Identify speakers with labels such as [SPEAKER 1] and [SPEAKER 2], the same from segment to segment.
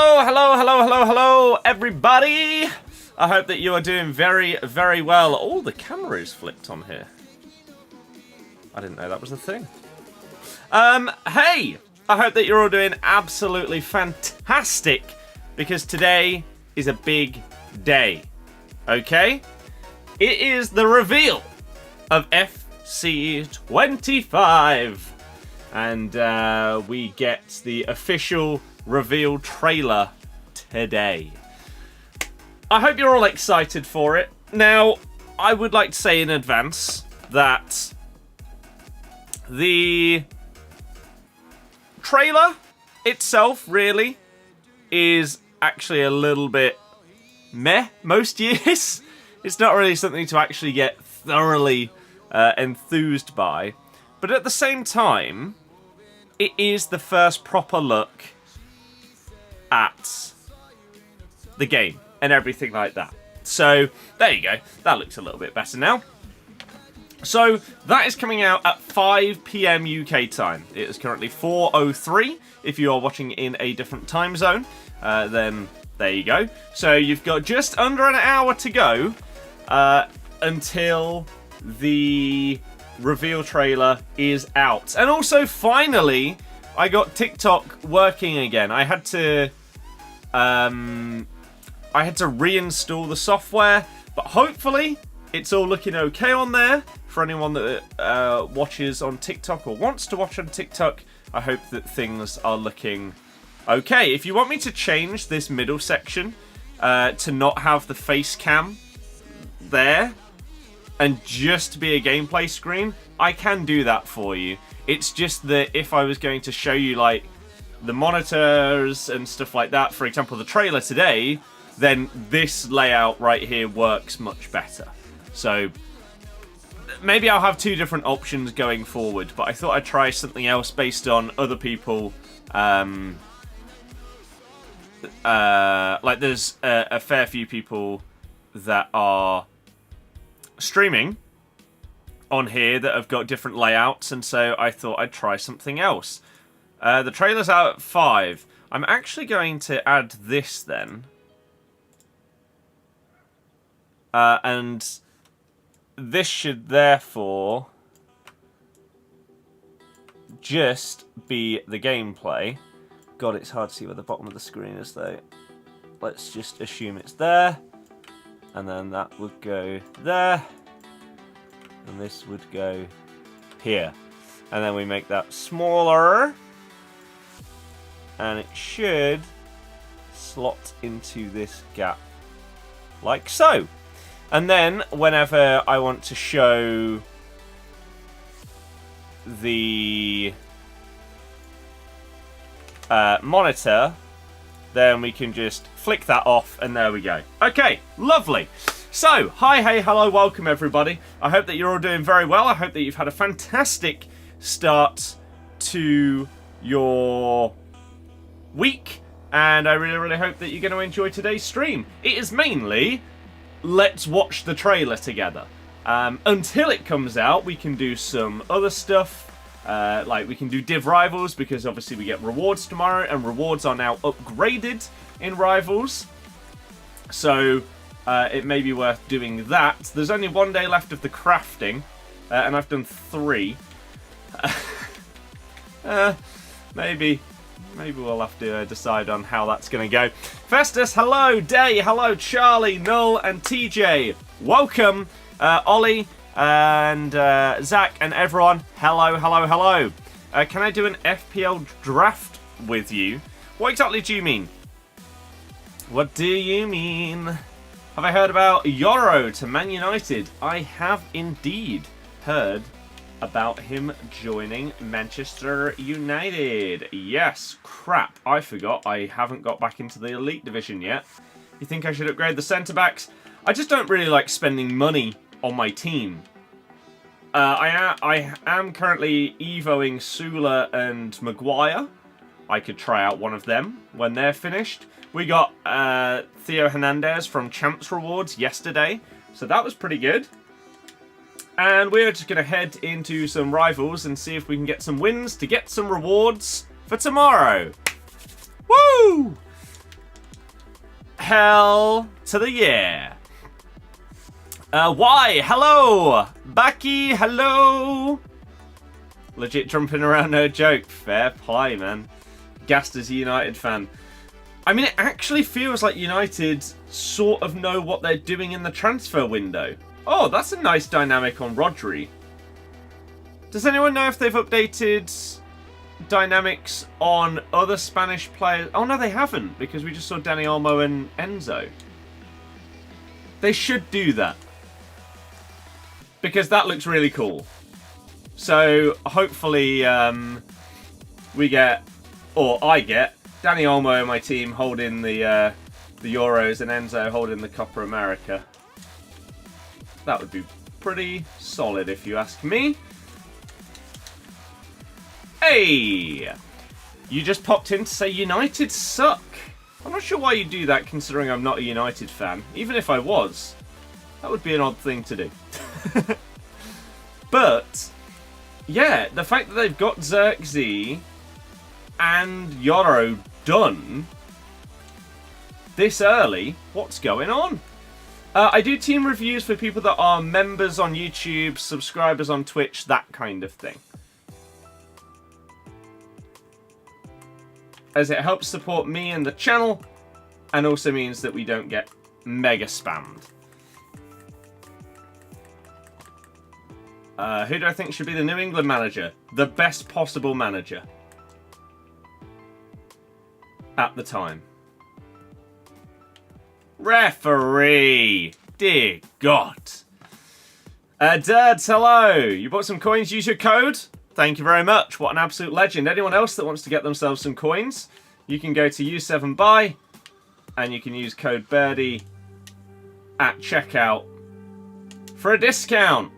[SPEAKER 1] Hello, everybody. I hope that you are doing very, very well. Oh, the camera is flipped on here. I didn't know that was a thing. Hey, I hope that you're all doing absolutely fantastic because today is a big day. Okay? It is the reveal of FC 25. And we get the official reveal trailer today. I hope you're all excited for it. Now, I would like to say in advance that the trailer itself really is actually a little bit meh most years. It's not really something to actually get thoroughly enthused by. But at the same time, it is the first proper look at the game and everything like that. So, there you go. That looks a little bit better now. So, that is coming out at 5 PM UK time. It is currently 4:03. If you are watching in a different time zone, then there you go. So, you've got just under an hour to go until the reveal trailer is out. And also, finally, I got TikTok working again. I had to reinstall the software, but hopefully it's all looking okay on there. For anyone that watches on TikTok or wants to watch on TikTok, I hope that things are looking okay. If you want me to change this middle section to not have the face cam there and just be a gameplay screen, I can do that for you. It's just that if I was going to show you like the monitors and stuff like that, for example the trailer today, then this layout right here works much better. So maybe I'll have two different options going forward, but I thought I'd try something else based on other people. Like there's a fair few people that are streaming on here that have got different layouts, and so I thought I'd try something else. The trailer's out at 5. I'm actually going to add this then. And this should therefore just be the gameplay. God, it's hard to see where the bottom of the screen is though. Let's just assume it's there. And then that would go there. And this would go here. And then we make that smaller. And it should slot into this gap. Like so. And then whenever I want to show the monitor, then we can just flick that off and there we go. Okay, lovely. So, hi, hey, hello, welcome everybody. I hope that you're all doing very well. I hope that you've had a fantastic start to your week. And I really, really hope that you're going to enjoy today's stream. It is mainly, let's watch the trailer together. Until it comes out, we can do some other stuff. Like we can do Div Rivals, because obviously we get rewards tomorrow. And rewards are now upgraded in Rivals. So it may be worth doing that. There's only 1 day left of the crafting. And I've done 3. Maybe we'll have to decide on how that's going to go. Festus, hello. Day, hello. Charlie, Null, and TJ. Welcome. Ollie and Zach and everyone. Hello. Can I do an FPL draft with you? What exactly do you mean? What do you mean? Have I heard about Yoro to Man United? I have indeed heard about him joining Manchester United. Yes, crap, I forgot I haven't got back into the Elite Division yet. You think I should upgrade the centre-backs? I just don't really like spending money on my team. I am currently evoing Sula and Maguire. I could try out one of them when they're finished. We got Theo Hernandez from Champs Rewards yesterday, so that was pretty good. And we're just going to head into some rivals and see if we can get some wins to get some rewards for tomorrow. Woo! Hell to the yeah. Why? Hello! Baki, hello! Legit jumping around, no joke. Fair play, man. Gassed as a United fan. I mean, it actually feels like United sort of know what they're doing in the transfer window. Oh, that's a nice dynamic on Rodri. Does anyone know if they've updated dynamics on other Spanish players? Oh, no, they haven't, because we just saw Dani Olmo and Enzo. They should do that, because that looks really cool. So, hopefully, we get, or I get, Dani Olmo in my team holding the Euros and Enzo holding the Copa America. That would be pretty solid, if you ask me. Hey! You just popped in to say United suck. I'm not sure why you do that, considering I'm not a United fan. Even if I was, that would be an odd thing to do. But, yeah, the fact that they've got Xerxes and Yoro done this early, what's going on? I do team reviews for people that are members on YouTube, subscribers on Twitch, that kind of thing. As it helps support me and the channel, and also means that we don't get mega spammed. Who do I think should be the New England manager? The best possible manager. At the time. Referee! Dear God. Dads, hello! You bought some coins, use your code? Thank you very much. What an absolute legend. Anyone else that wants to get themselves some coins, you can go to U7Buy and you can use code Birdie at checkout for a discount.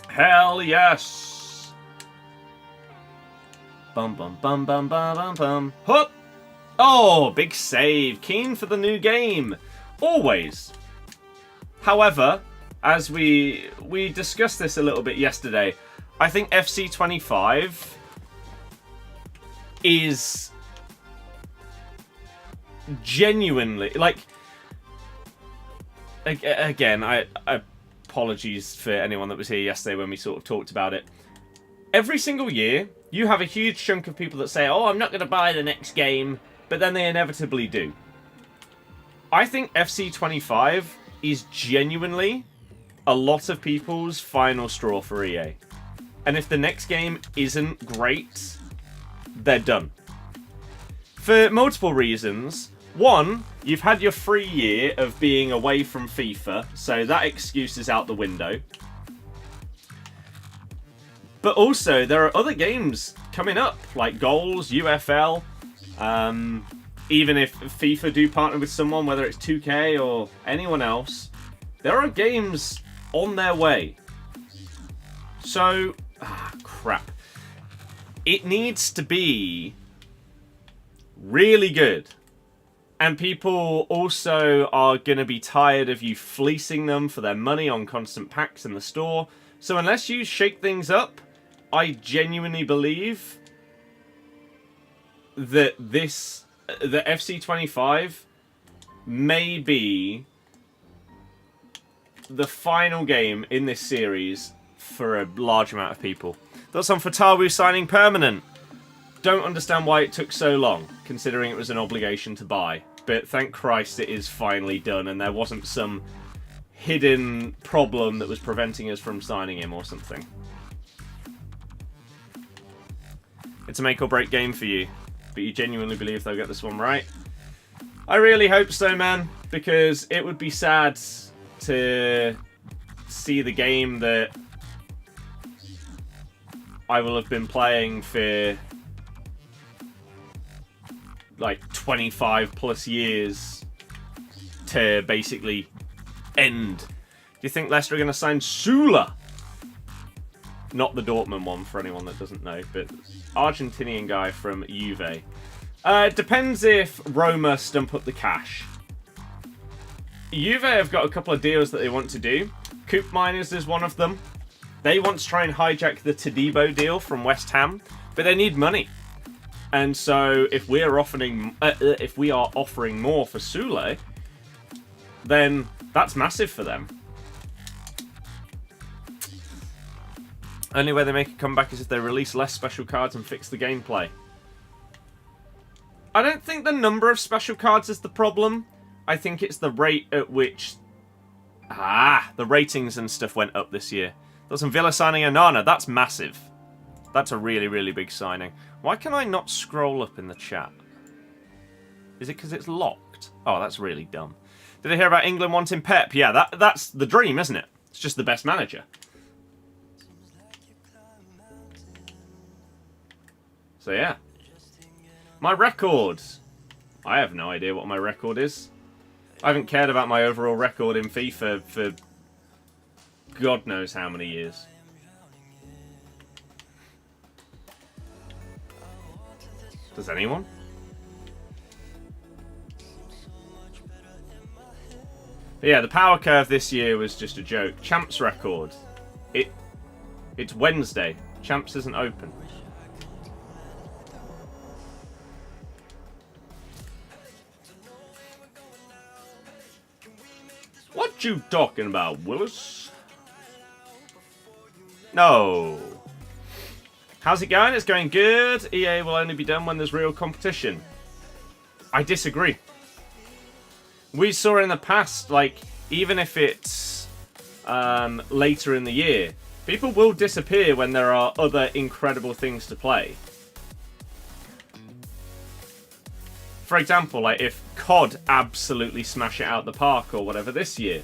[SPEAKER 1] Hell yes. Bum bum bum bum bum bum bum. Hup! Oh, big save. Keen for the new game. Always. However, as we discussed this a little bit yesterday, I think FC 25 is genuinely, like, again, I apologies for anyone that was here yesterday when we sort of talked about it. Every single year, you have a huge chunk of people that say, oh, I'm not going to buy the next game, but then they inevitably do. I think FC 25 is genuinely a lot of people's final straw for EA. And if the next game isn't great, they're done. For multiple reasons. One, you've had your free year of being away from FIFA, so that excuse is out the window. But also, there are other games coming up, like Goals, UFL. Even if FIFA do partner with someone, whether it's 2K or anyone else, there are games on their way. So, crap. It needs to be really good. And people also are going to be tired of you fleecing them for their money on constant packs in the store. So unless you shake things up, I genuinely believe that the FC 25 may be the final game in this series for a large amount of people. That's on Fatawu signing permanent. Don't understand why it took so long, considering it was an obligation to buy. But thank Christ it is finally done, and there wasn't some hidden problem that was preventing us from signing him or something. It's a make or break game for you, but you genuinely believe they'll get this one right? I really hope so, man, because it would be sad to see the game that I will have been playing for like 25 plus years to basically end. Do you think Leicester are going to sign Sula? Not the Dortmund one, for anyone that doesn't know, but Argentinian guy from Juve. Depends if Roma stump up the cash. Juve have got a couple of deals that they want to do. Coop Miners is one of them. They want to try and hijack the Todibo deal from West Ham, but they need money. And so if we are offering more for Sule, then that's massive for them. Only way they make a comeback is if they release less special cards and fix the gameplay. I don't think the number of special cards is the problem. I think it's the rate at which... the ratings and stuff went up this year. There's some Villa signing Onana. That's massive. That's a really, really big signing. Why can I not scroll up in the chat? Is it because it's locked? Oh, that's really dumb. Did I hear about England wanting Pep? Yeah, that's the dream, isn't it? It's just the best manager. So yeah. My record. I have no idea what my record is. I haven't cared about my overall record in FIFA for God knows how many years. Does anyone? But yeah, the power curve this year was just a joke. Champs record. It's Wednesday. Champs isn't open. What you talking about, Willis? No. How's it going? It's going good. EA will only be done when there's real competition. I disagree. We saw in the past, like, even if it's later in the year, people will disappear when there are other incredible things to play. For example, like if COD absolutely smash it out the park or whatever this year,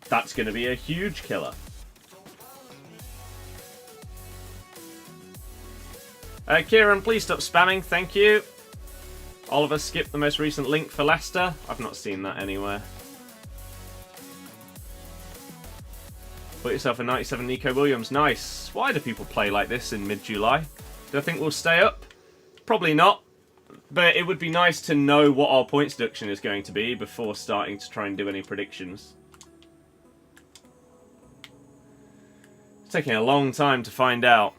[SPEAKER 1] that's going to be a huge killer. Kieran, please stop spamming, thank you. Oliver skipped the most recent link for Leicester. I've not seen that anywhere. Put yourself a 97 Nico Williams, nice. Why do people play like this in mid-July? Do I think we'll stay up? Probably not. But it would be nice to know what our points deduction is going to be before starting to try and do any predictions. It's taking a long time to find out.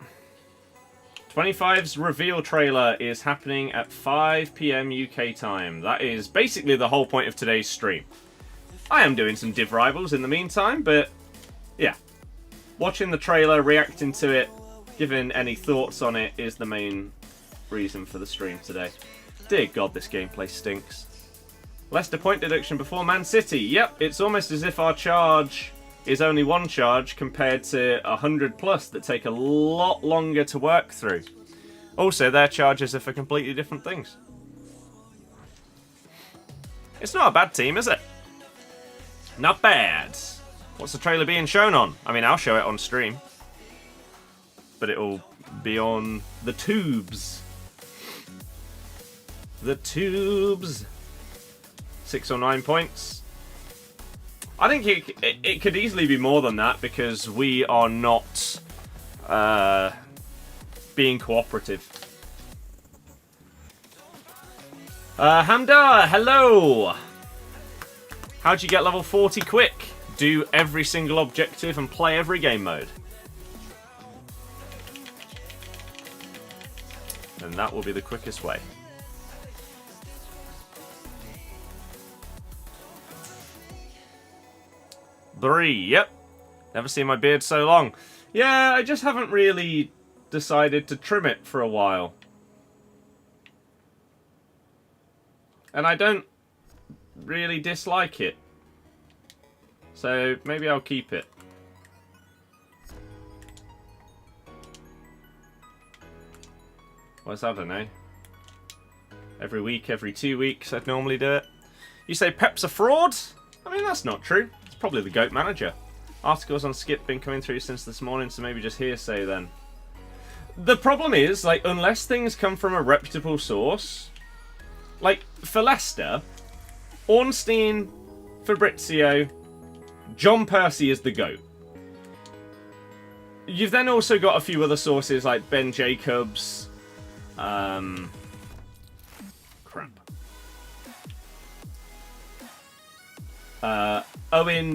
[SPEAKER 1] 25's reveal trailer is happening at 5 PM UK time. That is basically the whole point of today's stream. I am doing some Div Rivals in the meantime, but yeah. Watching the trailer, reacting to it, giving any thoughts on it is the main reason for the stream today. Dear God, this gameplay stinks. Leicester point deduction before Man City. Yep, it's almost as if our charge is only one charge compared to 100 plus that take a lot longer to work through. Also, their charges are for completely different things. It's not a bad team, is it? Not bad. What's the trailer being shown on? I mean, I'll show it on stream. But it'll be on the tubes. The tubes. 6 or 9 points. I think it could easily be more than that because we are not being cooperative. Hamda, hello! How'd you get level 40 quick? Do every single objective and play every game mode. And that will be the quickest way. Bree, yep. Never seen my beard so long. Yeah, I just haven't really decided to trim it for a while. And I don't really dislike it. So maybe I'll keep it. What's I don't know. Every week, every 2 weeks I'd normally do it. You say Pep's a fraud? I mean, that's not true. It's probably the GOAT manager. Articles on Skip been coming through since this morning, so maybe just hearsay then. The problem is, like, unless things come from a reputable source, like, for Leicester, Ornstein, Fabrizio, John Percy is the GOAT. You've then also got a few other sources like Ben Jacobs, Owen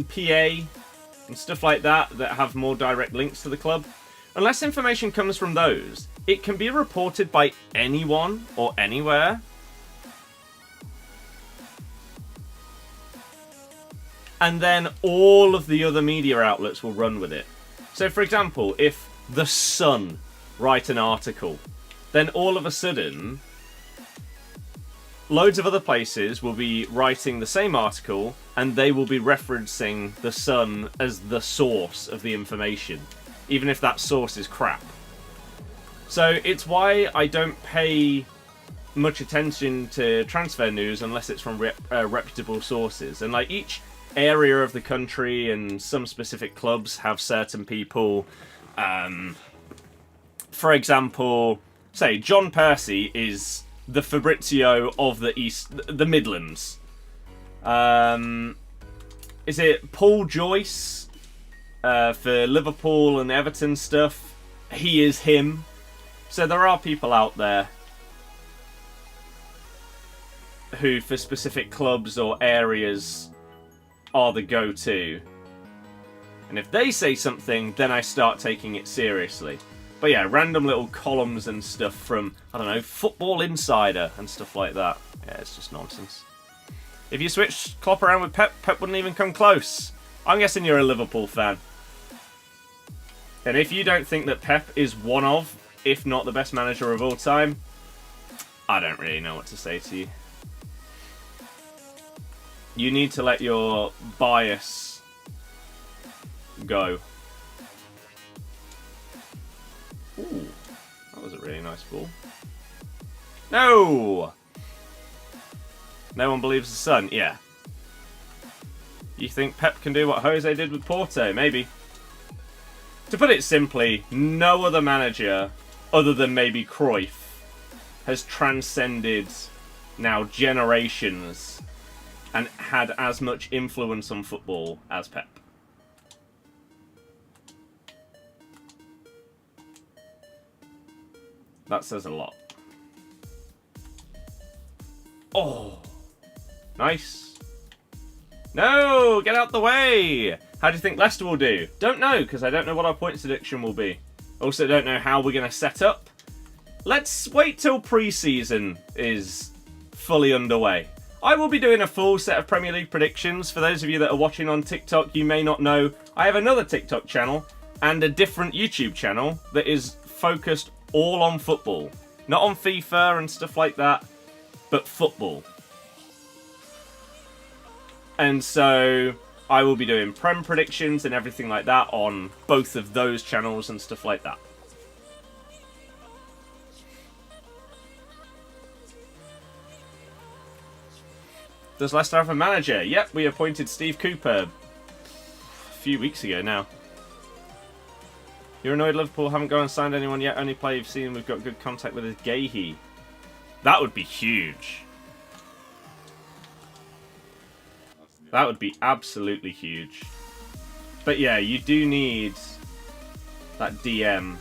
[SPEAKER 1] PA, and stuff like that that have more direct links to the club. Unless information comes from those, it can be reported by anyone or anywhere. And then all of the other media outlets will run with it. So, for example, if The Sun write an article, then all of a sudden, loads of other places will be writing the same article, and they will be referencing The Sun as the source of the information, even if that source is crap. So it's why I don't pay much attention to transfer news unless it's from reputable sources. And like each area of the country and some specific clubs have certain people. For example, say John Percy is the Fabrizio of the Midlands. Is it Paul Joyce for Liverpool and Everton stuff? He is him. So there are people out there who, for specific clubs or areas, are the go-to. And if they say something, then I start taking it seriously. But yeah, random little columns and stuff from, I don't know, Football Insider and stuff like that. Yeah, it's just nonsense. If you switch Klopp around with Pep, Pep wouldn't even come close. I'm guessing you're a Liverpool fan. And if you don't think that Pep is one of, if not the best manager of all time, I don't really know what to say to you. You need to let your bias go. Ooh, that was a really nice ball. No! No one believes the Sun. Yeah. You think Pep can do what Jose did with Porto? Maybe. To put it simply, no other manager, other than maybe Cruyff, has transcended now generations and had as much influence on football as Pep. That says a lot. Oh, nice. No, get out the way. How do you think Leicester will do? Don't know, because I don't know what our points deduction will be. Also don't know how we're going to set up. Let's wait till pre-season is fully underway. I will be doing a full set of Premier League predictions. For those of you that are watching on TikTok, you may not know, I have another TikTok channel and a different YouTube channel that is focused all on football. Not on FIFA and stuff like that, but football. And so I will be doing Prem predictions and everything like that on both of those channels and stuff like that. Does Leicester have a manager? Yep, we appointed Steve Cooper a few weeks ago now. You're annoyed Liverpool haven't gone and signed anyone yet, only player you've seen we've got good contact with is Gahey. That would be huge. That would be absolutely huge. But yeah, you do need that DM.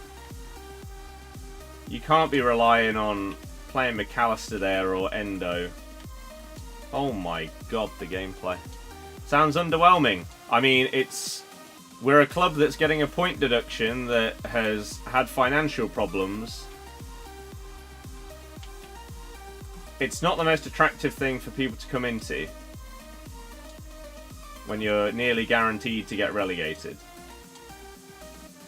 [SPEAKER 1] You can't be relying on playing McAllister there or Endo. Oh my god, the gameplay. Sounds underwhelming. I mean, we're a club that's getting a point deduction that has had financial problems. It's not the most attractive thing for people to come into when you're nearly guaranteed to get relegated.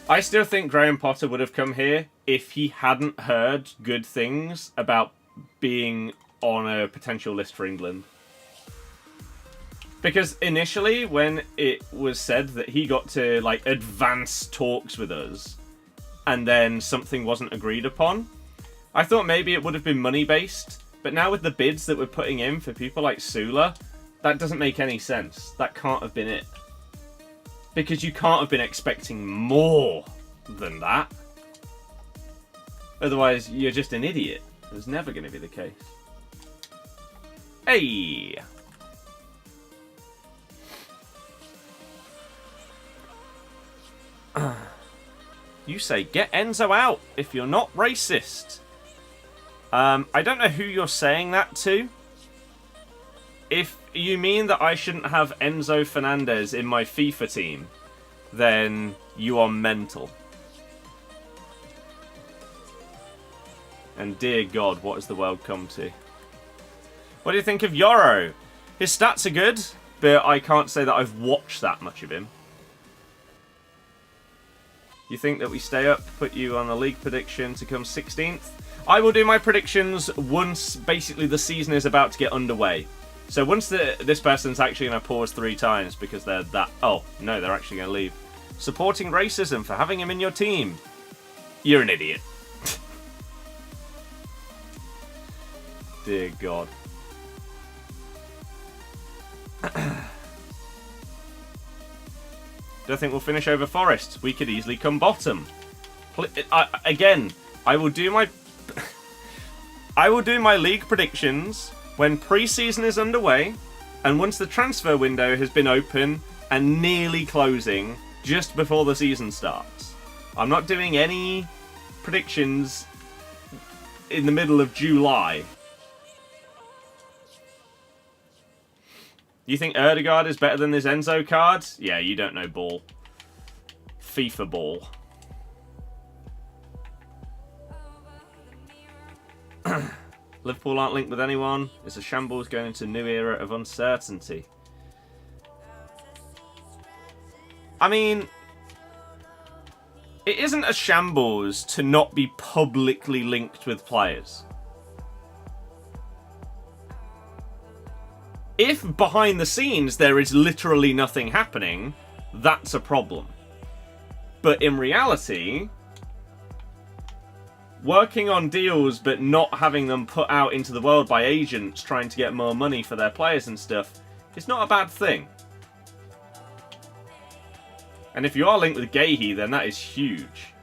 [SPEAKER 1] I still think Graham Potter would have come here if he hadn't heard good things about being on a potential list for England. Because initially, when it was said that he got to like advance talks with us, and then something wasn't agreed upon, I thought maybe it would have been money-based. But now with the bids that we're putting in for people like Sula, that doesn't make any sense. That can't have been it. Because you can't have been expecting more than that. Otherwise, you're just an idiot. It was never going to be the case. Hey! You say, get Enzo out if you're not racist. I don't know who you're saying that to. If you mean that I shouldn't have Enzo Fernandez in my FIFA team, then you are mental. And dear God, what has the world come to? What do you think of Yoro? His stats are good, but I can't say that I've watched that much of him. You think that we stay up, put you on a league prediction to come 16th? I will do my predictions once basically the season is about to get underway. So once this person's actually going to pause 3 times because they're that... Oh, no, they're actually going to leave. Supporting racism for having him in your team. You're an idiot. Dear God. Do I think we'll finish over Forest? We could easily come bottom. Again, I will do my... I will do my league predictions when pre-season is underway and once the transfer window has been open and nearly closing just before the season starts. I'm not doing any predictions in the middle of July. You think Rudiger is better than this Enzo card? Yeah, you don't know ball. FIFA ball. Liverpool aren't linked with anyone. It's a shambles going into a new era of uncertainty. I mean, it isn't a shambles to not be publicly linked with players. If behind the scenes there is literally nothing happening, that's a problem. But in reality, working on deals but not having them put out into the world by agents trying to get more money for their players and stuff is not a bad thing. And if you are linked with Gahey, then that is huge.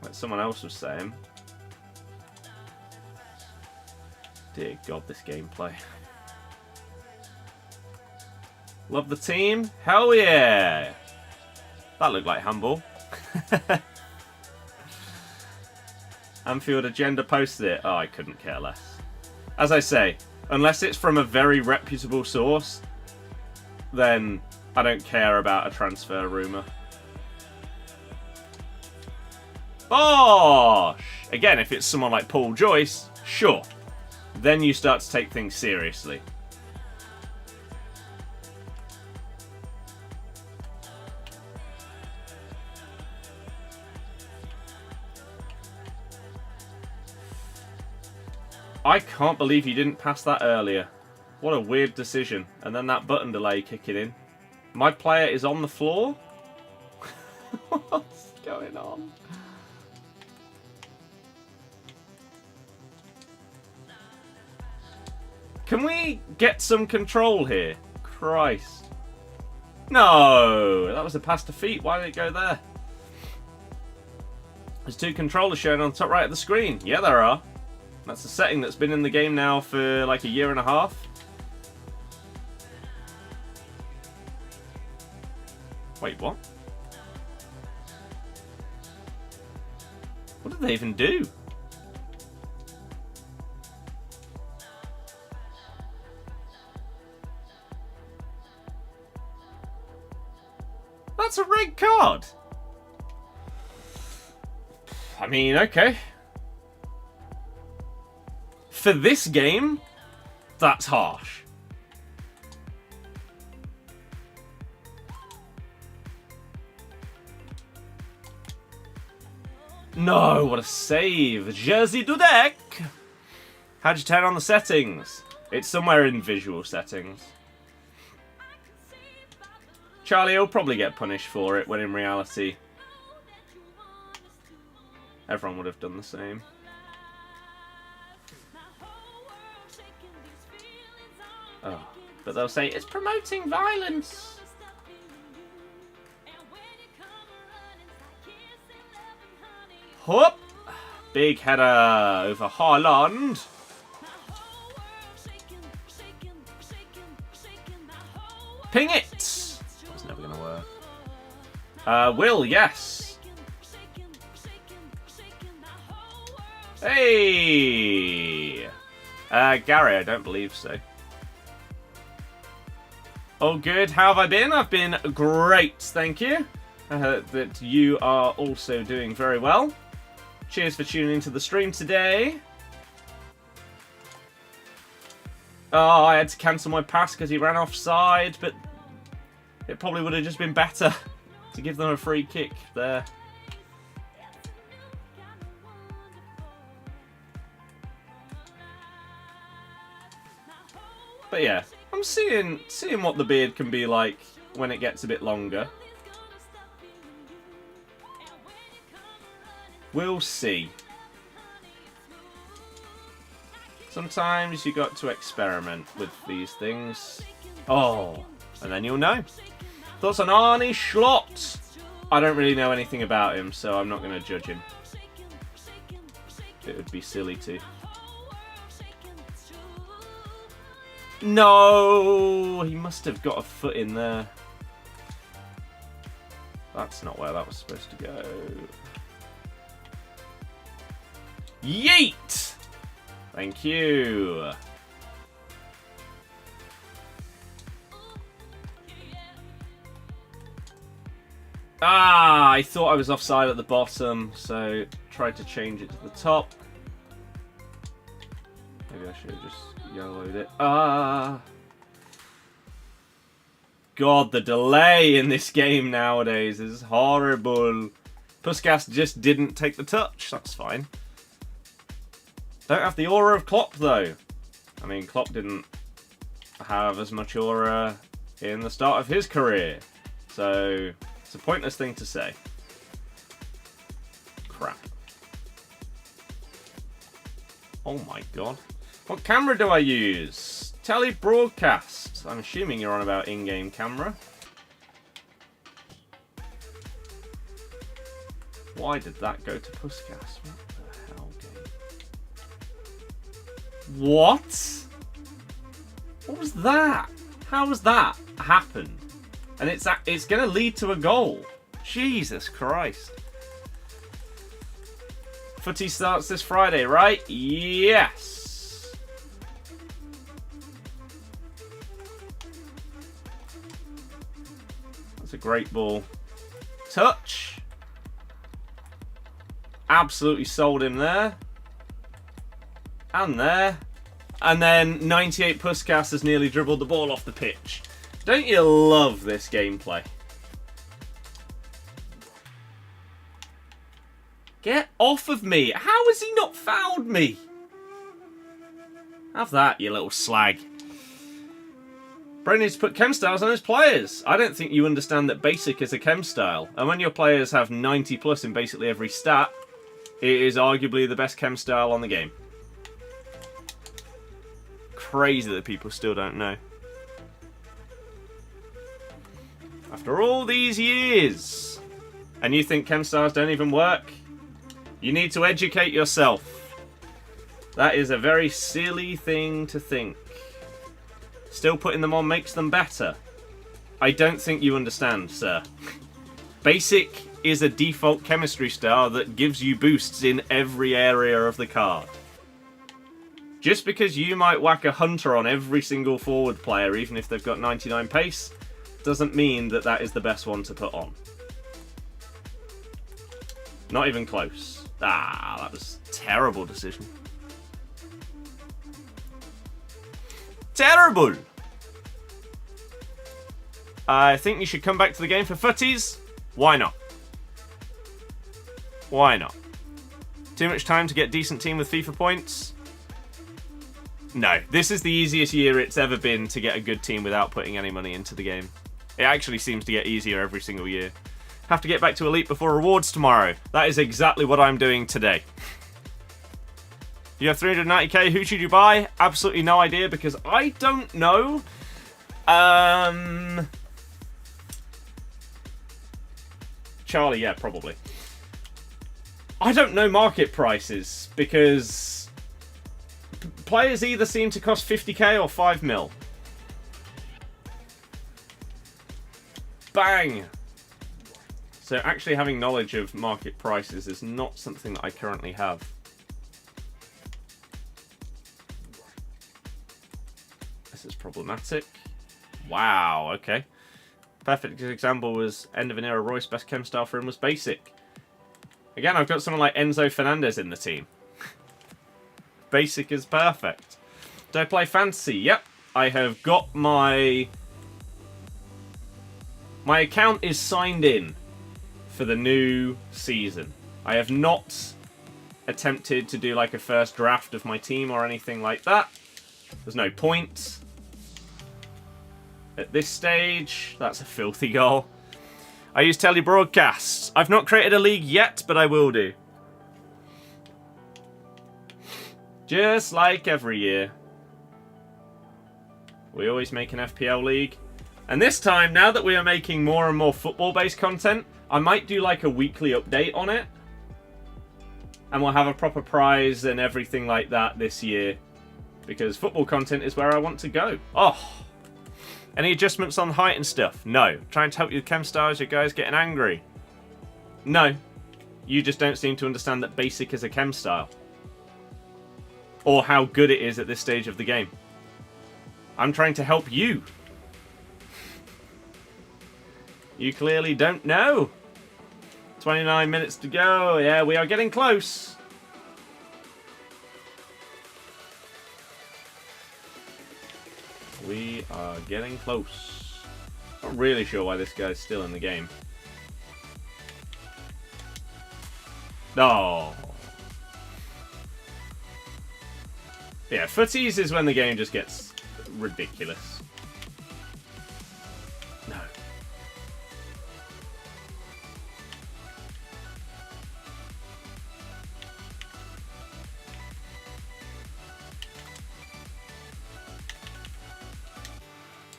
[SPEAKER 1] Like someone else was saying. Dear God, this gameplay. Love the team? Hell yeah! That looked like handball. Anfield Agenda posted it. Oh, I couldn't care less. As I say, unless it's from a very reputable source, then I don't care about a transfer rumour. Bosh! Again, if it's someone like Paul Joyce, sure. Then you start to take things seriously. I can't believe you didn't pass that earlier. What a weird decision. And then that button delay kicking in. My player is on the floor? What's going on? Can we get some control here? Christ. No! That was a pass to feet. Why did it go there? There's 2 controllers shown on the top right of the screen. Yeah, there are. That's a setting that's been in the game now for like a year and a half. Wait, what? What did they even do? That's a red card. I mean, okay. For this game, that's harsh. No, what a save. Jersey Dudek. How'd you turn on the settings? It's somewhere in visual settings. Charlie will probably get punished for it when in reality everyone would have done the same. Oh, but they'll say it's promoting violence. Whoop! Big header over Haaland. Ping it! That's never going to work. Will, yes. Hey! Gary, I don't believe so. Oh, good. How have I been? I've been great, thank you. I hope that you are also doing very well. Cheers for tuning into the stream today. Oh, I had to cancel my pass because he ran offside, but it probably would have just been better to give them a free kick there. But yeah, I'm seeing what the beard can be like when it gets a bit longer. We'll see. Sometimes you got to experiment with these things. Oh, and then you'll know. Thoughts on Arne Slot? I don't really know anything about him, so I'm not going to judge him. It would be silly to. No! He must have got a foot in there. That's not where that was supposed to go. Yeet! Thank you. Ah, I thought I was offside at the bottom, so tried to change it to the top. Maybe I should have just yellowed it. Ah. God, the delay in this game nowadays is horrible. Putellas just didn't take the touch. That's fine. Don't have the aura of Klopp, though. I mean, Klopp didn't have as much aura in the start of his career. So, it's a pointless thing to say. Crap. Oh my god. What camera do I use? Tele broadcast. I'm assuming you're on about in-game camera. Why did that go to Putellas? What the hell, game? What? What was that? How was that happened? And it's going to lead to a goal. Jesus Christ. Footy starts this Friday, right? Yes. That's a great ball. Touch. Absolutely sold him there. And there. And then 98 Putellas has nearly dribbled the ball off the pitch. Don't you love this gameplay? Get off of me. How has he not fouled me? Have that, you little slag. Bro needs to put chem styles on his players. I don't think you understand that basic is a chem style. And when your players have 90 plus in basically every stat, it is arguably the best chem style on the game. Crazy that people still don't know. After all these years, and you think chem styles don't even work? You need to educate yourself. That is a very silly thing to think. Still putting them on makes them better. I don't think you understand, sir. Basic is a default chemistry style that gives you boosts in every area of the card. Just because you might whack a hunter on every single forward player, even if they've got 99 pace, doesn't mean that that is the best one to put on. Not even close. Ah, that was a terrible decision. Terrible! I think you should come back to the game for footies. Why not? Why not? Too much time to get decent team with FIFA points? No, this is the easiest year it's ever been to get a good team without putting any money into the game. It actually seems to get easier every single year. Have to get back to Elite before rewards tomorrow. That is exactly what I'm doing today. You have 390k, who should you buy? Absolutely no idea because I don't know. Charlie, yeah, probably. I don't know market prices because players either seem to cost 50k or 5 mil. Bang! So actually having knowledge of market prices is not something that I currently have. This is problematic. Wow, okay. Perfect example was end of an era Royce. Best chem style for him was basic. Again, I've got someone like Enzo Fernandez in the team. Basic is perfect. Do I play fantasy? Yep. I have got my... My account is signed in for the new season. I have not attempted to do like a first draft of my team or anything like that. There's no point. At this stage, that's a filthy goal. I use telebroadcasts. I've not created a league yet, but I will do. Just like every year. We always make an FPL league. And this time, now that we are making more and more football-based content, I might do like a weekly update on it. And we'll have a proper prize and everything like that this year. Because football content is where I want to go. Oh! Any adjustments on height and stuff? No. Trying to help you with chem stars, you guys getting angry? No. You just don't seem to understand that basic is a chem style. Or how good it is at this stage of the game. I'm trying to help you. You clearly don't know. 29 minutes to go. Yeah, we are getting close. We are getting close. Not really sure why this guy's still in the game. Oh. Yeah, footies is when the game just gets ridiculous. No.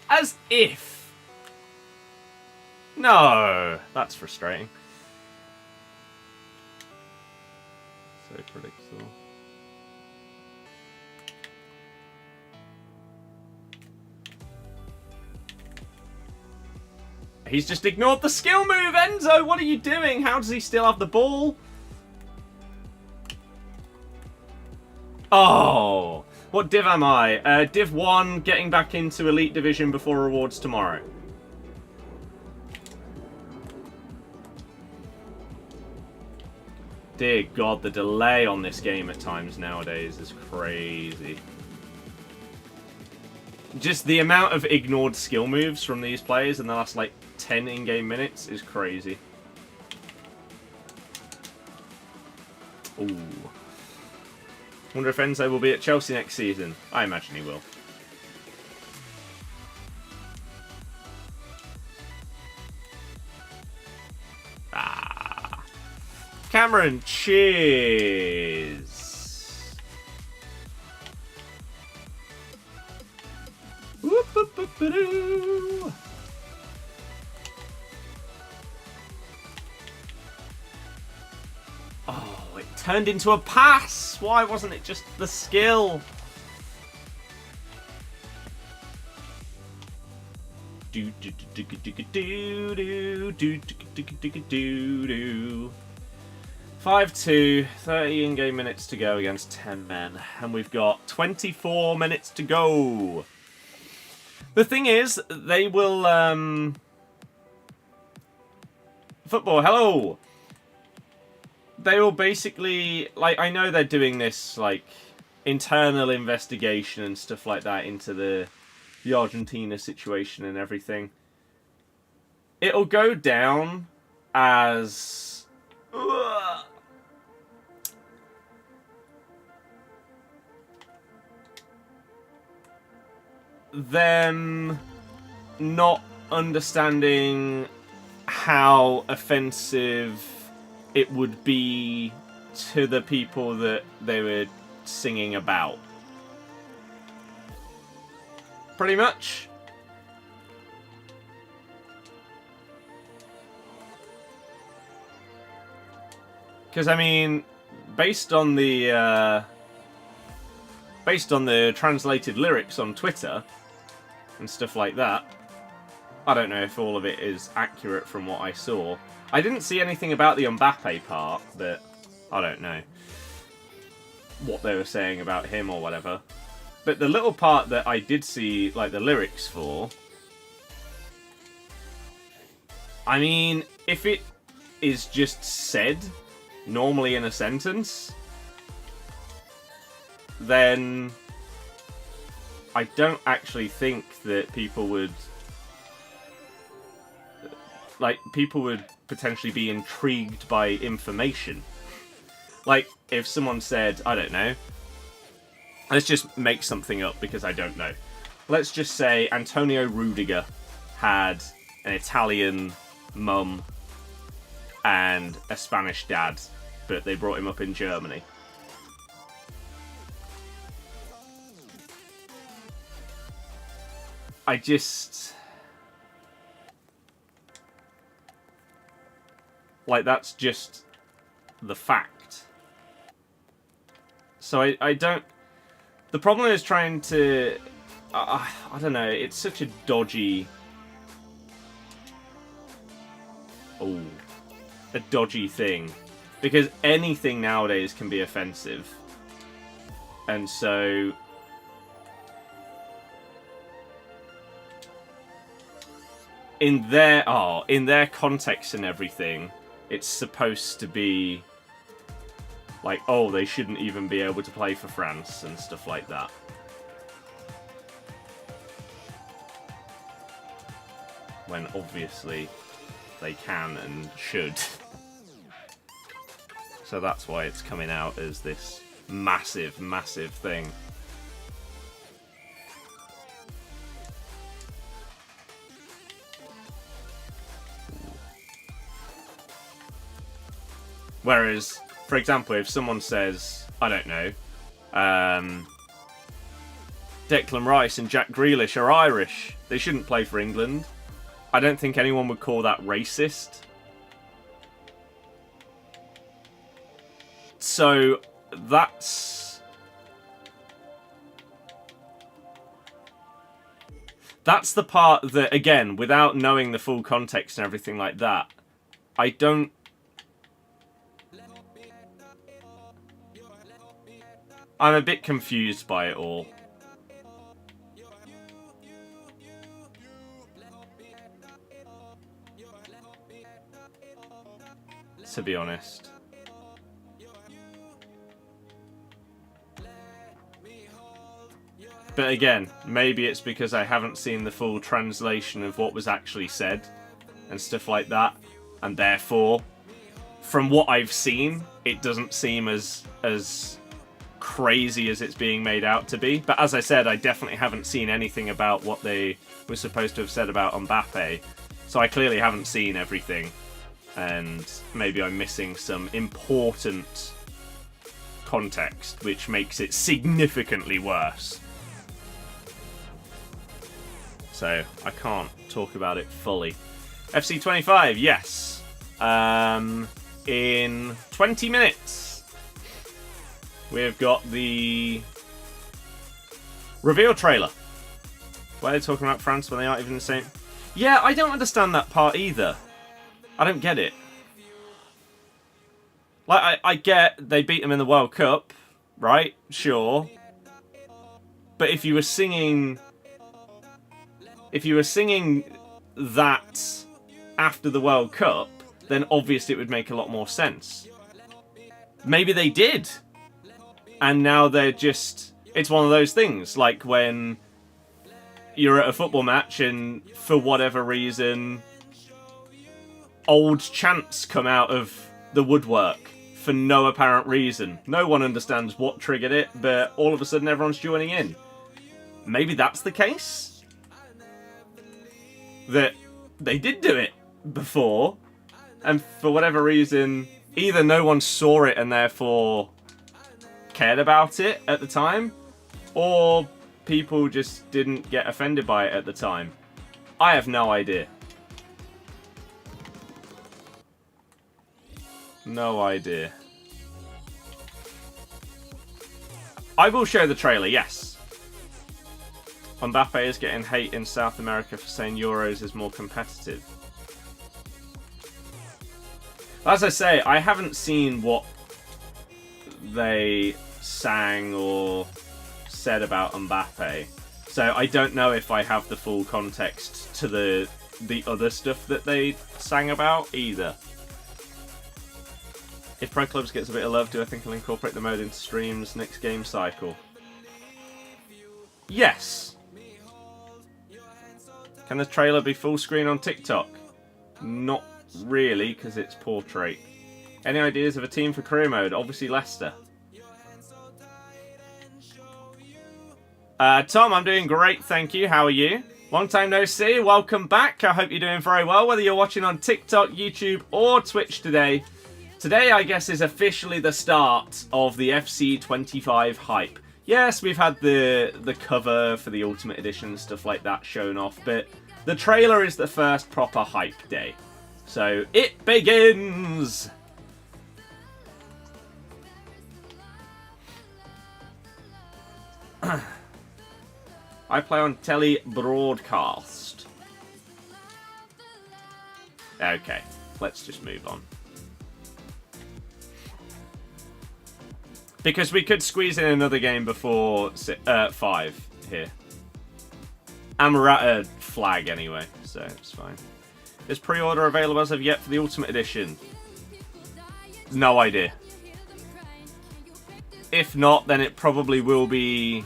[SPEAKER 1] As if. No, that's frustrating. So predictable. He's just ignored the skill move, Enzo! What are you doing? How does he still have the ball? Oh! What div am I? Div 1, getting back into Elite Division before rewards tomorrow. Dear God, the delay on this game at times nowadays is crazy. Just the amount of ignored skill moves from these players in the last, like, 10 in-game minutes is crazy. Ooh. Wonder if Enzo will be at Chelsea next season. I imagine he will. Ah. Cameron, cheers. Whoop-a-boop-a-doo. Oh, it turned into a pass. Why wasn't it just the skill? Do do do do do do do do do do do. 5-2, 30 in-game minutes to go against 10 men, and we've got 24 minutes to go. The thing is, they will football. Hello. They will basically, like, I know they're doing this, like, internal investigation and stuff like that into the Argentina situation and everything. It'll go down as them not understanding how offensive it would be to the people that they were singing about. Pretty much. Because, I mean, based on the translated lyrics on Twitter and stuff like that, I don't know if all of it is accurate from what I saw. I didn't see anything about the Mbappe part, but I don't know what they were saying about him or whatever. But the little part that I did see, like, the lyrics for, I mean, if it is just said normally in a sentence, then I don't actually think that people would potentially be intrigued by information. Like, if someone said, I don't know, let's just make something up because I don't know. Let's just say Antonio Rudiger had an Italian mum and a Spanish dad, but they brought him up in Germany. That's just the fact. So I don't... The problem is trying to... I don't know, it's such a dodgy... a dodgy thing. Because anything nowadays can be offensive. And so... in their context and everything, it's supposed to be like, oh, they shouldn't even be able to play for France and stuff like that. When obviously they can and should. So that's why it's coming out as this massive, massive thing. Whereas, for example, if someone says, I don't know, Declan Rice and Jack Grealish are Irish, they shouldn't play for England, I don't think anyone would call that racist. So, that's the part that, again, without knowing the full context and everything like that, I'm a bit confused by it all. To be honest. But again, maybe it's because I haven't seen the full translation of what was actually said and stuff like that, and therefore, from what I've seen, it doesn't seem as crazy as it's being made out to be. But as I said, I definitely haven't seen anything about what they were supposed to have said about Mbappe, so I clearly haven't seen everything, and maybe I'm missing some important context, which makes it significantly worse. So I can't talk about it fully. FC25, yes. In 20 minutes, we've got the reveal trailer. Why are they talking about France when they aren't even the same? Yeah, I don't understand that part either. I don't get it. Like, I get they beat them in the World Cup, right? Sure. But if you were singing that after the World Cup, then obviously it would make a lot more sense. Maybe they did. And now they're just... It's one of those things, like when you're at a football match and for whatever reason, old chants come out of the woodwork for no apparent reason. No one understands what triggered it, but all of a sudden everyone's joining in. Maybe that's the case? That they did do it before, and for whatever reason, either no one saw it and therefore cared about it at the time, or people just didn't get offended by it at the time. I have no idea. No idea. I will show the trailer, yes. Mbappe is getting hate in South America for saying Euros is more competitive. As I say, I haven't seen what they sang or said about Mbappe, so I don't know if I have the full context to the other stuff that they sang about either. If Pro Clubs gets a bit of love, do I think I'll incorporate the mode into streams next game cycle? Yes. Can the trailer be full screen on TikTok? Not really, because it's portrait. Any ideas of a team for career mode? Obviously Leicester. Tom, I'm doing great, thank you. How are you? Long time no see. Welcome back. I hope you're doing very well, whether you're watching on TikTok, YouTube, or Twitch today. Today, I guess, is officially the start of the FC25 hype. Yes, we've had the cover for the Ultimate Edition and stuff like that shown off, but the trailer is the first proper hype day. So, it begins! I play on telly broadcast. Okay, let's just move on. Because we could squeeze in another game before 5 here. And we're at a flag anyway, so it's fine. Is pre-order available as of yet for the Ultimate Edition? No idea. If not, then it probably will be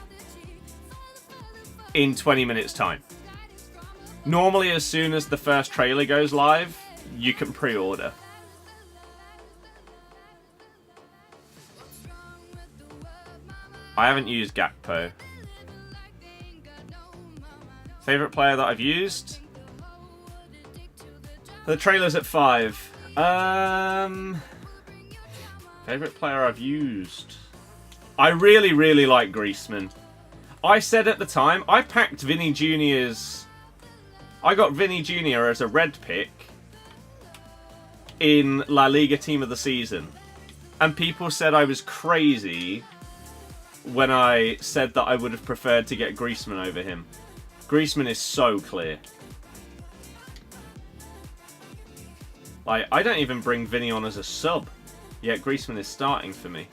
[SPEAKER 1] in 20 minutes time. Normally, as soon as the first trailer goes live, you can pre-order. I haven't used Gakpo. Favorite player that I've used? The trailer's at 5. Favorite player I've used? I really, really like Griezmann. I said at the time, I packed Vinny Jr.'s... I got Vinny Jr. as a red pick in La Liga Team of the Season. And people said I was crazy when I said that I would have preferred to get Griezmann over him. Griezmann is so clear. Like, I don't even bring Vinny on as a sub, yet Griezmann is starting for me.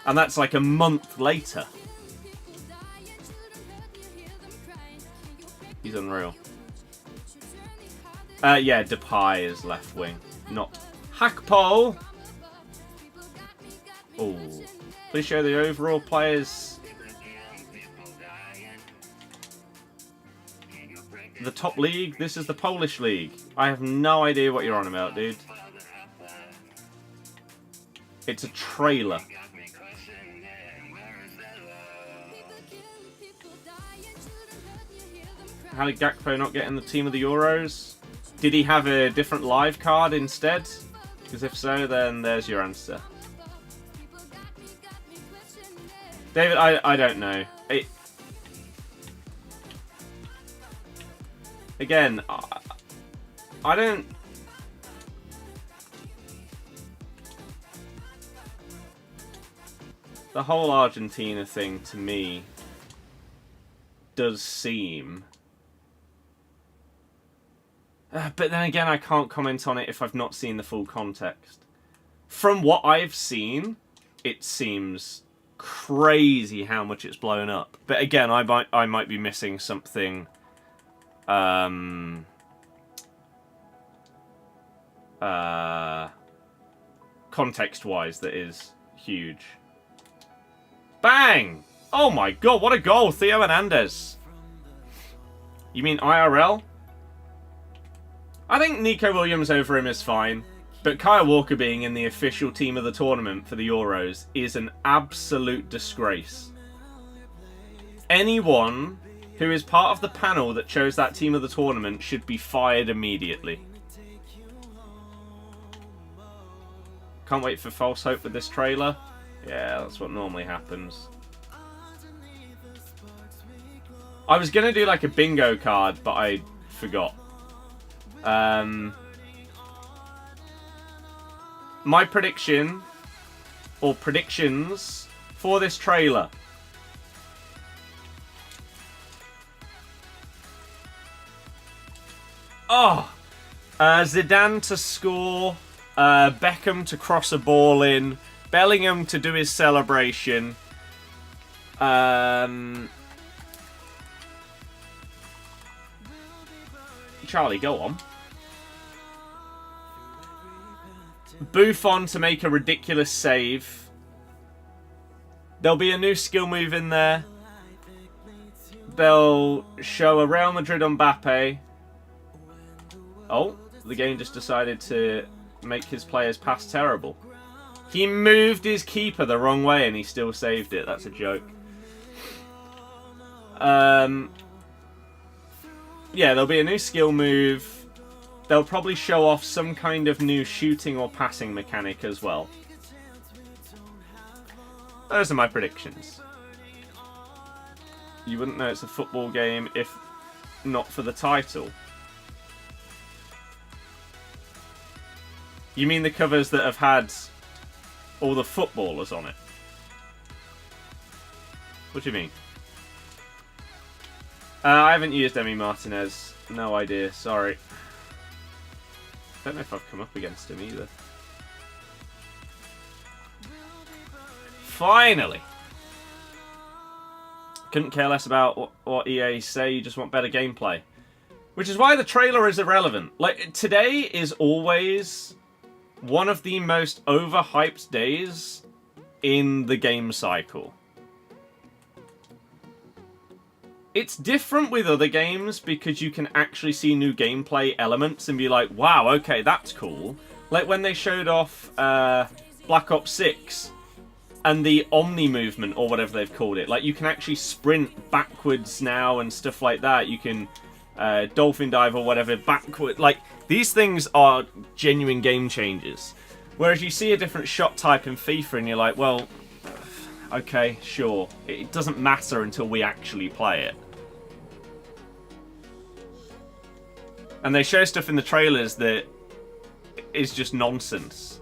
[SPEAKER 1] And that's like a month later. He's unreal. Yeah, Depay is left wing, not Hakpo. Oh. Please show the overall players. The top league? This is the Polish league. I have no idea what you're on about, dude. It's a trailer. How did Gakpo not get in the team of the Euros? Did he have a different live card instead? Because if so, then there's your answer. David, I don't know. Again, I don't... The whole Argentina thing, to me, does seem... but then again, I can't comment on it if I've not seen the full context. From what I've seen, it seems crazy how much it's blown up. But again, I might be missing something context-wise that is huge. Bang! Oh my god, what a goal! Theo Hernandez. You mean IRL? I think Nico Williams over him is fine. But Kyle Walker being in the official team of the tournament for the Euros is an absolute disgrace. Anyone who is part of the panel that chose that team of the tournament should be fired immediately. Can't wait for false hope with this trailer. Yeah, that's what normally happens. I was going to do like a bingo card, but I forgot. My prediction, or predictions, for this trailer. Oh! Zidane to score, Beckham to cross a ball in, Bellingham to do his celebration, Charlie, go on. Buffon to make a ridiculous save. There'll be a new skill move in there. They'll show a Real Madrid Mbappe. Oh, the game just decided to make his players pass terrible. He moved his keeper the wrong way and he still saved it. That's a joke. Yeah, there'll be a new skill move. They'll probably show off some kind of new shooting or passing mechanic as well. Those are my predictions. You wouldn't know it's a football game if not for the title. You mean the covers that have had all the footballers on it? What do you mean? I haven't used Emi Martinez. No idea, sorry. I don't know if I've come up against him either. Finally! Couldn't care less about what EA say, you just want better gameplay. Which is why the trailer is irrelevant. Like, today is always one of the most overhyped days in the game cycle. It's different with other games because you can actually see new gameplay elements and be like, wow, okay, that's cool. Like when they showed off Black Ops 6 and the Omni movement, or whatever they've called it. Like, you can actually sprint backwards now and stuff like that. You can dolphin dive or whatever backward. Like, these things are genuine game changers. Whereas you see a different shot type in FIFA and you're like, well, okay, sure. It doesn't matter until we actually play it. And they show stuff in the trailers that is just nonsense.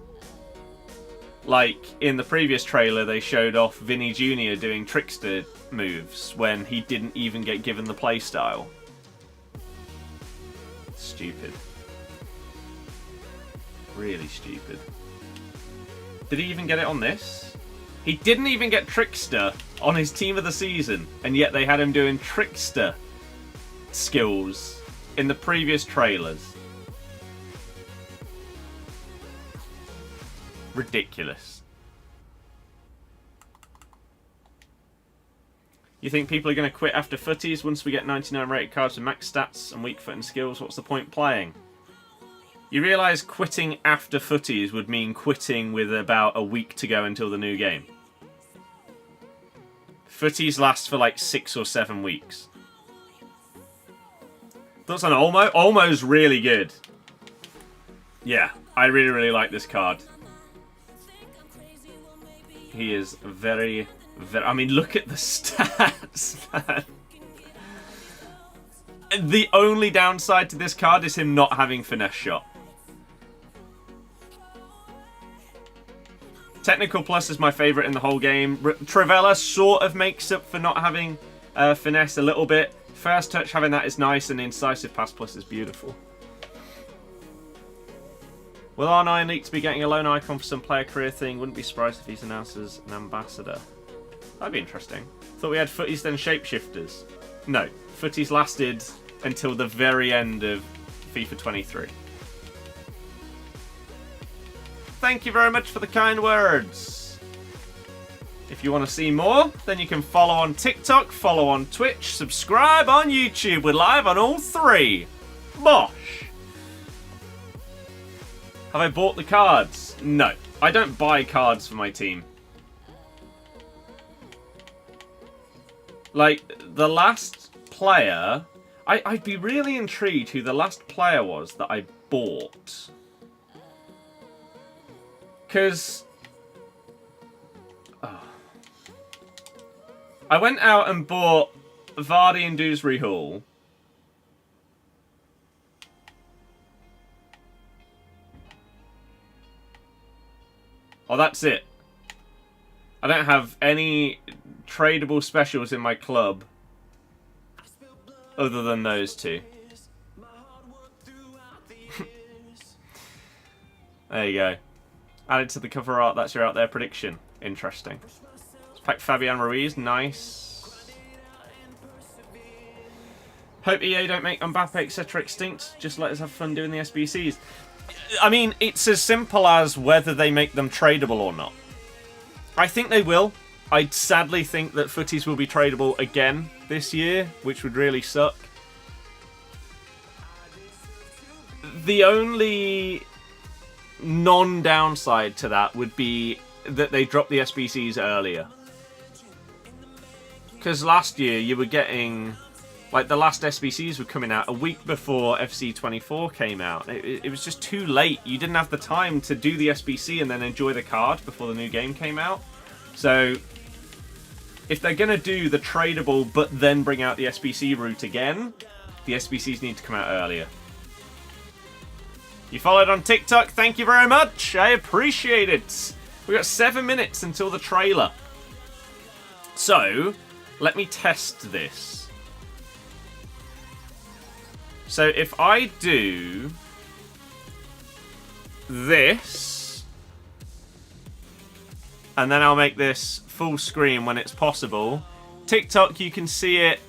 [SPEAKER 1] Like, in the previous trailer, they showed off Vinny Jr. doing trickster moves when he didn't even get given the playstyle. Stupid. Really stupid. Did he even get it on this? He didn't even get trickster on his team of the season, and yet they had him doing trickster skills in the previous trailers. Ridiculous. You think people are going to quit after footies once we get 99 rated cards with max stats and weak foot and skills? What's the point playing? You realise quitting after footies would mean quitting with about a week to go until the new game. Footies last for like 6 or 7 weeks. Thoughts on Olmo? Olmo's really good. Yeah, I really, really like this card. He is very, very... I mean, look at the stats, man. The only downside to this card is him not having finesse shot. Technical plus is my favourite in the whole game. Trivella sort of makes up for not having finesse a little bit. First touch, having that is nice, and the incisive pass plus is beautiful. Will R9 leak to be getting a loan icon for some player career thing? Wouldn't be surprised if he's announced as an ambassador. That'd be interesting. Thought we had footies then shapeshifters. No, footies lasted until the very end of FIFA 23. Thank you very much for the kind words. If you want to see more, then you can follow on TikTok, follow on Twitch, subscribe on YouTube. We're live on all 3. Bosh! Have I bought the cards? No. I don't buy cards for my team. Like, the last player... I'd be really intrigued who the last player was that I bought. Because... I went out and bought Vardy and Dewsbury Hall. Oh, that's it. I don't have any tradable specials in my club other than those 2. There you go. Added to the cover art, that's your out there prediction. Interesting. Pack Fabian Ruiz, nice. Hope EA don't make Mbappe etc. extinct. Just let us have fun doing the SBCs. I mean, it's as simple as whether they make them tradable or not. I think they will. I sadly think that footies will be tradable again this year, which would really suck. The only non-downside to that would be that they dropped the SBCs earlier. Because last year you were getting... Like, the last SBCs were coming out a week before FC24 came out. It was just too late. You didn't have the time to do the SBC and then enjoy the card before the new game came out. So, if they're going to do the tradable but then bring out the SBC route again, the SBCs need to come out earlier. You followed on TikTok, thank you very much. I appreciate it. We've got 7 minutes until the trailer. So, let me test this. So if I do this, and then I'll make this full screen when it's possible. TikTok, you can see it.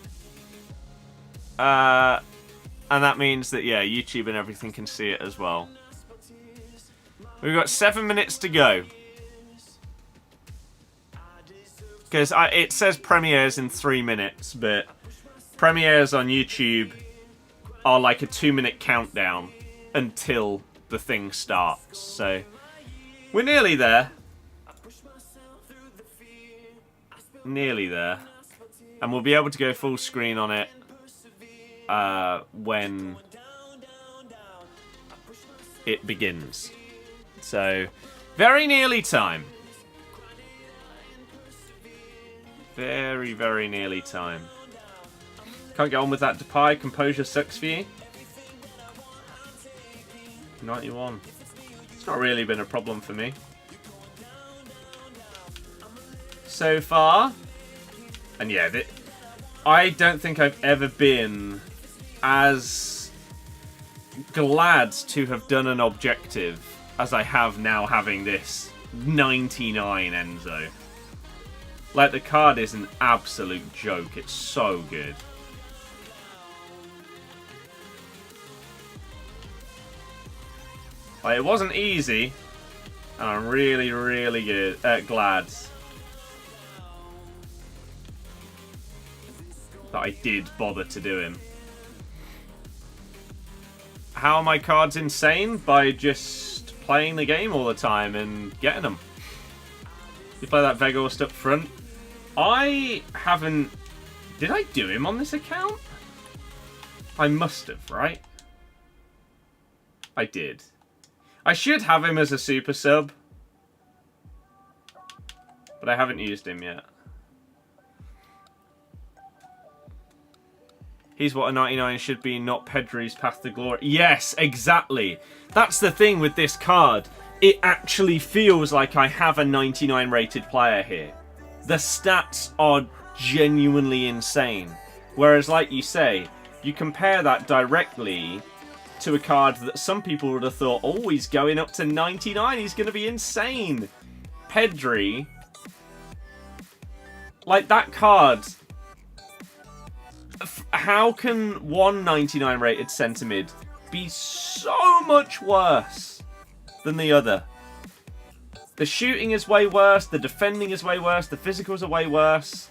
[SPEAKER 1] And that means that, yeah, YouTube and everything can see it as well. We've got 7 minutes to go. Because it says premieres in 3 minutes, but premieres on YouTube are like a 2-minute countdown until the thing starts. So we're nearly there. Nearly there. And we'll be able to go full screen on it when it begins. So very nearly time. Very, very nearly time. Can't get on with that Depay. Composure sucks for you. 91. It's not really been a problem for me so far. And yeah, I don't think I've ever been as glad to have done an objective as I have now having this 99 Enzo. Like, the card is an absolute joke. It's so good. Like, it wasn't easy, and I'm really, really glad that I did bother to do him. How are my cards insane? By just playing the game all the time and getting them. You play that Veghorst up front. I haven't... Did I do him on this account? I must have, right? I did. I should have him as a super sub, but I haven't used him yet. He's what a 99 should be, not Pedri's path to glory. Yes, exactly. That's the thing with this card. It actually feels like I have a 99 rated player here. The stats are genuinely insane. Whereas, like you say, you compare that directly to a card that some people would have thought, oh, he's going up to 99, he's going to be insane. Pedri. Like, that card... How can one 99 rated centre mid be so much worse than the other? The shooting is way worse, the defending is way worse, the physicals are way worse.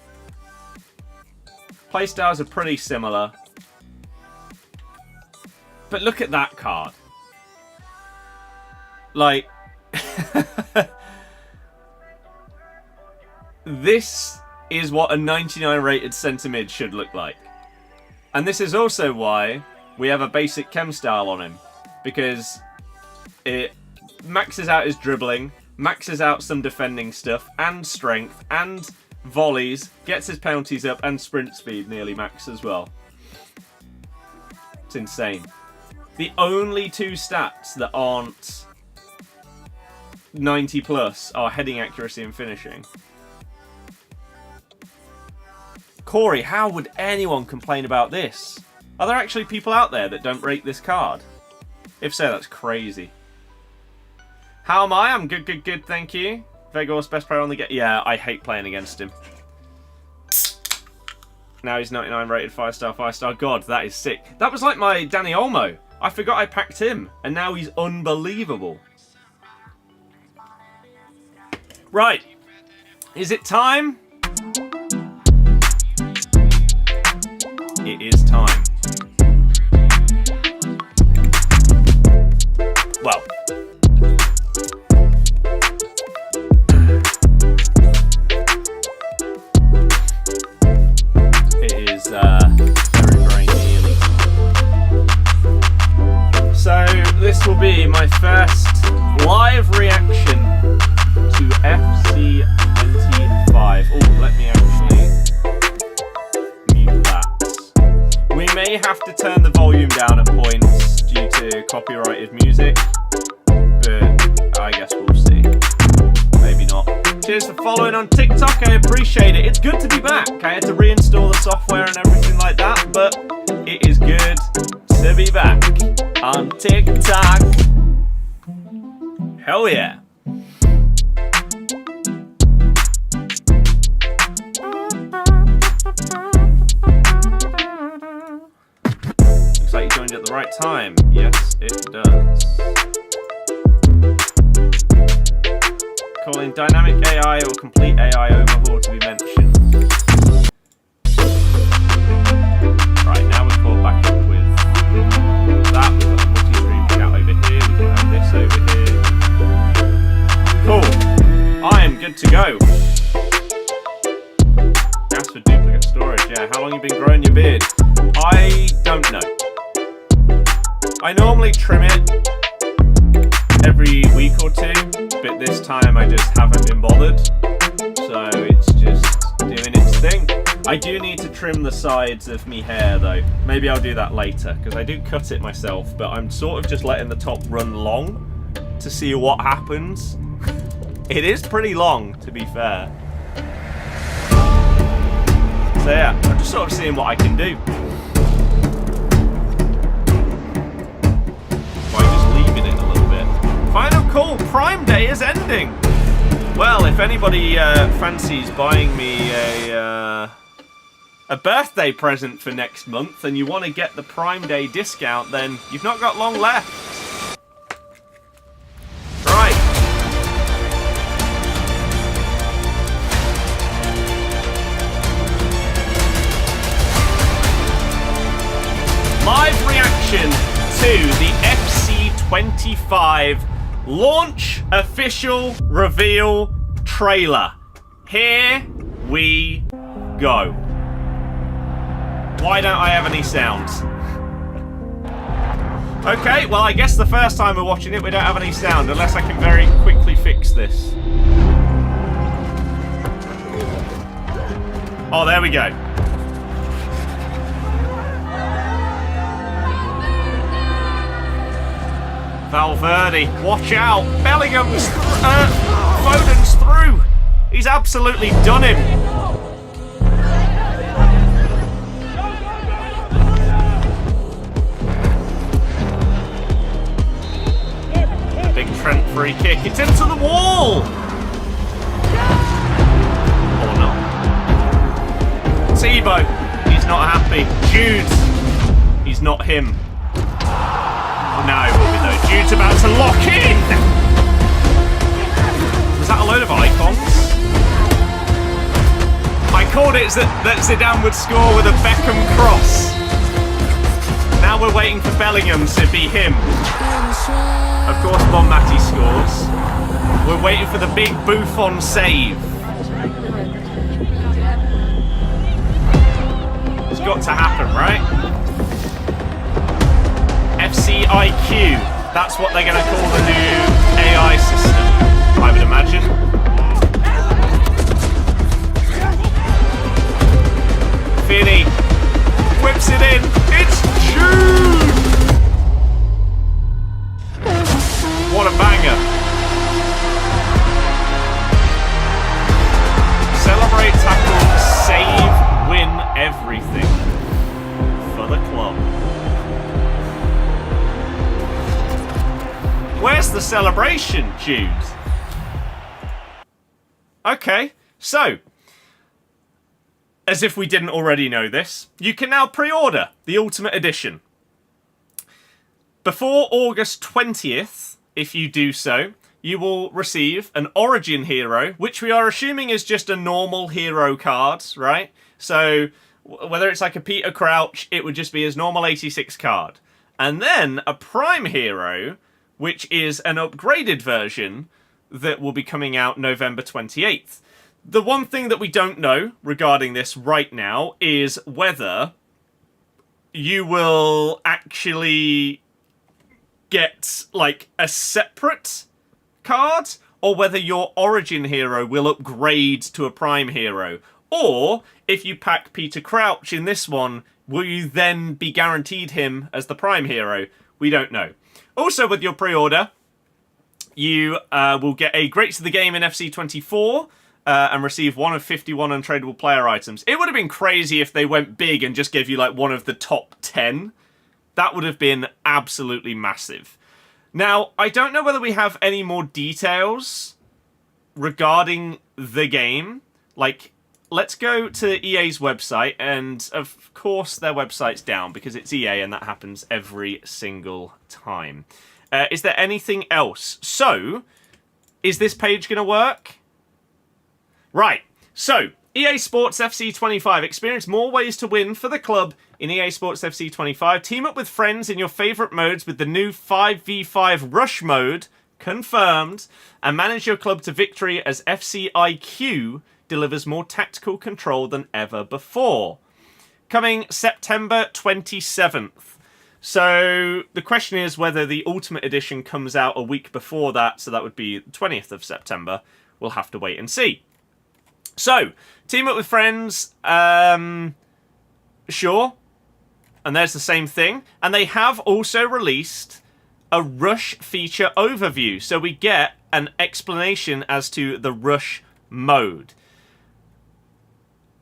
[SPEAKER 1] Playstyles are pretty similar. But look at that card. Like, this is what a 99 rated centre mid should look like. And this is also why we have a basic chem style on him. Because it maxes out his dribbling, maxes out some defending stuff, and strength, and volleys, gets his penalties up, and sprint speed nearly max as well. It's insane. The only two stats that aren't 90 plus are heading accuracy and finishing. Corey, how would anyone complain about this? Are there actually people out there that don't rate this card? If so, that's crazy. How am I? I'm good, good, good, thank you. Veghorst, best player on the game. Yeah, I hate playing against him. Now he's 99 rated, 5-star, 5-star. God, that is sick. That was like my Danny Olmo. I forgot I packed him, and now he's unbelievable. Right. Is it time? It is time. Well. It is very, very nearly. So this will be my first live reaction to FC 25. Oh, let me actually mute that. We may have to turn the volume down at points due to copyrighted music, but I guess we'll see. Maybe not. Cheers for following on TikTok, I appreciate it. It's good to be back. I had to reinstall the software and everything like that, but it is good to be back on TikTok. Hell yeah. Looks like you joined at the right time. Yes, it does. Calling dynamic AI or complete AI overhaul to be mentioned. Right, now we're caught back up with that. We've got the multi-stream chat over here. We can have this over here. Cool. I am good to go. Ask for duplicate storage. Yeah, how long have you been growing your beard? I don't know. I normally trim it every week or two, but this time I just haven't been bothered, so it's just doing its thing. I do need to trim the sides of me hair though. Maybe I'll do that later, because I do cut it myself, but I'm sort of just letting the top run long to see what happens. It is pretty long, to be fair. So yeah, I'm just sort of seeing what I can do. Final call, Prime Day is ending. Well, if anybody fancies buying me a birthday present for next month and you want to get the Prime Day discount, then you've not got long left. Right. Live reaction to the FC 25 launch official reveal trailer. Here we go. Why don't I have any sounds? Okay, well I guess the first time we're watching it we don't have any sound unless I can very quickly fix this. Oh, there we go. Valverde, watch out! Bellingham's Foden's through. He's absolutely done him. Big Trent free kick. It's into the wall. Or not. Tebow. He's not happy. Jude. He's not him. No, it will be though. Jude's about to lock in! Was that a load of icons? I called it that Zidane would score with a Beckham cross. Now we're waiting for Bellingham to be him. Of course, Bonmati scores. We're waiting for the big Buffon save. It's got to happen, right? FC IQ, that's what they're going to call the new AI system, I would imagine. Vinny whips it in, it's Jude! What a banger. Celebrate, tackle, save, win everything for the club. Where's the celebration, Jude? Okay, so, as if we didn't already know this, you can now pre-order the Ultimate Edition. Before August 20th, if you do so, you will receive an Origin hero, which we are assuming is just a normal hero card, right? So whether it's like a Peter Crouch, it would just be his normal 86 card. And then a Prime hero, which is an upgraded version that will be coming out November 28th. The one thing that we don't know regarding this right now is whether you will actually get like a separate card, or whether your Origin hero will upgrade to a Prime hero. Or if you pack Peter Crouch in this one, will you then be guaranteed him as the Prime hero? We don't know. Also, with your pre-order, you will get a Greats of the Game in FC24 and receive one of 51 untradeable player items. It would have been crazy if they went big and just gave you like one of the top 10. That would have been absolutely massive. Now, I don't know whether we have any more details regarding the game. Like, let's go to EA's website, and of course their website's down because it's EA and that happens every single time. Is there anything else? So, is this page going to work? Right, so EA Sports FC 25. Experience more ways to win for the club in EA Sports FC 25. Team up with friends in your favourite modes with the new 5v5 Rush mode, confirmed, and manage your club to victory as FC IQ delivers more tactical control than ever before. Coming September 27th. So the question is whether the Ultimate Edition comes out a week before that, so that would be the 20th of September. We'll have to wait and see. So, team up with friends, sure, and there's the same thing. And they have also released a Rush feature overview, so we get an explanation as to the Rush mode.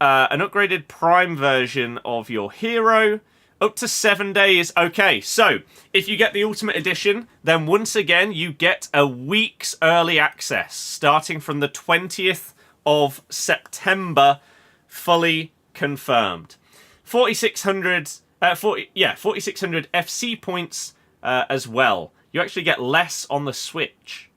[SPEAKER 1] An upgraded Prime version of your hero, up to 7 days. Okay, so if you get the Ultimate Edition, then once again you get a week's early access, starting from the 20th of September, fully confirmed. 4,600 FC points as well. You actually get less on the Switch.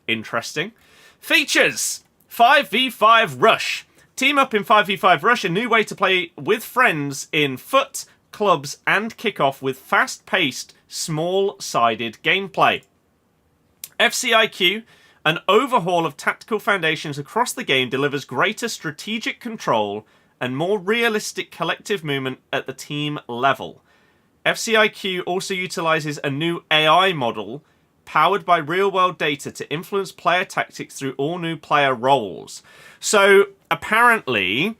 [SPEAKER 1] Interesting. Features: 5v5 Rush. Team up in 5v5 Rush, a new way to play with friends in FUT, clubs, and kickoff with fast-paced, small-sided gameplay. FC IQ, an overhaul of tactical foundations across the game, delivers greater strategic control and more realistic collective movement at the team level. FC IQ also utilizes a new AI model powered by real-world data to influence player tactics through all new player roles. So, apparently,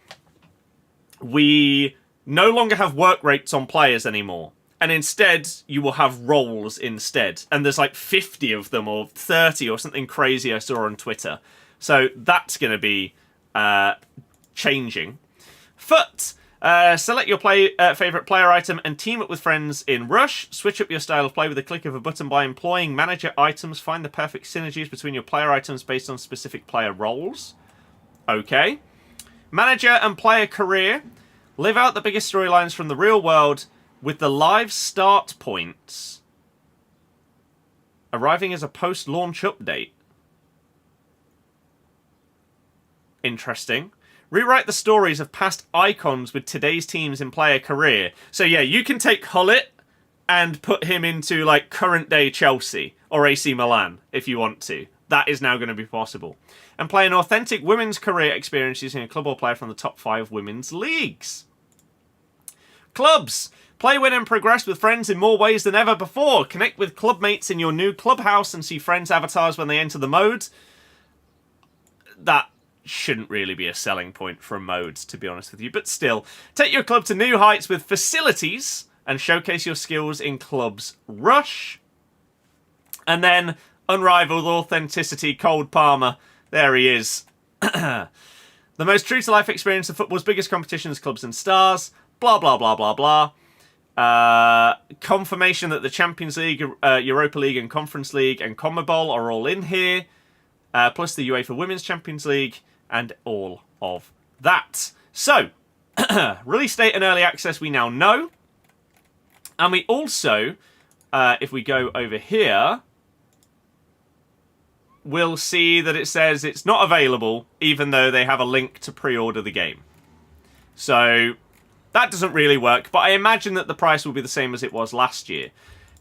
[SPEAKER 1] we no longer have work rates on players anymore. And instead, you will have roles instead. And there's like 50 of them, or 30, or something crazy I saw on Twitter. So that's going to be changing. FUT. Select your favourite player item and team up with friends in Rush. Switch up your style of play with a click of a button by employing manager items. Find the perfect synergies between your player items based on specific player roles. Okay. Manager and player career. Live out the biggest storylines from the real world with the live start points arriving as a post-launch update. Interesting. Rewrite the stories of past icons with today's teams in player career. So yeah, you can take Hullet and put him into like current day Chelsea or AC Milan if you want to. That is now going to be possible. And play an authentic women's career experience using a club or player from the top 5 women's leagues. Clubs. Play, win and progress with friends in more ways than ever before. Connect with clubmates in your new clubhouse and see friends' avatars when they enter the mode. That shouldn't really be a selling point for a mode, to be honest with you. But still, take your club to new heights with facilities and showcase your skills in Clubs Rush. And then, unrivaled authenticity, Cole Palmer. There he is. The most true-to-life experience of football's biggest competitions, clubs and stars. Blah, blah, blah, blah, blah. Confirmation that the Champions League, Europa League and Conference League and CONMEBOL are all in here. Plus the UEFA Women's Champions League and all of that. So, release date and early access we now know. And we also if we go over here, we'll see that it says it's not available, even though they have a link to pre-order the game. So that doesn't really work, but I imagine that the price will be the same as it was last year.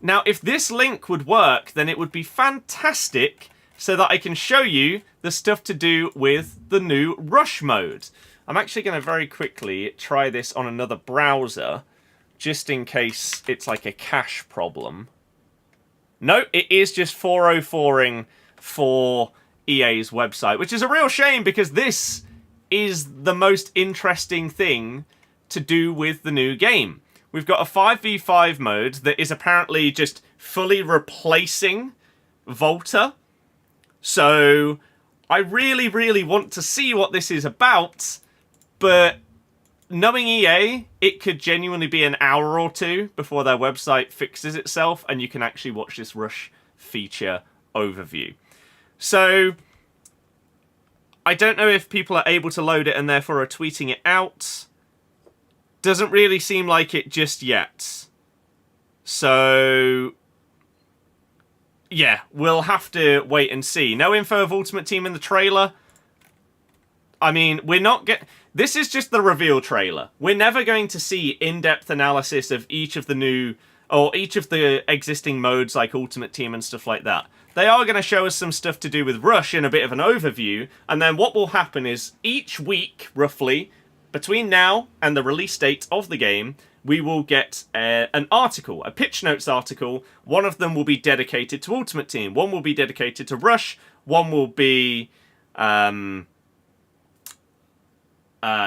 [SPEAKER 1] Now, if this link would work, then it would be fantastic so that I can show you the stuff to do with the new Rush mode. I'm actually going to very quickly try this on another browser, just in case it's like a cache problem. No, it is just 404ing for EA's website, which is a real shame because this is the most interesting thing to do with the new game. We've got a 5v5 mode that is apparently just fully replacing Volta. So I really, really want to see what this is about, but knowing EA, it could genuinely be an hour or two before their website fixes itself and you can actually watch this Rush feature overview. So I don't know if people are able to load it and therefore are tweeting it out. Doesn't really seem like it just yet. So yeah, we'll have to wait and see. No info of Ultimate Team in the trailer. I mean, we're not this is just the reveal trailer. We're never going to see in-depth analysis of each of the new, or each of the existing modes like Ultimate Team and stuff like that. They are going to show us some stuff to do with Rush in a bit of an overview, and then what will happen is each week, roughly, between now and the release date of the game, we will get an article, a pitch notes article. One of them will be dedicated to Ultimate Team, one will be dedicated to Rush, one will be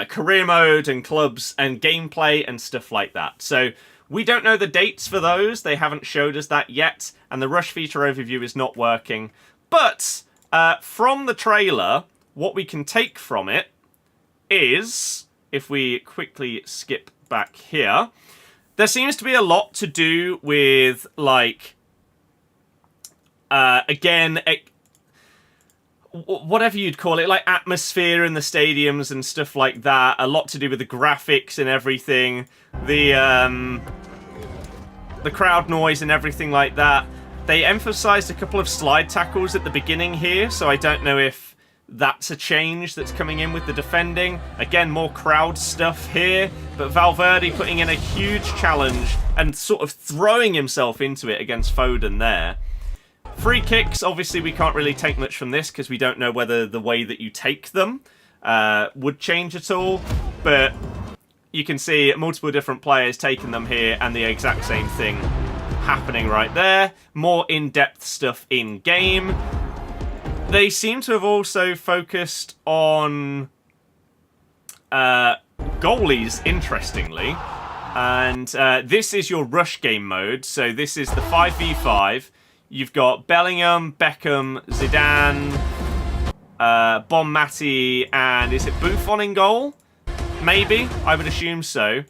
[SPEAKER 1] career mode and clubs and gameplay and stuff like that. So we don't know the dates for those. They haven't showed us that yet. And the Rush feature overview is not working. But from the trailer, what we can take from it is, if we quickly skip back here, there seems to be a lot to do with, like, again, whatever you'd call it, like atmosphere in the stadiums and stuff like that. A lot to do with the graphics and everything. The crowd noise and everything like that. They emphasized a couple of slide tackles at the beginning here, so I don't know if that's a change that's coming in with the defending. Again, more crowd stuff here, but Valverde putting in a huge challenge and sort of throwing himself into it against Foden there. Free kicks, obviously we can't really take much from this because we don't know whether the way that you take them would change at all, but you can see multiple different players taking them here and the exact same thing happening right there. More in-depth stuff in-game. They seem to have also focused on goalies, interestingly. And this is your Rush game mode. So this is the 5v5. You've got Bellingham, Beckham, Zidane, Bonmati, and is it Buffon in goal? Maybe, I would assume so.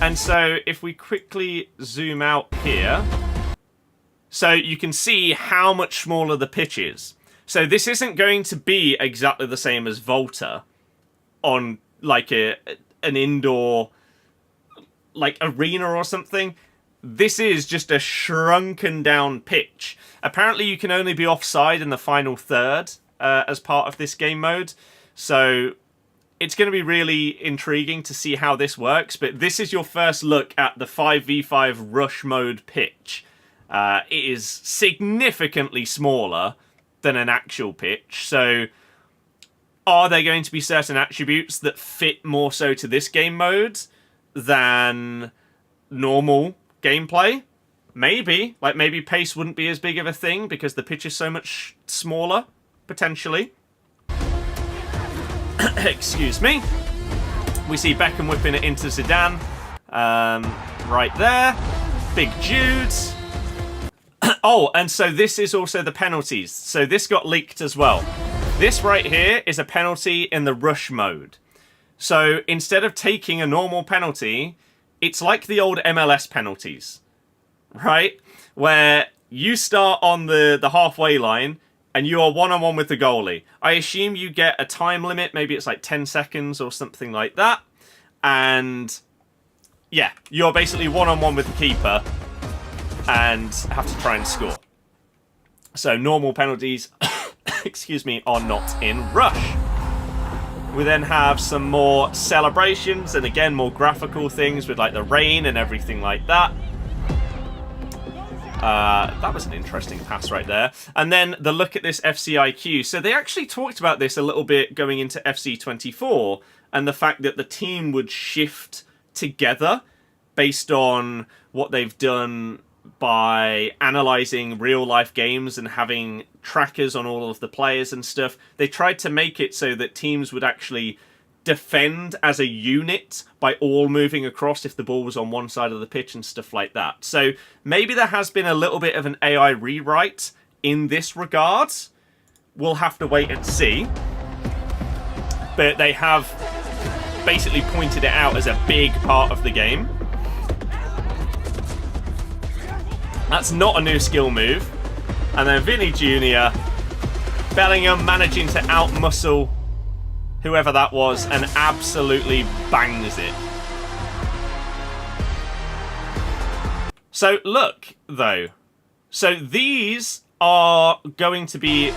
[SPEAKER 1] And so if we quickly zoom out here, so you can see how much smaller the pitch is. So this isn't going to be exactly the same as Volta on like an indoor like arena or something. This is just a shrunken down pitch. Apparently you can only be offside in the final third as part of this game mode. So it's going to be really intriguing to see how this works. But this is your first look at the 5v5 Rush mode pitch. It is significantly smaller than an actual pitch. So are there going to be certain attributes that fit more so to this game mode than normal gameplay? Maybe. Like, maybe pace wouldn't be as big of a thing because the pitch is so much smaller, potentially. Excuse me. We see Beckham whipping it into Zidane. Right there. Big Jude. Oh, and so this is also the penalties. So this got leaked as well. This right here is a penalty in the Rush mode. So instead of taking a normal penalty, it's like the old MLS penalties, right? Where you start on the halfway line and you are one-on-one with the goalie. I assume you get a time limit. Maybe it's like 10 seconds or something like that. And yeah, you're basically one-on-one with the keeper. and have to try and score. So normal penalties, excuse me, are not in rush. We then have some more celebrations, and again, more graphical things with like the rain and everything like that. That was an interesting pass right there. And then the look at this FCIQ. So they actually talked about this a little bit going into FC24, and the fact that the team would shift together based on what they've done by analysing real-life games and having trackers on all of the players and stuff. They tried to make it so that teams would actually defend as a unit by all moving across if the ball was on one side of the pitch and stuff like that. So maybe there has been a little bit of an AI rewrite in this regard. We'll have to wait and see. But they have basically pointed it out as a big part of the game. That's not a new skill move. And then Vinny Jr. Bellingham managing to outmuscle whoever that was and absolutely bangs it. So look, though. So these are going to be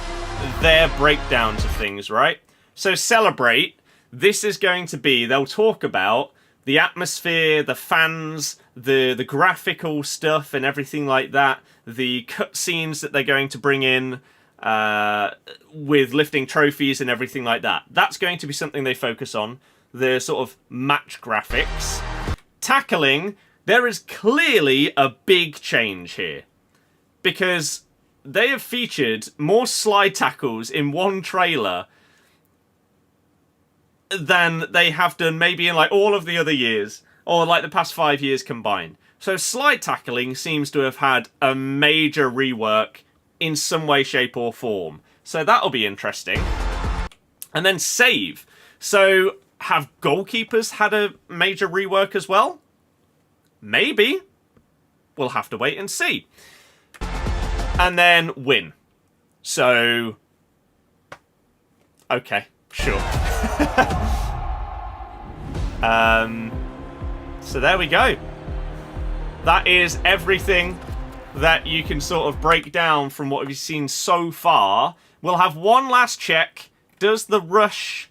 [SPEAKER 1] their breakdowns of things, right? So celebrate. This is going to be, they'll talk about the atmosphere, the fans, the graphical stuff and everything like that, the cutscenes that they're going to bring in with lifting trophies and everything like that. That's going to be something they focus on, the sort of match graphics. Tackling, there is clearly a big change here, because they have featured more slide tackles in one trailer than they have done maybe in like all of the other years, or like the past 5 years combined. So slide tackling seems to have had a major rework in some way, shape or form. So that'll be interesting. And then save. So have goalkeepers had a major rework as well? Maybe. We'll have to wait and see. And then win. So, okay, sure. So there we go. That is everything that you can sort of break down from what we've seen so far. We'll have one last check. Does the Rush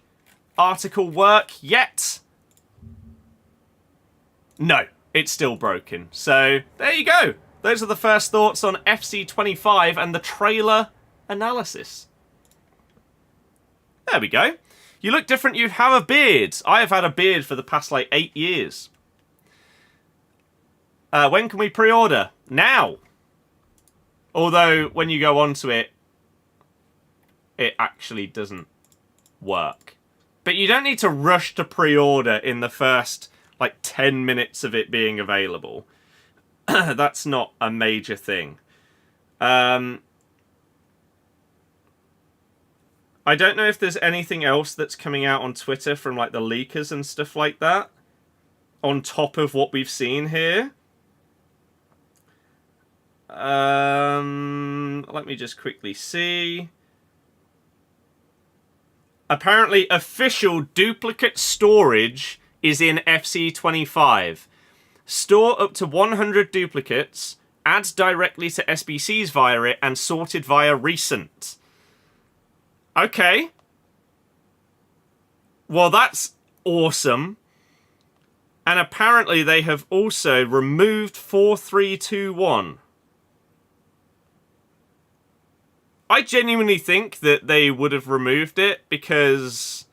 [SPEAKER 1] article work yet? No, it's still broken. So there you go. Those are the first thoughts on FC25 and the trailer analysis. There we go. You look different, you have a beard. I have had a beard for the past, like, 8 years. When can we pre-order? Now! Although, when you go onto it, it actually doesn't work. But you don't need to rush to pre-order in the first, like, 10 minutes of it being available. That's not a major thing. I don't know if there's anything else that's coming out on Twitter from like the leakers and stuff like that on top of what we've seen here. Let me just quickly see. Apparently official duplicate storage is in FC25. Store up to 100 duplicates, add directly to SBCs via it, and sorted via recent. Okay. Well, that's awesome. And apparently they have also removed 4321. I genuinely think that they would have removed it because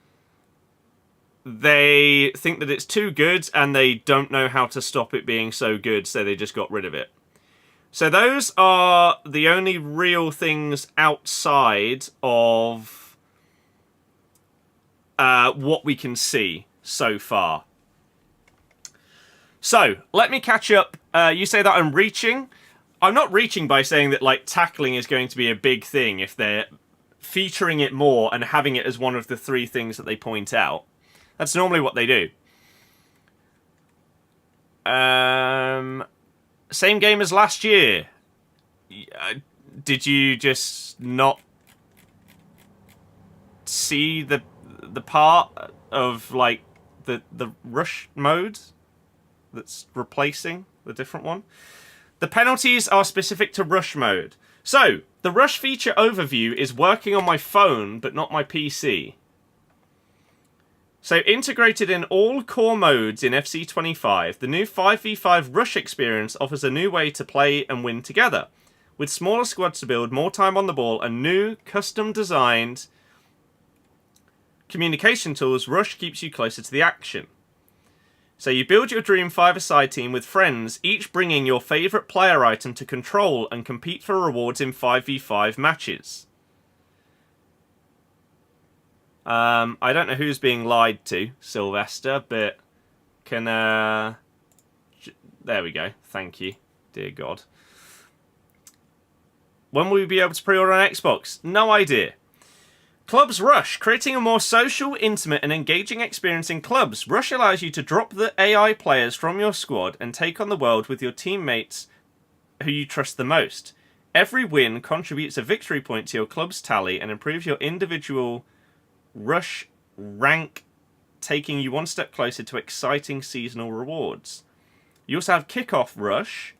[SPEAKER 1] they think that it's too good and they don't know how to stop it being so good, so they just got rid of it. So those are the only real things outside of what we can see so far. So, let me catch up. You say that I'm reaching. I'm not reaching by saying that like tackling is going to be a big thing if they're featuring it more and having it as one of the 3 things that they point out. That's normally what they do. Same game as last year. Did you just not see the part of like the rush mode that's replacing the different one? The penalties are specific to rush mode. So, the rush feature overview is working on my phone, but not my PC. So, integrated in all core modes in FC25, the new 5v5 rush experience offers a new way to play and win together. With smaller squads to build, more time on the ball, and new, custom-designed communication tools, Rush keeps you closer to the action. So you build your dream five-a-side team with friends, each bringing your favourite player item to control and compete for rewards in 5v5 matches. I don't know who's being lied to, Sylvester, but can... there we go. Thank you. Dear God. When will we be able to pre-order on Xbox? No idea. Clubs Rush, creating a more social, intimate, and engaging experience in clubs. Rush allows you to drop the AI players from your squad and take on the world with your teammates who you trust the most. Every win contributes a victory point to your club's tally and improves your individual Rush rank, taking you one step closer to exciting seasonal rewards. You also have Kickoff Rush.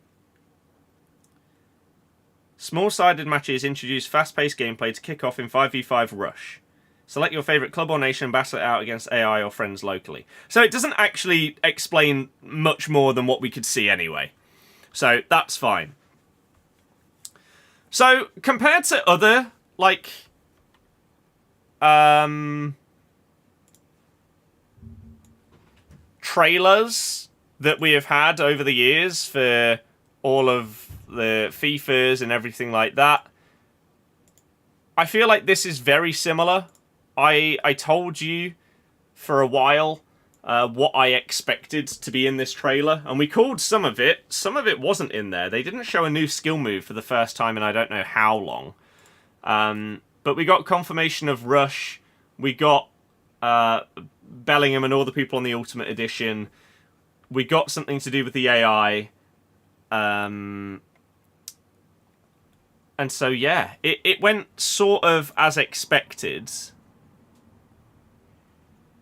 [SPEAKER 1] Small-sided matches introduce fast-paced gameplay to kick off in 5v5 Rush. Select your favourite club or nation and battle it out against AI or friends locally. So it doesn't actually explain much more than what we could see anyway. So that's fine. So compared to other, like, trailers that we have had over the years for all of the FIFAs and everything like that, I feel like this is very similar. I told you for a while what I expected to be in this trailer, and we called some of it. Some of it wasn't in there. They didn't show a new skill move for the first time in I don't know how long. But we got confirmation of Rush. We got Bellingham and all the people on the Ultimate Edition. We got something to do with the AI. And so, yeah, it went sort of as expected.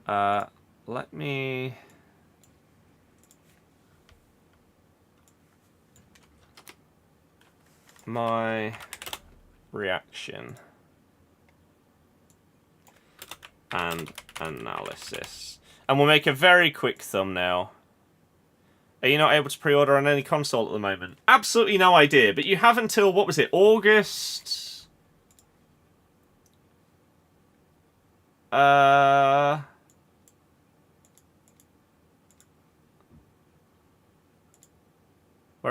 [SPEAKER 1] Let me... My reaction and analysis. And we'll make a very quick thumbnail. Are you not able to pre-order on any console at the moment? Absolutely no idea, but you have until, what was it, August? Where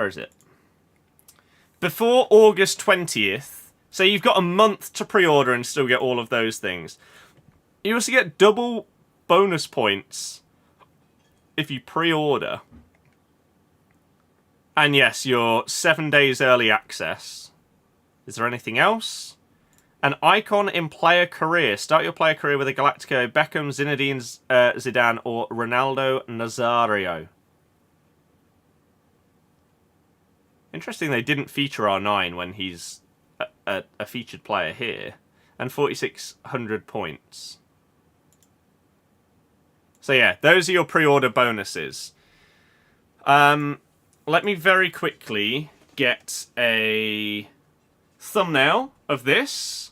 [SPEAKER 1] is it? Before August 20th. So you've got a month to pre-order and still get all of those things. You also get double bonus points if you pre-order. And yes, your 7 days early access. Is there anything else? An icon in player career. Start your player career with a Galactico, Beckham, Zinedine Zidane, or Ronaldo Nazario. Interesting they didn't feature R9 when he's a featured player here. And 4,600 points. So yeah, those are your pre-order bonuses. Let me very quickly get a thumbnail of this.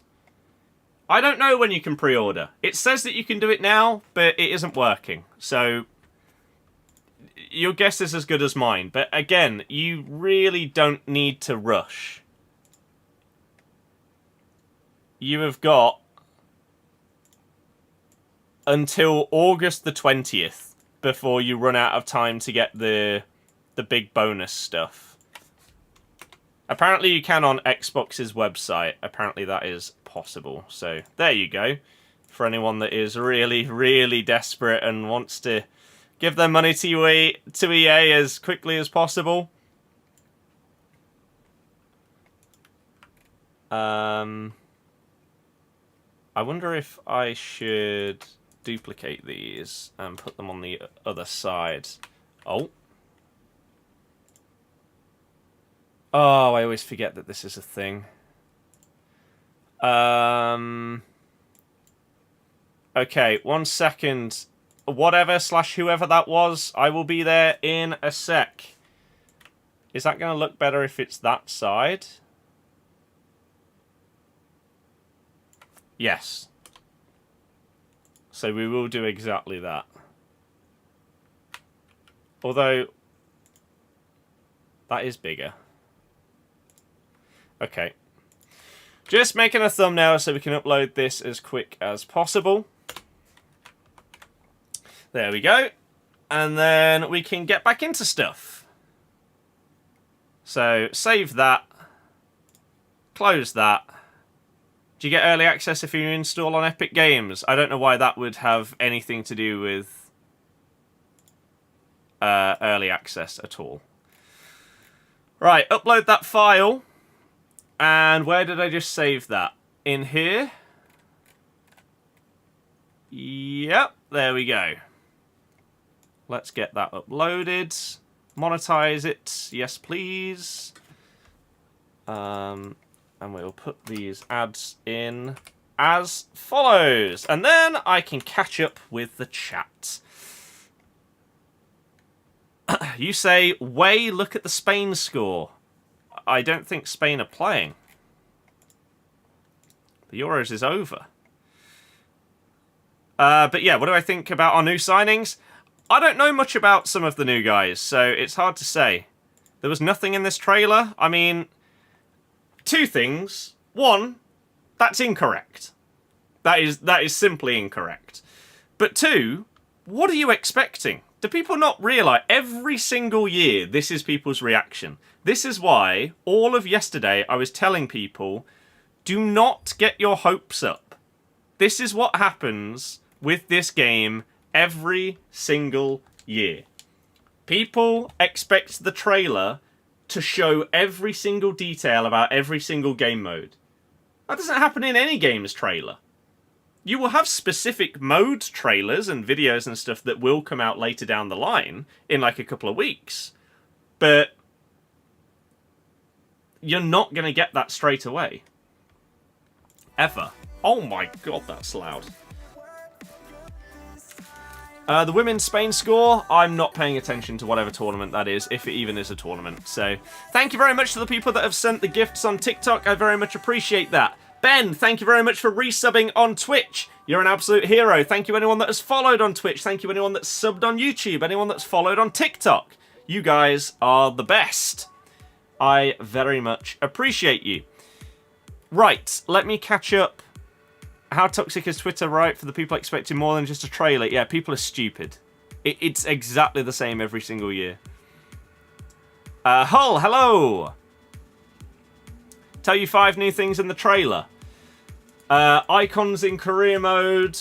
[SPEAKER 1] I don't know when you can pre-order. It says that you can do it now, but it isn't working. So your guess is as good as mine. But again, you really don't need to rush. You have got until August the 20th before you run out of time to get the big bonus stuff. Apparently you can on Xbox's website. Apparently that is possible. So there you go. For anyone that is really, really desperate and wants to give their money to EA as quickly as possible. I wonder if I should duplicate these and put them on the other side. Oh, I always forget that this is a thing. Okay, 1 second. Whatever / whoever that was, I will be there in a sec. Is that going to look better if it's that side? Yes. So we will do exactly that. Although, that is bigger. Okay. Just making a thumbnail so we can upload this as quick as possible. There we go. And then we can get back into stuff. So, save that. Close that. Do you get early access if you install on Epic Games? I don't know why that would have anything to do with early access at all. Right, upload that file. And where did I just save that? In here? Yep, there we go. Let's get that uploaded. Monetize it. Yes, please. And we'll put these ads in as follows. And then I can catch up with the chat. You say, way, look at the Spain score. I don't think Spain are playing. The Euros is over. But yeah, what do I think about our new signings? I don't know much about some of the new guys, so it's hard to say. There was nothing in this trailer. I mean, two things. One, that's incorrect. That is simply incorrect. But two, what are you expecting? Do people not realise every single year this is people's reaction? This is why all of yesterday I was telling people, do not get your hopes up. This is what happens with this game every single year. People expect the trailer to show every single detail about every single game mode. That doesn't happen in any game's trailer. You will have specific mode trailers and videos and stuff that will come out later down the line in like a couple of weeks. But you're not going to get that straight away. Ever. Oh my god, that's loud. The women's Spain score, I'm not paying attention to whatever tournament that is, if it even is a tournament. So, thank you very much to the people that have sent the gifts on TikTok. I very much appreciate that. Ben, thank you very much for resubbing on Twitch. You're an absolute hero. Thank you anyone that has followed on Twitch. Thank you anyone that's subbed on YouTube. Anyone that's followed on TikTok. You guys are the best. I very much appreciate you. Right, let me catch up. How toxic is Twitter, right? For the people expecting more than just a trailer. Yeah, people are stupid. It's exactly the same every single year. Hull, hello! Tell you 5 new things in the trailer. Icons in career mode.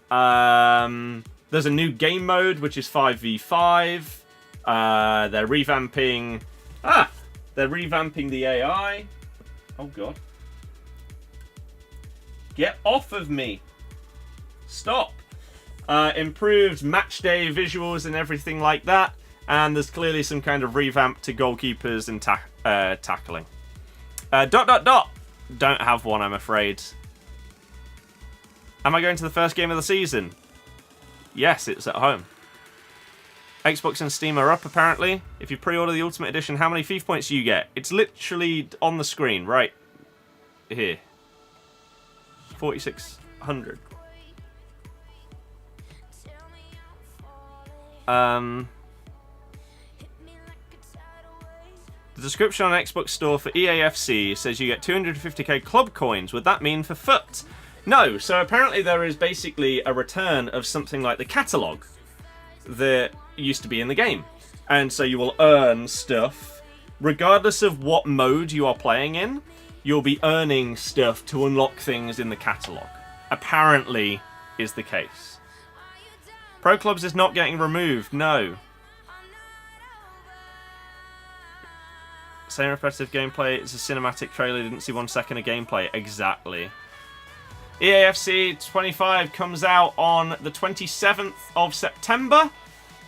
[SPEAKER 1] There's a new game mode, which is 5v5. They're revamping... They're revamping the AI. Oh, God. Get off of me. Stop. Improved match day visuals and everything like that. And there's clearly some kind of revamp to goalkeepers and tackling. ... Don't have one, I'm afraid. Am I going to the first game of the season? Yes, it's at home. Xbox and Steam are up, apparently. If you pre-order the Ultimate Edition, how many FIFA points do you get? It's literally on the screen, right here. 4,600. The description on Xbox Store for EAFC says you get 250k club coins. Would that mean for FUT? No, so apparently there is basically a return of something like the catalogue that used to be in the game. And so you will earn stuff regardless of what mode you are playing in. You'll be earning stuff to unlock things in the catalogue. Apparently is the case. Pro Clubs is not getting removed, no. Same repetitive gameplay, it's a cinematic trailer, didn't see 1 second of gameplay. Exactly. EAFC 25 comes out on the 27th of September.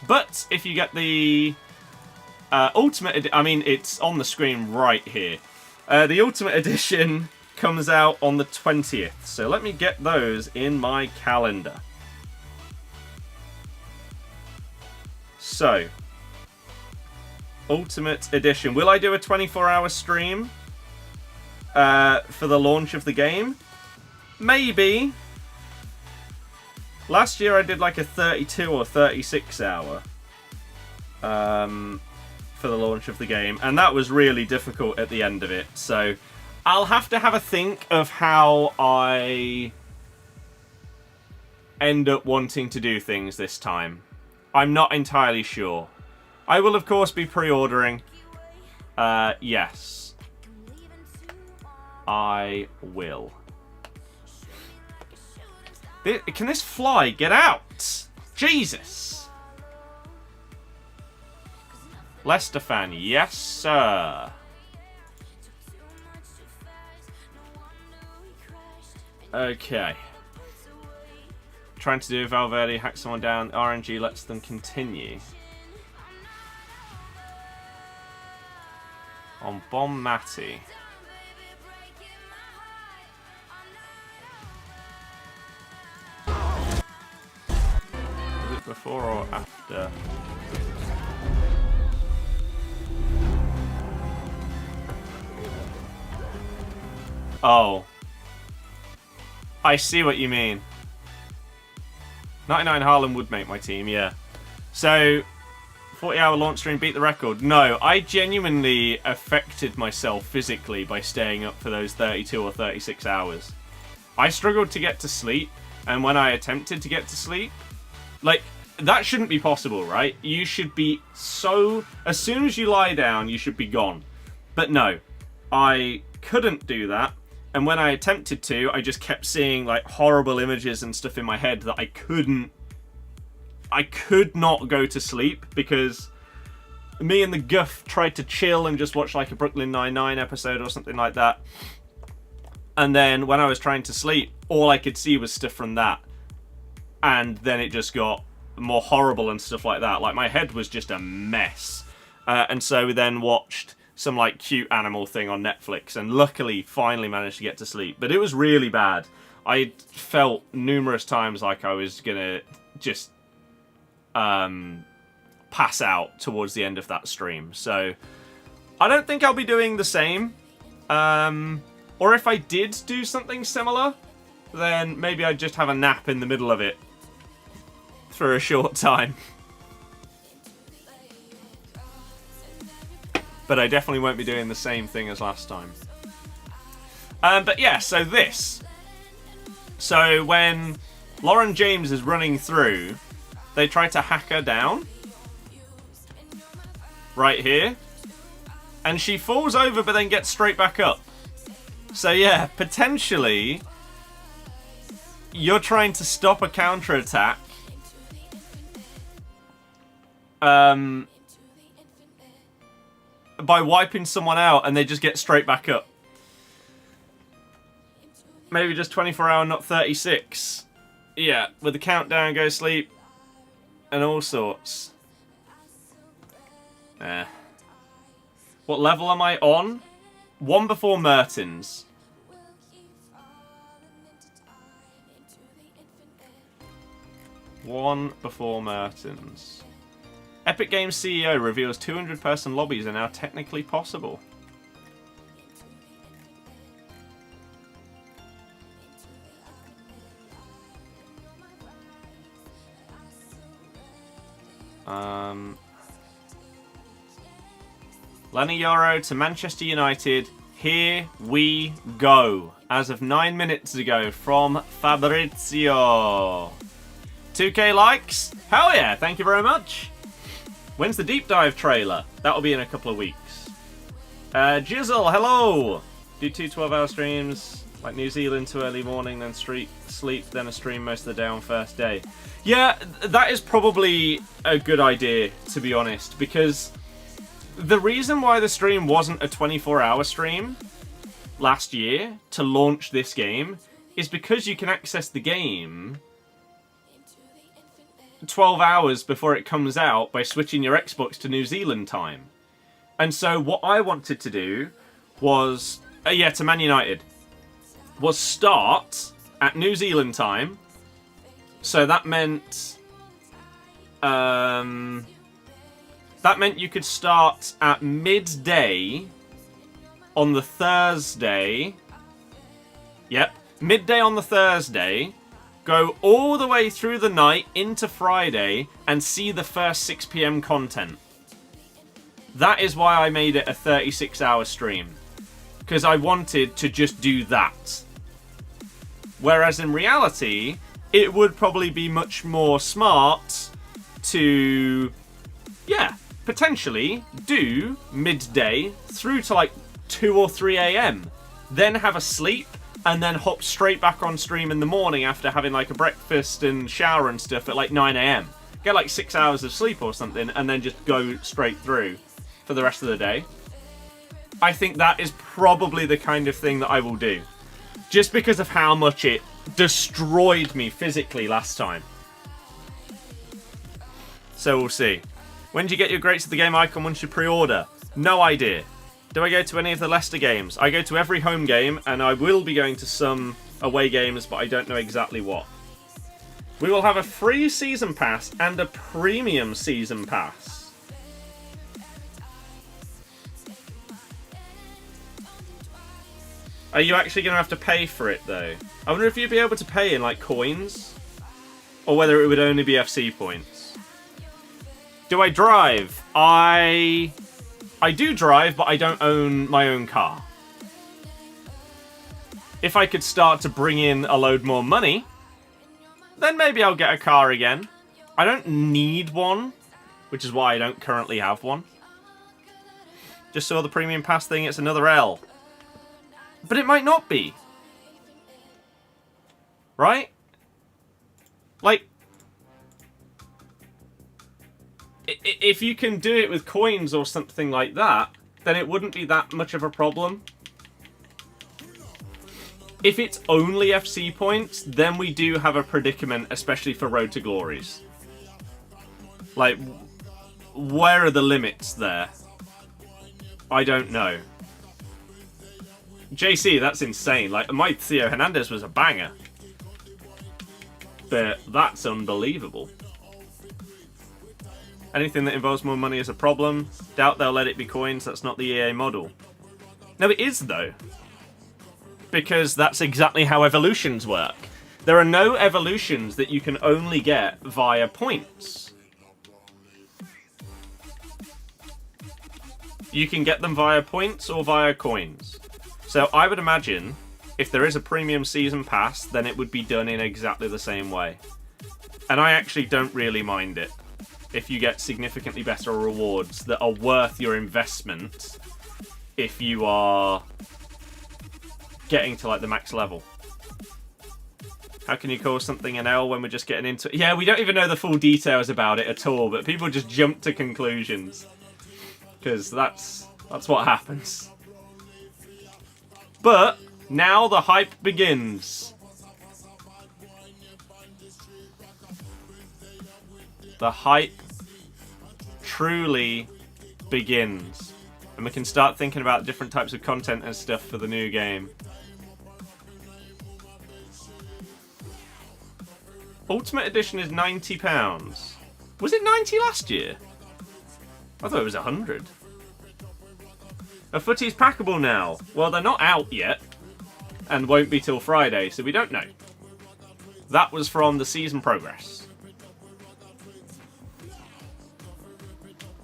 [SPEAKER 1] But if you get the Ultimate, I mean, it's on the screen right here. The Ultimate Edition comes out on the 20th. So let me get those in my calendar. So, Ultimate Edition. Will I do a 24-hour stream for the launch of the game? Maybe. Last year I did like a 32 or 36 hour for the launch of the game, and that was really difficult at the end of it. So I'll have to have a think of how I end up wanting to do things this time. I'm not entirely sure. I will, of course, be pre-ordering. Yes. I will. Can this fly get out? Jesus. Leicester fan. Yes, sir. Okay. Trying to do Valverde, hack someone down. RNG lets them continue. On Bonmati. Is it before or after? Oh. I see what you mean. 99 Haaland would make my team, yeah. So, 40-hour launch stream, beat the record. No, I genuinely affected myself physically by staying up for those 32 or 36 hours. I struggled to get to sleep, and when I attempted to get to sleep, like, that shouldn't be possible, right? You should be so... As soon as you lie down, you should be gone. But no, I couldn't do that. And when I attempted to, I just kept seeing like horrible images and stuff in my head that I could not go to sleep, because me and the Guff tried to chill and just watch like a Brooklyn Nine-Nine episode or something like that. And then when I was trying to sleep, all I could see was stuff from that. And then it just got more horrible and stuff like that. Like my head was just a mess. And so we then watched some like cute animal thing on Netflix, and luckily finally managed to get to sleep. But it was really bad. I felt numerous times like I was gonna just pass out towards the end of that stream. So I don't think I'll be doing the same. Or if I did do something similar, then maybe I'd just have a nap in the middle of it for a short time. But I definitely won't be doing the same thing as last time. But yeah, so this. So when Lauren James is running through, they try to hack her down. Right here. And she falls over but then gets straight back up. So yeah, potentially you're trying to stop a counter-attack. By wiping someone out and they just get straight back up. Maybe just 24 hour, not 36. Yeah, with the countdown, go sleep, and all sorts. What level am I on? One before Mertens. One before Mertens. Epic Games CEO reveals 200-person lobbies are now technically possible. Lenny Yoro to Manchester United. Here we go. As of 9 minutes ago from Fabrizio. 2k likes? Hell yeah, thank you very much. When's the deep dive trailer? That'll be in a couple of weeks. Jizzle, hello! Do 2 12-hour streams, like New Zealand to early morning, then sleep, then a stream most of the day on first day. Yeah, that is probably a good idea, to be honest, because the reason why the stream wasn't a 24-hour stream last year to launch this game is because you can access the game 12 hours before it comes out by switching your Xbox to New Zealand time. And so what I wanted to do was, to Man United, was start at New Zealand time. So that meant that meant you could start at midday on the Thursday. Yep, midday on the Thursday, go all the way through the night into Friday and see the first 6 PM content. That is why I made it a 36-hour stream. Because I wanted to just do that. Whereas in reality, it would probably be much more smart to, yeah, potentially do midday through to like 2 or 3 AM. Then have a sleep and then hop straight back on stream in the morning after having like a breakfast and shower and stuff at like 9 AM. Get like 6 hours of sleep or something and then just go straight through for the rest of the day. I think that is probably the kind of thing that I will do. Just because of how much it destroyed me physically last time. So we'll see. When do you get your Greats of the Game icon once you pre-order? No idea. Do I go to any of the Leicester games? I go to every home game, and I will be going to some away games, but I don't know exactly what. We will have a free season pass and a premium season pass. Are you actually going to have to pay for it, though? I wonder if you'd be able to pay in, like, coins? Or whether it would only be FC points. Do I drive? I do drive, but I don't own my own car. If I could start to bring in a load more money, then maybe I'll get a car again. I don't need one, which is why I don't currently have one. Just saw the premium pass thing, it's another L. But it might not be. Right? Like, if you can do it with coins or something like that, then it wouldn't be that much of a problem. If it's only FC points, then we do have a predicament, especially for Road to Glories. Like, where are the limits there? I don't know. JC, that's insane. Like, my Theo Hernandez was a banger. But that's unbelievable. Anything that involves more money is a problem. Doubt they'll let it be coins. That's not the EA model. No, it is, though. Because that's exactly how evolutions work. There are no evolutions that you can only get via points. You can get them via points or via coins. So I would imagine if there is a premium season pass, then it would be done in exactly the same way. And I actually don't really mind it. If you get significantly better rewards that are worth your investment if you are getting to like the max level. How can you call something an L when we're just getting into it? Yeah, we don't even know the full details about it at all, but people just jump to conclusions. Because that's what happens. But now the hype begins. The hype truly begins. And we can start thinking about different types of content and stuff for the new game. Ultimate Edition is £90. Was it 90 last year? I thought it was 100. A footy's packable now. Well, they're not out yet. And won't be till Friday, so we don't know. That was from the season progress.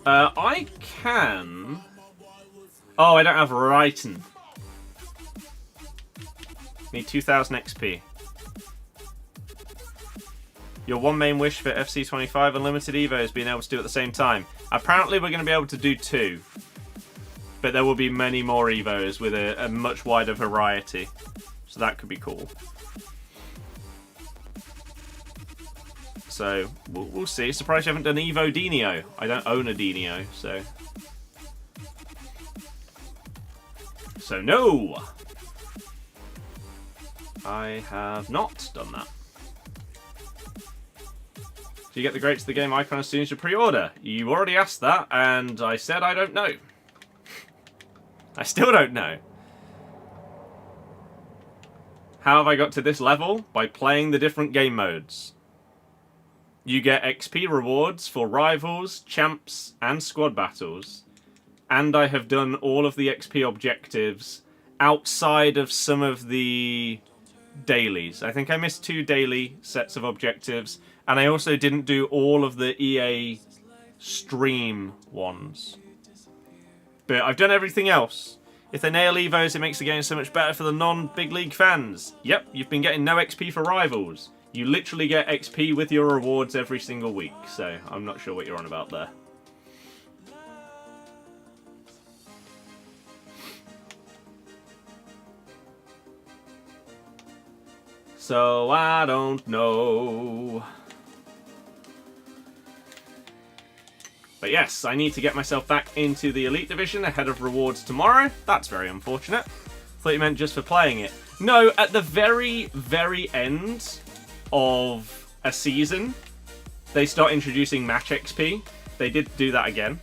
[SPEAKER 1] I can... Oh, I don't have writing. Need 2000 XP. Your one main wish for FC25 Unlimited Evo is being able to do at the same time. Apparently we're going to be able to do 2. But there will be many more Evos with a much wider variety. So that could be cool. So, we'll see. Surprised you haven't done Evo Dino. I don't own a Dino, so... So, no! I have not done that. Do you get the Greats of the Game icon as soon as you pre-order? You already asked that, and I said I don't know. I still don't know. How have I got to this level? By playing the different game modes. you get XP rewards for rivals, champs, and squad battles. And I have done all of the XP objectives outside of some of the dailies. I think I missed 2 daily sets of objectives. And I also didn't do all of the EA stream ones. But I've done everything else. If they nail Evos, it makes the game so much better for the non-big league fans. Yep, you've been getting no XP for rivals. You literally get XP with your rewards every single week. So I'm not sure what you're on about there. So I don't know. But yes, I need to get myself back into the Elite Division ahead of rewards tomorrow. That's very unfortunate. Thought you meant just for playing it. No, at the very, very end of a season, they start introducing match XP. They did do that again.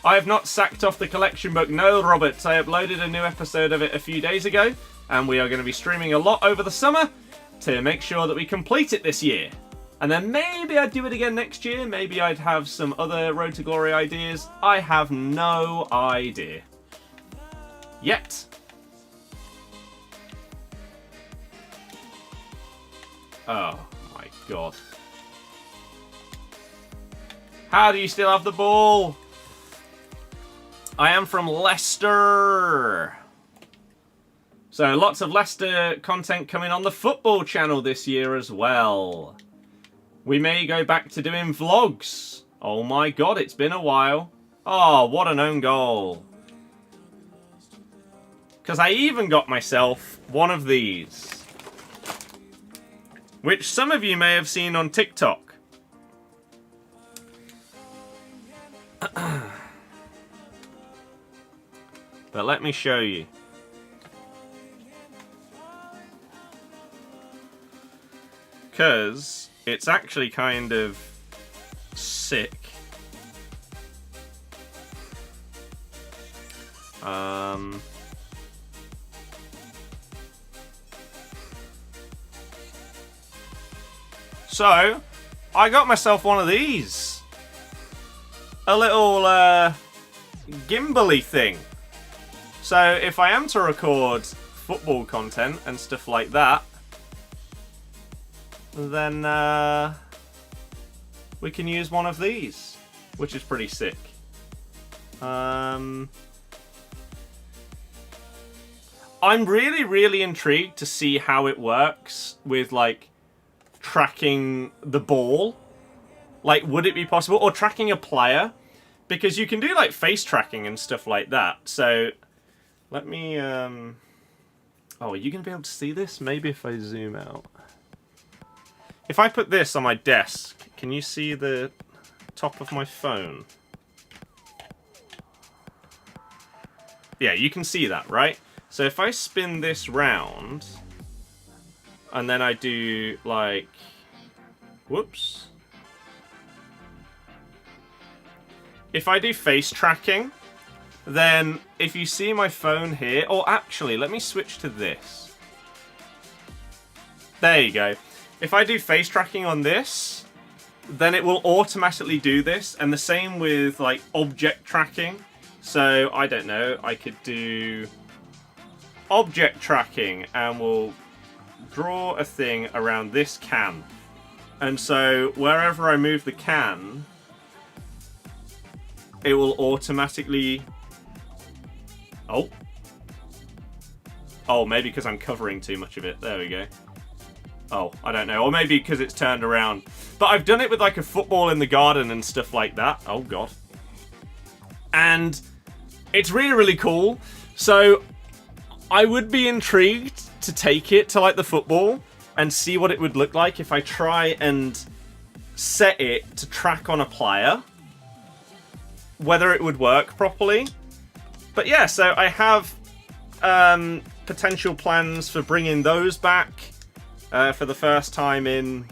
[SPEAKER 1] I have not sacked off the collection book. No, Roberts. I uploaded a new episode of it a few days ago, and we are going to be streaming a lot over the summer to make sure that we complete it this year. And then maybe I'd do it again next year. Maybe I'd have some other Road to Glory ideas. I have no idea. Yet. Oh my god. How do you still have the ball? I am from Leicester. So lots of Leicester content coming on the football channel this year as well. We may go back to doing vlogs. Oh my god, it's been a while. Oh, what an own goal. Because I even got myself one of these. Which some of you may have seen on TikTok. But let me show you. Because it's actually kind of sick. So, I got myself one of these. A little gimbally thing. So, if I am to record football content and stuff like that, then we can use one of these, which is pretty sick. I'm really, really intrigued to see how it works with, like, tracking the ball. Like, would it be possible? Or tracking a player? Because you can do, like, face tracking and stuff like that. So, let me, Oh, are you going to be able to see this? Maybe if I zoom out. If I put this on my desk, can you see the top of my phone? Yeah, you can see that, right? So if I spin this round, and then I do, like, whoops. If I do face tracking, then if you see my phone here, or actually, let me switch to this. There you go. If I do face tracking on this, then it will automatically do this, and the same with, like, object tracking. So, I don't know, I could do object tracking, and we'll draw a thing around this can. And so, wherever I move the can, it will automatically... Oh, maybe because I'm covering too much of it. There we go. Oh, I don't know. Or maybe because it's turned around. But I've done it with, like, a football in the garden and stuff like that. Oh, God. And it's really, really cool. So, I would be intrigued to take it to, like, the football and see what it would look like if I try and set it to track on a player. Whether it would work properly. But yeah, so I have potential plans for bringing those back for the first time in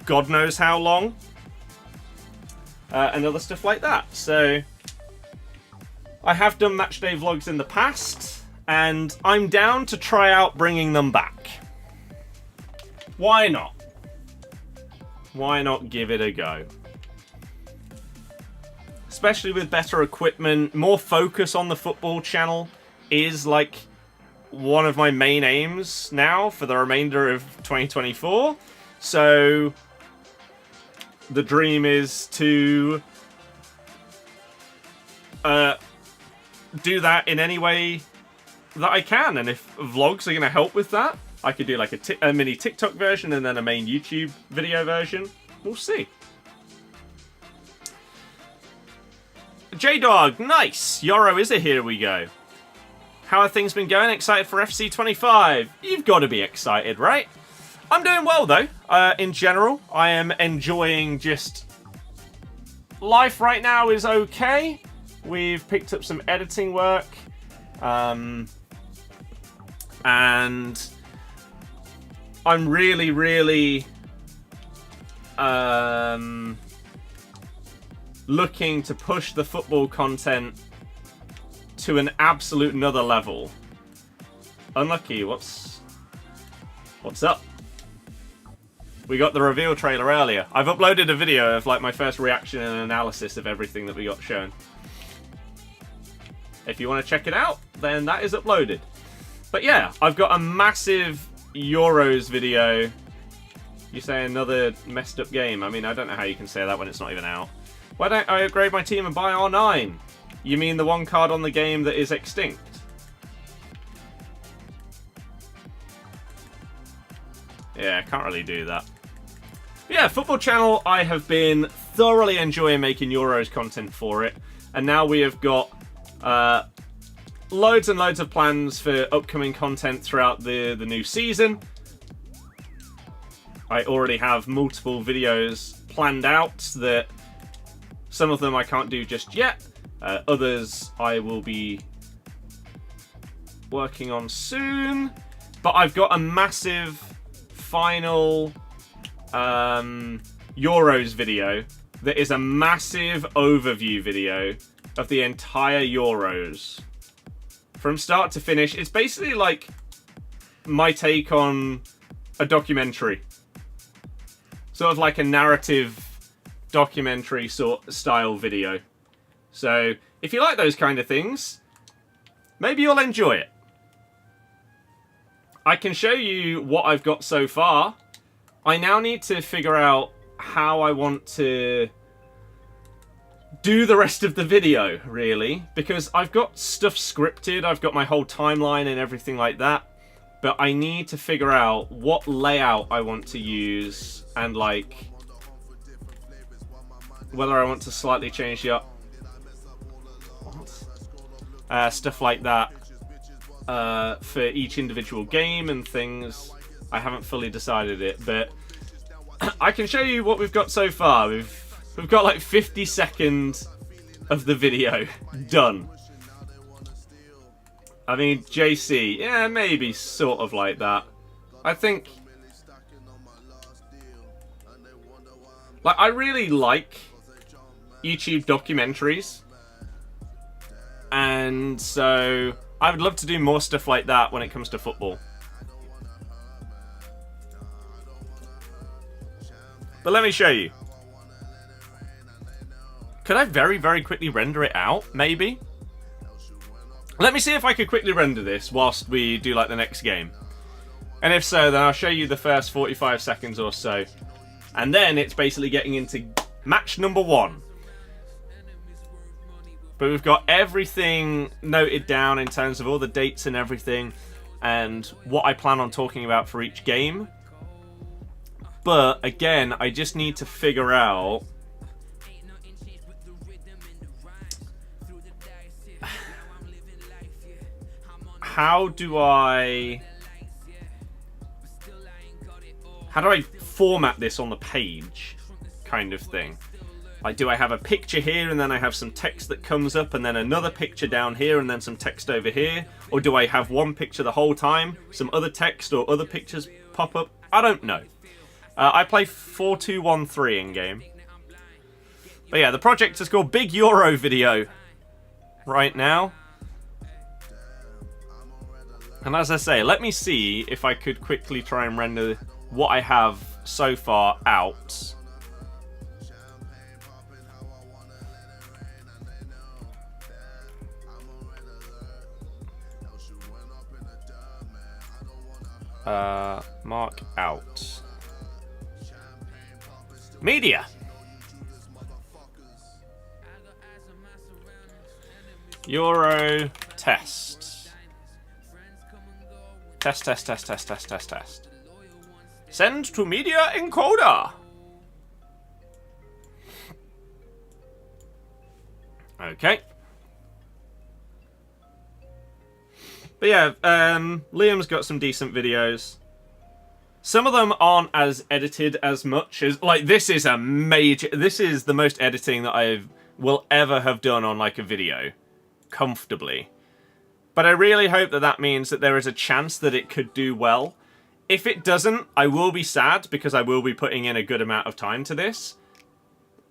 [SPEAKER 1] God knows how long. And other stuff like that. So I have done matchday vlogs in the past, and I'm down to try out bringing them back. Why not? Why not give it a go? Especially with better equipment, more focus on the football channel is like one of my main aims now for the remainder of 2024. So the dream is to do that in any way that I can, and if vlogs are going to help with that, I could do like a mini TikTok version and then a main YouTube video version. We'll see. J-Dog, nice! Yoro is a here we go. How have things been going? Excited for FC 25? You've got to be excited, right? I'm doing well, though. In general, I am enjoying just... Life right now is okay. We've picked up some editing work. And I'm really, really... looking to push the football content to an absolute another level. Unlucky, what's up? We got the reveal trailer earlier. I've uploaded a video of like my first reaction and analysis of everything that we got shown. If you want to check it out, then that is uploaded. But yeah, I've got a massive Euros video. You say another messed up game. I mean, I don't know how you can say that when it's not even out. Why don't I upgrade my team and buy R9? You mean the one card on the game that is extinct? Yeah, I can't really do that. But yeah, Football Channel, I have been thoroughly enjoying making Euros content for it. And now we have got loads and loads of plans for upcoming content throughout the new season. I already have multiple videos planned out that some of them I can't do just yet. Others I will be working on soon. But I've got a massive final Euros video that is a massive overview video of the entire Euros. From start to finish. It's basically like my take on a documentary. Sort of like a narrative documentary sort of style video. So if you like those kind of things, maybe you'll enjoy it. I can show you what I've got so far. I now need to figure out how I want to do the rest of the video, really, because I've got stuff scripted, I've got my whole timeline and everything like that, but I need to figure out what layout I want to use and like whether I want to slightly change the stuff like that for each individual game and things. I haven't fully decided it, but I can show you what we've got so far. We've got like 50 seconds of the video done. I mean, JC, yeah, maybe sort of like that. I think, like, I really like YouTube documentaries, and so I would love to do more stuff like that when it comes to football. But let me show you. Could I very, very quickly render it out? Maybe. Let me see if I could quickly render this whilst we do like the next game. And if so, then I'll show you the first 45 seconds or so. And then it's basically getting into match number 1. But we've got everything noted down in terms of all the dates and everything. And what I plan on talking about for each game. But again, I just need to figure out how do I format this on the page, kind of thing. Like, do I have a picture here and then I have some text that comes up and then another picture down here and then some text over here? Or do I have one picture the whole time, some other text or other pictures pop up? I don't know. I play 4-2-1-3 in game. But yeah, the project is called Big Euro Video right now. And as I say, let me see if I could quickly try and render what I have so far out. Mark out. Media. Euro test. Test. Send to media encoder. Okay. But yeah, Liam's got some decent videos. Some of them aren't as edited as much as... Like, this is a major... This is the most editing that I will ever have done on, like, a video. Comfortably. But I really hope that that means that there is a chance that it could do well. If it doesn't, I will be sad, because I will be putting in a good amount of time to this.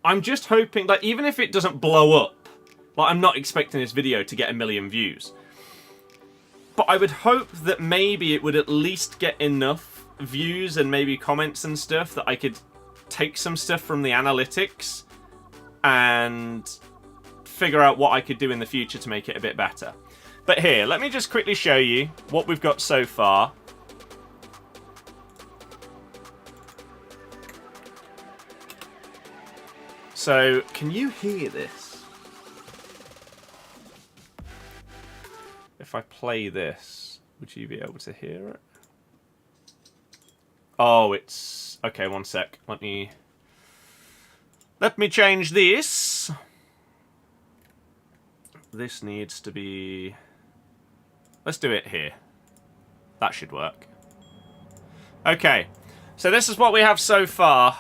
[SPEAKER 1] I'm just hoping... Like, even if it doesn't blow up... Like, I'm not expecting this video to get 1 million views. But I would hope that maybe it would at least get enough views and maybe comments and stuff that I could take some stuff from the analytics and figure out what I could do in the future to make it a bit better. But here, let me just quickly show you what we've got so far. So, can you hear this? If I play this, would you be able to hear it? Oh, it's... Okay, one sec. Let me change this. This needs to be... Let's do it here. That should work. Okay. So this is what we have so far.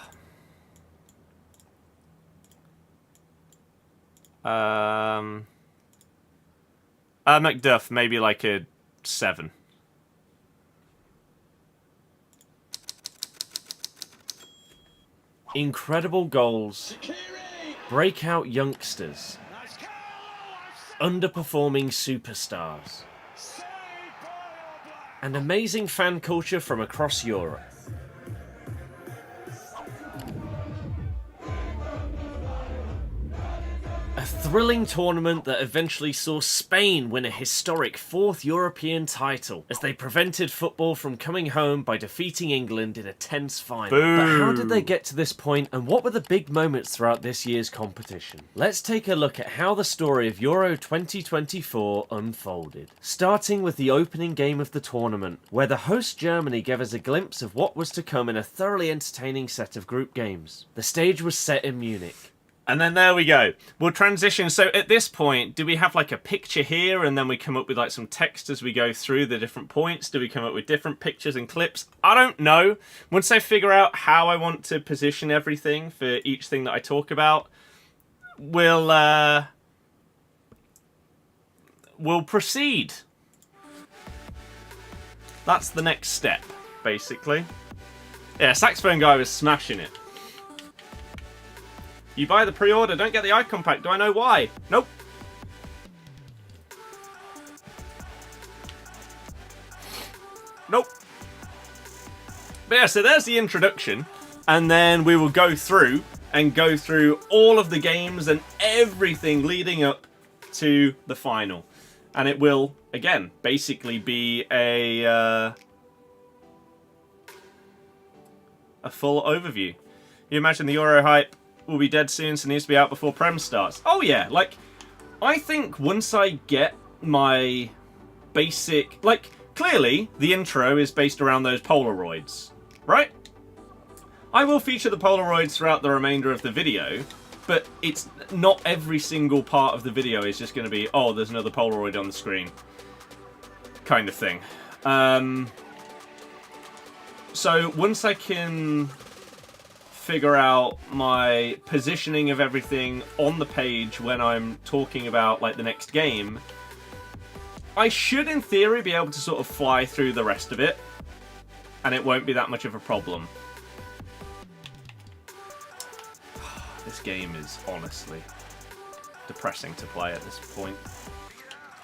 [SPEAKER 1] McDuff, maybe like a 7. Incredible goals, breakout youngsters, underperforming superstars, and amazing fan culture from across Europe. A thrilling tournament that eventually saw Spain win a historic 4th European title as they prevented football from coming home by defeating England in a tense final. Boom. But how did they get to this point, and what were the big moments throughout this year's competition? Let's take a look at how the story of Euro 2024 unfolded. Starting with the opening game of the tournament, where the host Germany gave us a glimpse of what was to come in a thoroughly entertaining set of group games. The stage was set in Munich. And then there we go. We'll transition. So at this point, do we have like a picture here and then we come up with like some text as we go through the different points? Do we come up with different pictures and clips? I don't know. Once I figure out how I want to position everything for each thing that I talk about, we'll proceed. That's the next step, basically. Yeah, Saxophone Guy was smashing it. You buy the pre-order, don't get the icon pack. Do I know why? Nope. Nope. But yeah, so there's the introduction. And then we will go through all of the games and everything leading up to the final. And it will, again, basically be a full overview. You imagine the Euro hype will be dead soon, so it needs to be out before Prem starts. Oh yeah, like, I think once I get my basic... Like, clearly, the intro is based around those Polaroids, right? I will feature the Polaroids throughout the remainder of the video, but it's not every single part of the video is just going to be, oh, there's another Polaroid on the screen, kind of thing. So, once I can figure out my positioning of everything on the page when I'm talking about like the next game, I should in theory be able to sort of fly through the rest of it and it won't be that much of a problem. This game is honestly depressing to play at this point.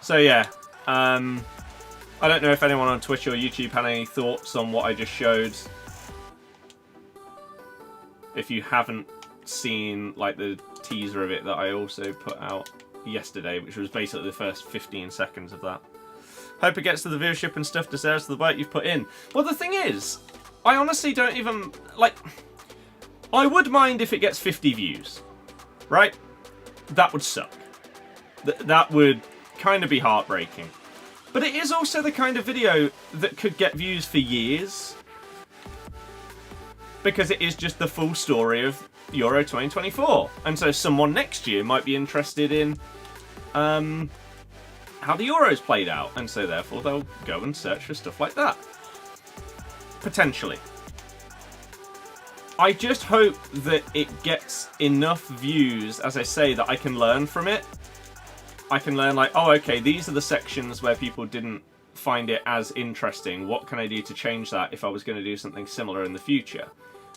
[SPEAKER 1] So yeah, I don't know if anyone on Twitch or YouTube had any thoughts on what I just showed. if you haven't seen like the teaser of it that I also put out yesterday, which was basically the first 15 seconds of that. Hope it gets to the viewership and stuff deserves the work you've put in. Well, the thing is, I honestly don't even, like, I would mind if it gets 50 views, right? That would suck. That would kind of be heartbreaking. But it is also the kind of video that could get views for years. Because it is just the full story of Euro 2024. And so someone next year might be interested in how the Euros played out. And so therefore they'll go and search for stuff like that. Potentially. I just hope that it gets enough views, as I say, that I can learn from it. I can learn like, oh, okay, these are the sections where people didn't find it as interesting. What can I do to change that if I was going to do something similar in the future?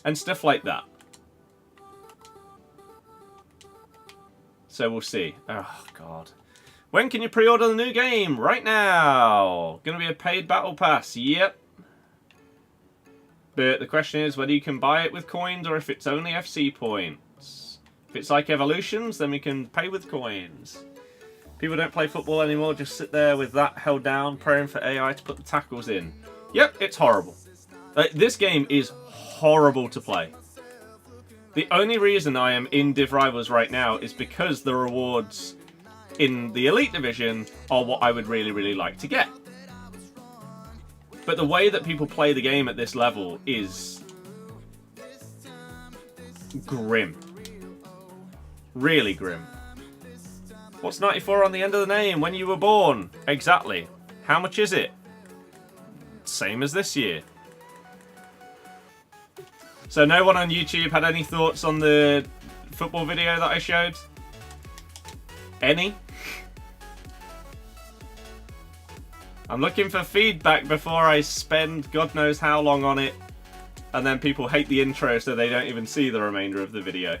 [SPEAKER 1] And stuff like that. So we'll see. Oh, God. When can you pre-order the new game? Right now. Going to be a paid battle pass. Yep. But the question is whether you can buy it with coins or if it's only FC points. If it's like Evolutions, then we can pay with coins. People don't play football anymore, just sit there with that held down, praying for AI to put the tackles in. Yep, it's horrible. This game is horrible to play. The only reason I am in Div Rivals right now is because the rewards in the Elite Division are what I would really, really like to get. But the way that people play the game at this level is grim. Really grim. What's 94 on the end of the name? When you were born? Exactly. How much is it? Same as this year. So no one on YouTube had any thoughts on the football video that I showed? Any? I'm looking for feedback before I spend God knows how long on it. And then people hate the intro so they don't even see the remainder of the video.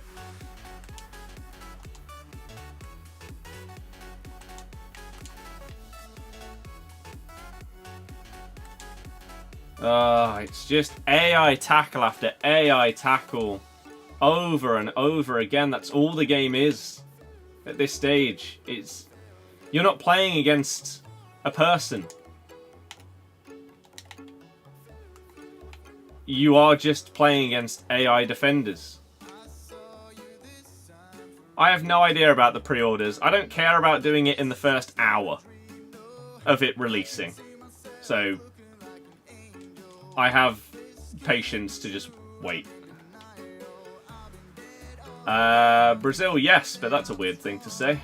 [SPEAKER 1] It's just AI tackle after AI tackle. Over and over again. That's all the game is at this stage. You're not playing against a person. You are just playing against AI defenders. I have no idea about the pre-orders. I don't care about doing it in the first hour of it releasing. So I have patience to just wait. Brazil, yes, but that's a weird thing to say.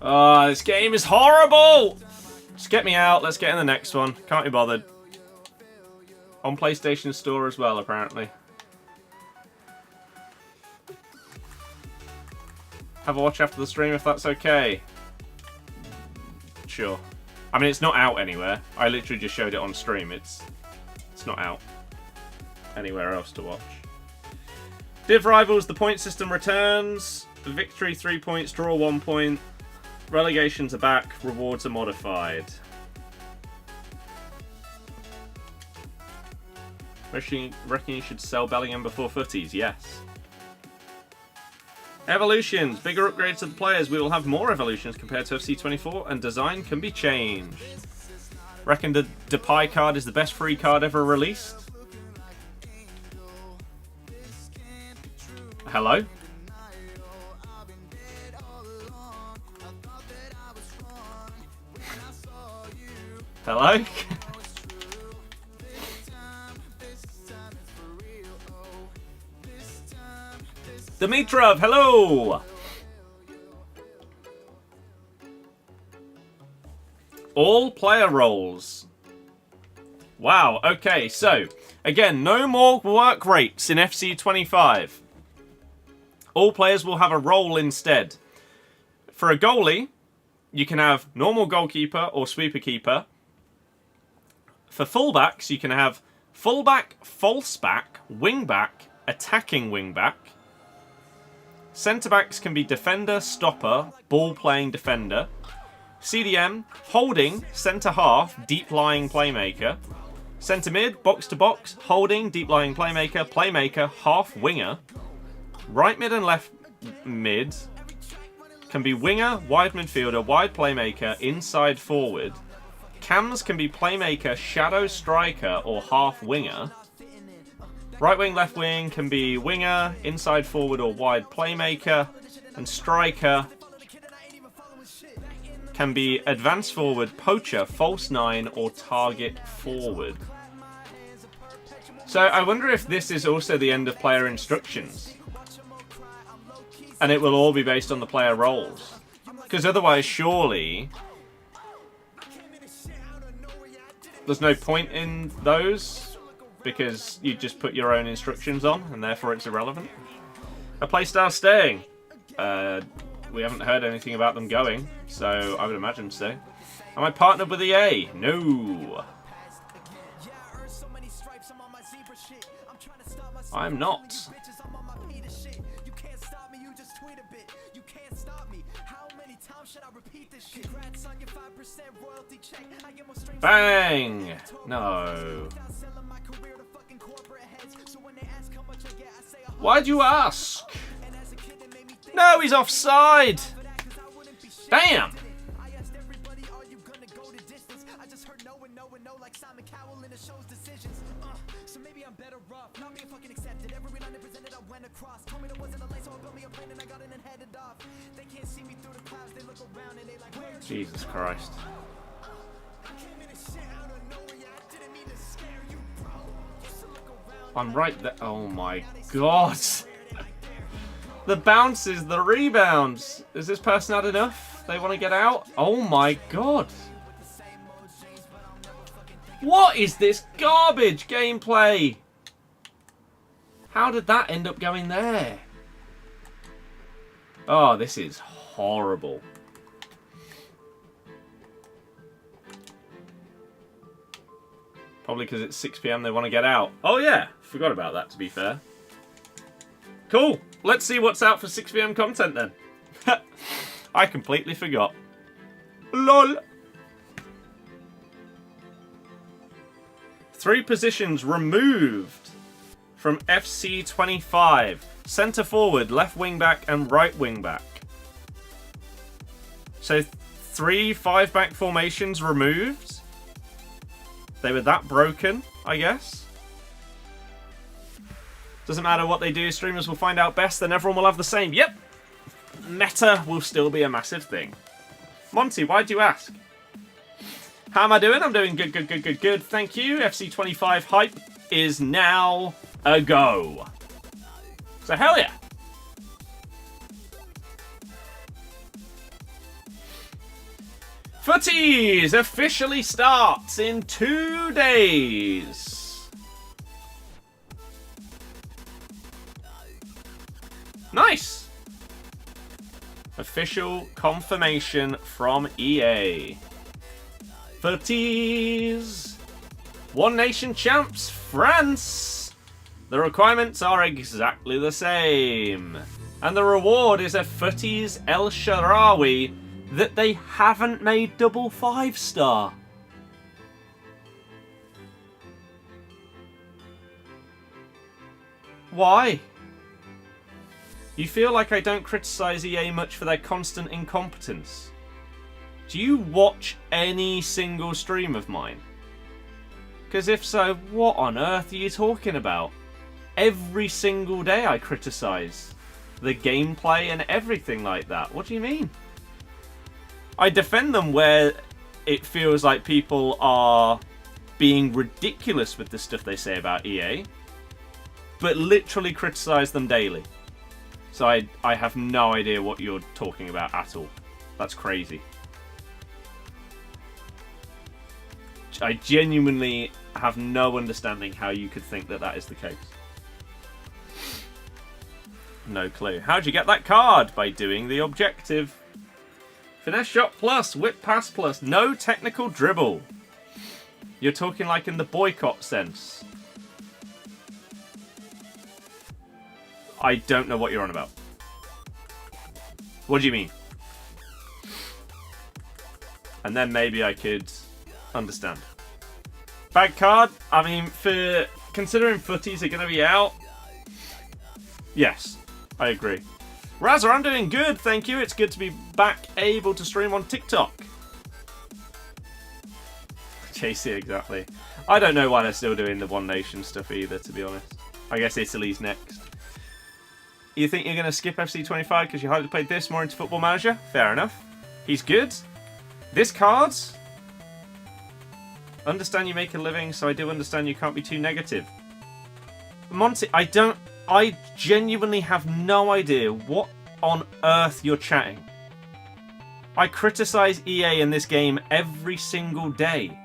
[SPEAKER 1] Oh, this game is horrible! Just get me out, let's get in the next one. Can't be bothered. On PlayStation Store as well, apparently. Have a watch after the stream if that's okay. Sure. I mean, it's not out anywhere. I literally just showed it on stream. It's not out anywhere else to watch. Div Rivals, the point system returns. Victory 3 points, draw 1 point. Relegations are back, rewards are modified. Reckon you should sell Bellingham before footies? Yes. Evolutions, bigger upgrades to the players. We will have more evolutions compared to FC24 and design can be changed. Reckon the Depay card is the best free card ever released? Hello? Hello? Dimitrov, hello! All player roles. Wow, okay, so, again, no more work rates in FC25. All players will have a role instead. For a goalie, you can have normal goalkeeper or sweeper keeper. For fullbacks, you can have fullback, falseback, wingback, attacking wingback. Centre-backs can be defender, stopper, ball-playing defender. CDM, holding, centre half, deep lying playmaker. Centre mid, box to box, holding, deep lying playmaker, playmaker, half winger. Right mid and left mid can be winger, wide midfielder, wide playmaker, inside forward. Cams can be playmaker, shadow striker, or half winger. Right wing, left wing can be winger, inside forward, or wide playmaker. And striker can be advanced forward, poacher, false nine, or target forward. So I wonder if this is also the end of player instructions. And it will all be based on the player roles. Because otherwise, surely, there's no point in those. Because you just put your own instructions on, and therefore it's irrelevant. A playstyle staying. We haven't heard anything about them going, so I would imagine so. Am I partnered with EA? No. I'm not. Bang! No. Why'd you ask? No, he's offside! Damn! Jesus Christ. I'm right there. Oh my god. The bounces, the rebounds. Is this person had enough? They want to get out? Oh my god. What is this garbage gameplay? How did that end up going there? Oh, this is horrible. Probably because it's 6 PM they want to get out. Oh yeah, forgot about that to be fair. Cool. Let's see what's out for 6 PM content then. I completely forgot. LOL. 3 positions removed from FC 25. Centre forward, left wing back and right wing back. So 3 5-back formations removed. They were that broken, I guess. Doesn't matter what they do, streamers will find out best, then everyone will have the same. Yep! Meta will still be a massive thing. Monty, why'd you ask? How am I doing? I'm doing good, good, good, good, good. Thank you. FC 25 hype is now a go. So hell yeah. Footies officially starts in 2 days. Nice. Official confirmation from EA. Footies. One Nation champs, France. The requirements are exactly the same. And the reward is a Footies El Shaarawy that they haven't made double 5-star. Why? You feel like I don't criticise EA much for their constant incompetence. Do you watch any single stream of mine? Because if so, what on earth are you talking about? Every single day I criticise the gameplay and everything like that. What do you mean? I defend them where it feels like people are being ridiculous with the stuff they say about EA, but literally criticise them daily. So I have no idea what you're talking about at all. That's crazy. I genuinely have no understanding how you could think that that is the case. No clue. How'd you get that card? By doing the objective. Finesse shot plus, whip pass plus, no technical dribble. You're talking like in the boycott sense. I don't know what you're on about. What do you mean? And then maybe I could understand. Bad card. I mean, for considering footies are going to be out, yes, I agree. Razza, I'm doing good, thank you. It's good to be back able to stream on TikTok. JC, exactly. I don't know why they're still doing the One Nation stuff either, to be honest. I guess Italy's next. You think you're going to skip FC25 because you hardly played this more into Football Manager? Fair enough. He's good. This card? Understand you make a living, so I do understand you can't be too negative. Monty, I genuinely have no idea what on earth you're chatting. I criticize EA in this game every single day.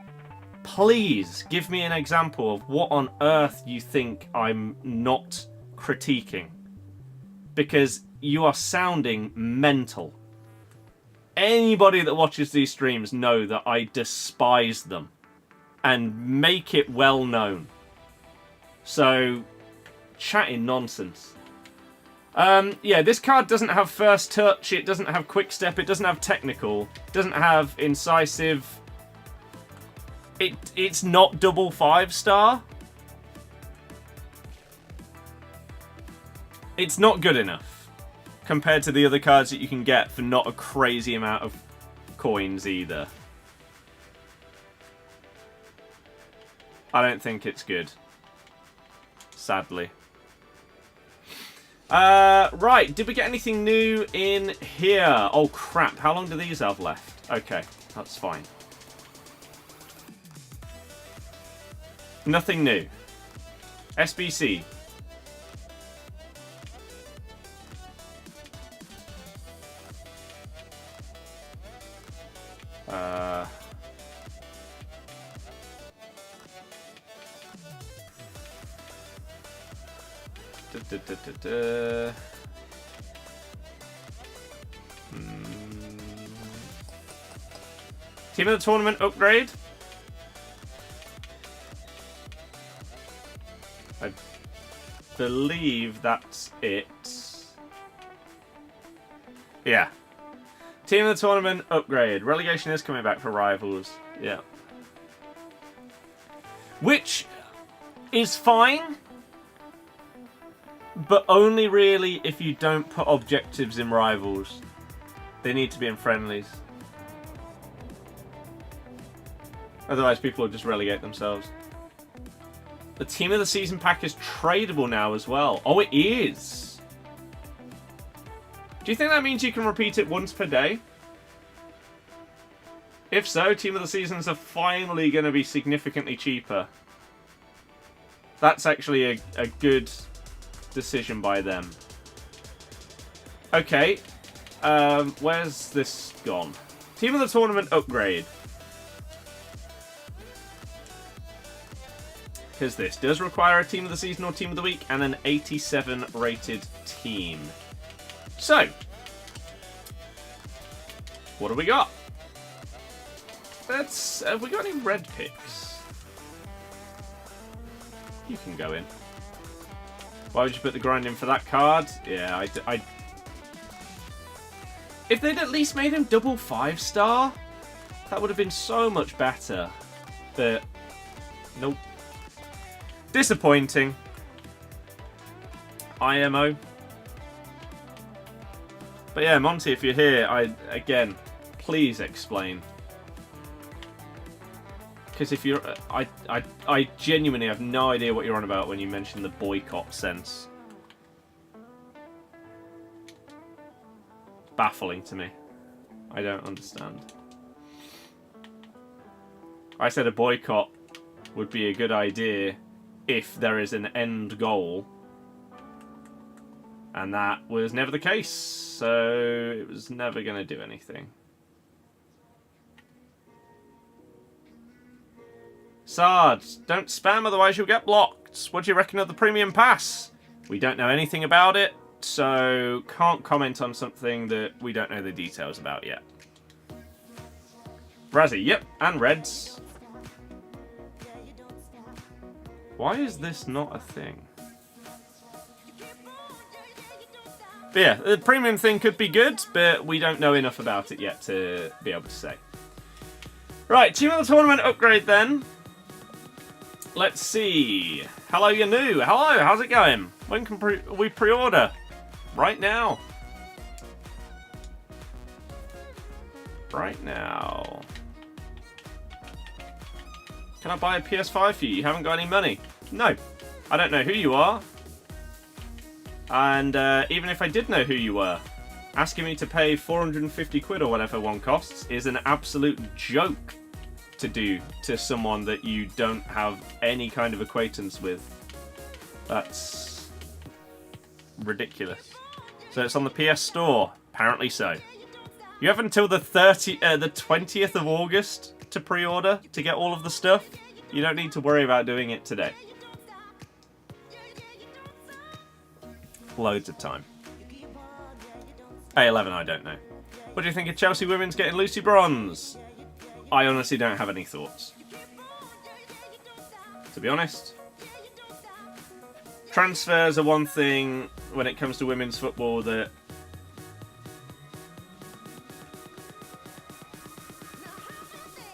[SPEAKER 1] Please give me an example of what on earth you think I'm not critiquing. Because you are sounding mental. Anybody that watches these streams know that I despise them. And make it well known. So, chatting nonsense. Yeah, this card doesn't have first touch, it doesn't have quick step, it doesn't have technical, it doesn't have incisive. It's not double 5-star. It's not good enough compared to the other cards that you can get for not a crazy amount of coins either. I don't think it's good. Sadly. Right, did we get anything new in here? Oh crap, how long do these have left? Okay, that's fine. Nothing new. SBC. Team of the tournament upgrade. I believe that's it. Yeah. Team of the tournament upgrade. Relegation is coming back for rivals. Yeah. Which is fine. But only really if you don't put objectives in rivals. They need to be in friendlies. Otherwise people will just relegate themselves. The team of the season pack is tradable now as well. Oh, it is. Do you think that means you can repeat it once per day? If so, team of the seasons are finally going to be significantly cheaper. That's actually a good decision by them. Okay. Where's this gone? Team of the tournament upgrade. Because this does require a team of the season or team of the week and an 87 rated team. So, what do we got? Have we got any red picks? You can go in. Why would you put the grind in for that card? Yeah, if they'd at least made him double 5-star, that would have been so much better. But, nope. Disappointing. IMO. But yeah, Monty, if you're here, again, please explain. Because if you're... I genuinely have no idea what you're on about when you mention the boycott sense. Baffling to me. I don't understand. I said a boycott would be a good idea if there is an end goal. And that was never the case. So it was never going to do anything. Sards, don't spam, otherwise you'll get blocked. What do you reckon of the premium pass? We don't know anything about it, so can't comment on something that we don't know the details about yet. Razzie, yep, and Reds. Why is this not a thing? But yeah, the premium thing could be good, but we don't know enough about it yet to be able to say. Right, team of the tournament upgrade then. Let's see. Hello, you're new. Hello, how's it going? When can we pre-order? Right now. Right now. Can I buy a PS5 for you? You haven't got any money. No. I don't know who you are. And even if I did know who you were, asking me to pay 450 quid or whatever one costs is an absolute joke to do to someone that you don't have any kind of acquaintance with. That's ridiculous. So it's on the PS Store. Apparently so. You have until the 20th of August to pre-order to get all of the stuff. You don't need to worry about doing it today. Loads of time. A11, I don't know. What do you think of Chelsea women's getting Lucy Bronze? I honestly don't have any thoughts. To be honest. Transfers are one thing when it comes to women's football that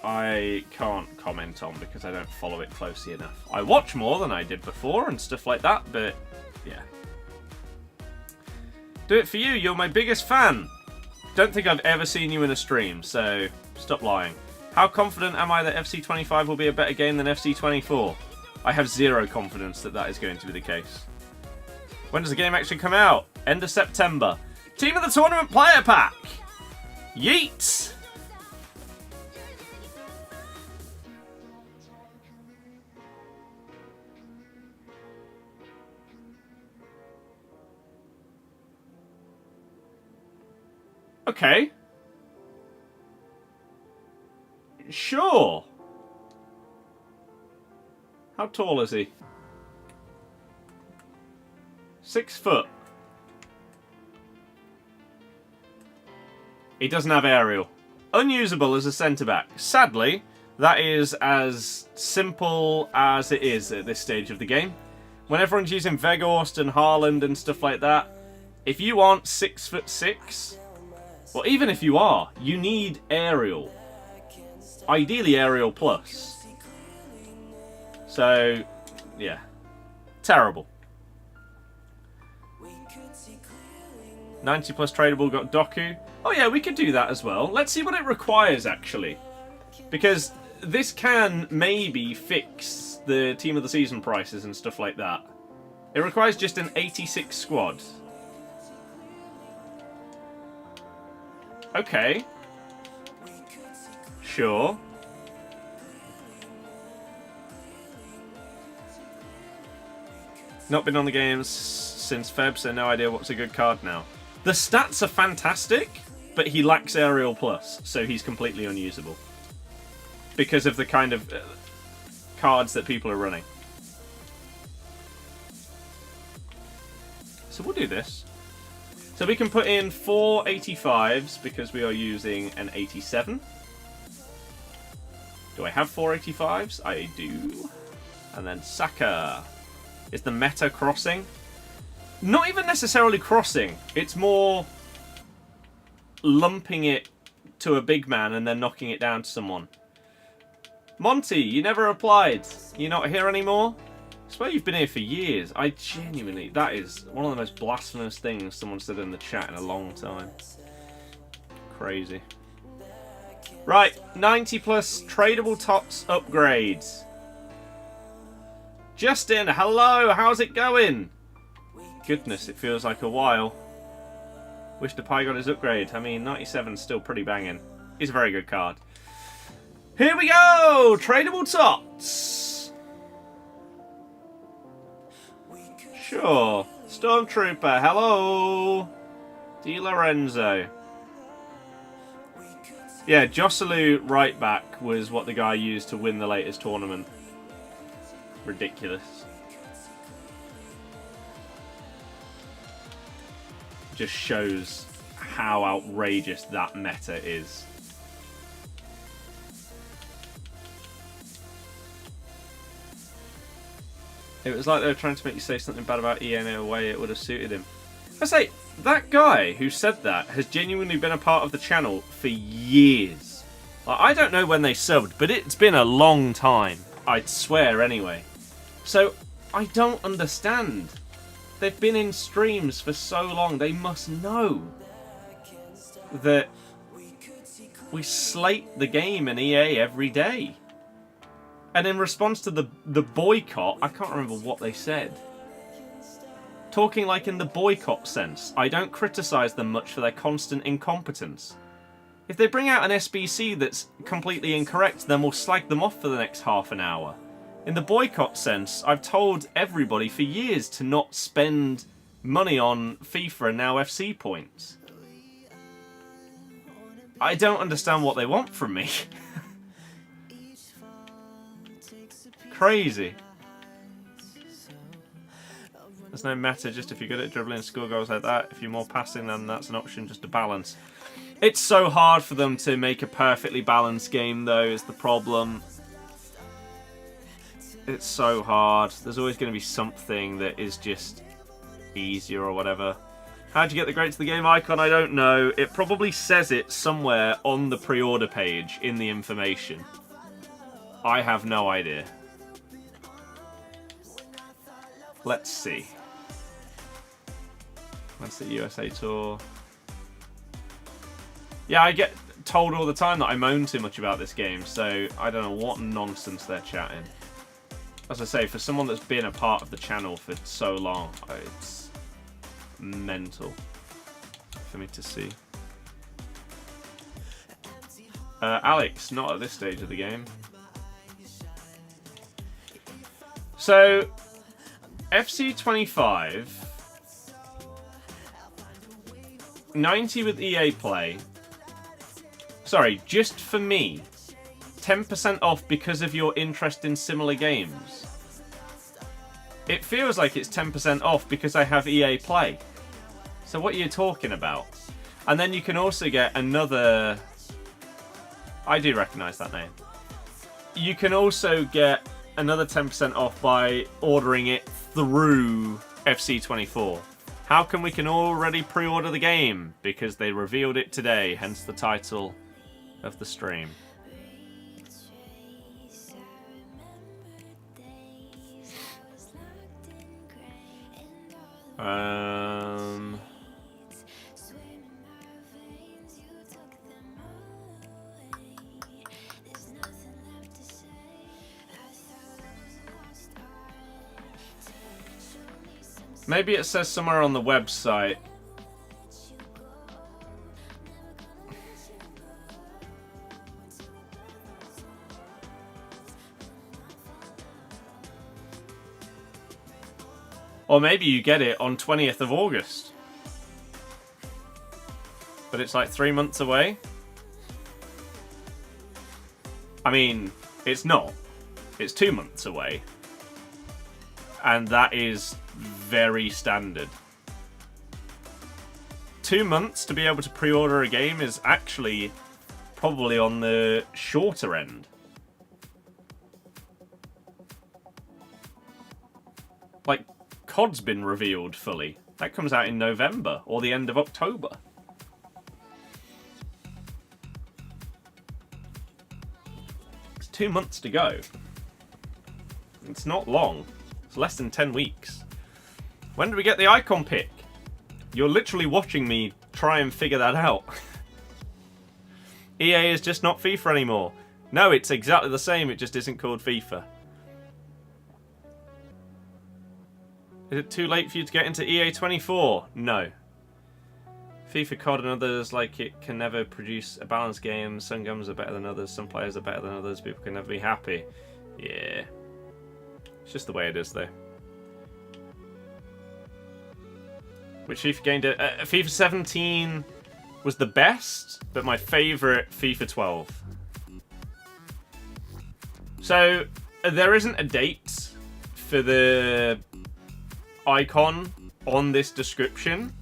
[SPEAKER 1] I can't comment on because I don't follow it closely enough. I watch more than I did before and stuff like that, but yeah. Do it for you, you're my biggest fan. Don't think I've ever seen you in a stream, so stop lying. How confident am I that FC25 will be a better game than FC24? I have zero confidence that that is going to be the case. When does the game actually come out? End of September. Team of the Tournament Player Pack! Yeet! Okay. Sure. How tall is he? 6 foot. He doesn't have aerial. Unusable as a centre-back. Sadly, that is as simple as it is at this stage of the game. When everyone's using Weghorst and Haaland and stuff like that, if you aren't 6'6", well, even if you are, you need aerial. Ideally aerial plus. So, yeah. Terrible. 90 plus tradable got Doku. Oh yeah, we could do that as well. Let's see what it requires, actually. Because this can maybe fix the team of the season prices and stuff like that. It requires just an 86 squad. Okay. Sure. Not been on the games since Feb, so no idea what's a good card now. The stats are fantastic, but he lacks aerial plus, so he's completely unusable. Because of the kind of cards that people are running. So we'll do this. So we can put in 4 85s because we are using an 87. Do I have 4 85s? I do. And then Saka. Is the meta crossing? Not even necessarily crossing. It's more lumping it to a big man and then knocking it down to someone. Monty, you never replied. You're not here anymore? I swear you've been here for years. I genuinely... That is one of the most blasphemous things someone said in the chat in a long time. Crazy. Right, 90 plus tradable tops upgrades. Justin, hello, how's it going? Goodness, it feels like a while. Wish Depay got his upgrade. I mean, 97's still pretty banging. He's a very good card. Here we go! Tradable tops. Sure. Stormtrooper, hello. Di Lorenzo. Yeah, Joselu right back was what the guy used to win the latest tournament. Ridiculous. Just shows how outrageous that meta is. It was like they were trying to make you say something bad about EA in a way it would have suited him. I say, that guy who said that has genuinely been a part of the channel for years. Like, I don't know when they subbed, but it's been a long time. I'd swear anyway. So, I don't understand. They've been in streams for so long. They must know that we slate the game in EA every day. And in response to the boycott, I can't remember what they said. Talking like in the boycott sense, I don't criticise them much for their constant incompetence. If they bring out an SBC that's completely incorrect, then we'll slag them off for the next half an hour. In the boycott sense, I've told everybody for years to not spend money on FIFA and now FC points. I don't understand what they want from me. Crazy. There's no meta, just if you're good at dribbling and score goals like that. If you're more passing, then that's an option just to balance. It's so hard for them to make a perfectly balanced game, though, is the problem. It's so hard. There's always going to be something that is just easier or whatever. How'd you get the great to the game icon? I don't know. It probably says it somewhere on the pre-order page in the information. I have no idea. Let's see. That's the USA Tour. Yeah, I get told all the time that I moan too much about this game, so I don't know what nonsense they're chatting. As I say, for someone that's been a part of the channel for so long, it's mental for me to see. Alex, not at this stage of the game. So, FC 25, 90 with EA Play. Sorry, just for me, 10% off because of your interest in similar games. It feels like it's 10% off because I have EA Play. So what are you talking about? And then you can also get another... I do recognise that name. You can also get another 10% off by ordering it through FC24. How come we can already pre-order the game? Because they revealed it today, hence the title of the stream. Maybe it says somewhere on the website. Or maybe you get it on 20th of August. But it's like 3 months away. I mean, it's not. It's 2 months away. And that is very standard. 2 months to be able to pre-order a game is actually probably on the shorter end. Like, COD's been revealed fully. That comes out in November or the end of October. It's 2 months to go. It's not long. It's less than 10 weeks. When do we get the icon pick? You're literally watching me try and figure that out. EA is just not FIFA anymore. No, it's exactly the same, it just isn't called FIFA. Is it too late for you to get into EA 24? No. FIFA, COD and others like it can never produce a balanced game. Some games are better than others, some players are better than others, people can never be happy. Yeah. It's just the way it is though. Which FIFA game did? FIFA 17 was the best, but my favourite FIFA 12. So, there isn't a date for the icon on this description.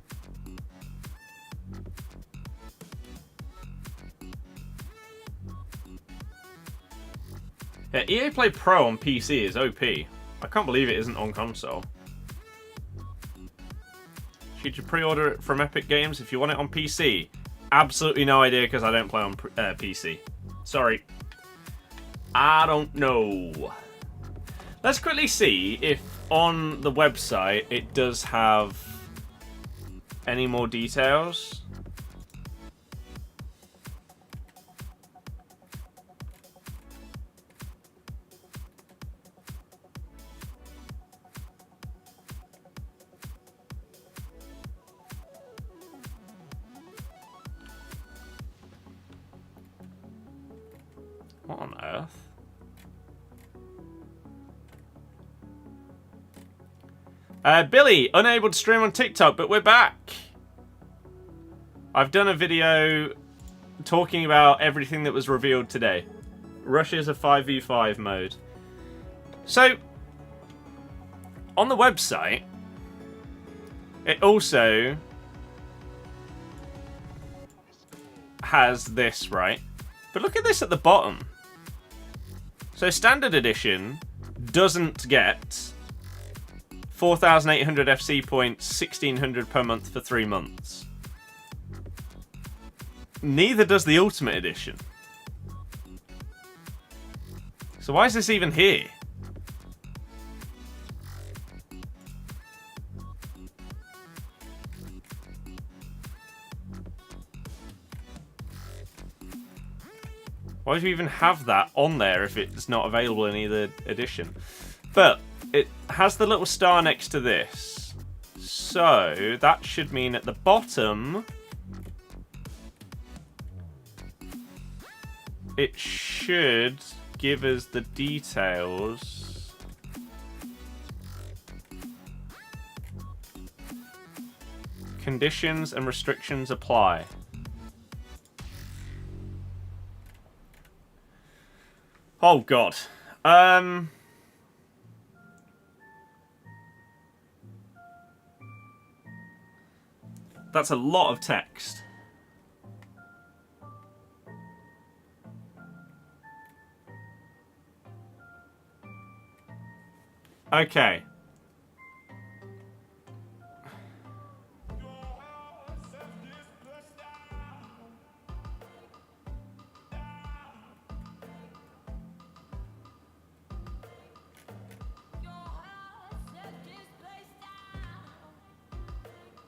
[SPEAKER 1] Yeah, EA Play Pro on PC is OP. I can't believe it isn't on console. Should you pre-order it from Epic Games if you want it on PC? Absolutely no idea because I don't play on PC. Sorry. I don't know. Let's quickly see if on the website it does have any more details. What on earth? Billy, unable to stream on TikTok, but we're back. I've done a video talking about everything that was revealed today. Russia's a 5v5 mode. So, on the website, it also has this, right? But look at this at the bottom. So, Standard Edition doesn't get 4,800 FC points, 1,600 per month for 3 months. Neither does the Ultimate Edition. So why is this even here? Why would you even have that on there if it's not available in either edition? But it has the little star next to this. So that should mean at the bottom it should give us the details. Conditions and restrictions apply. Oh god. That's a lot of text. Okay.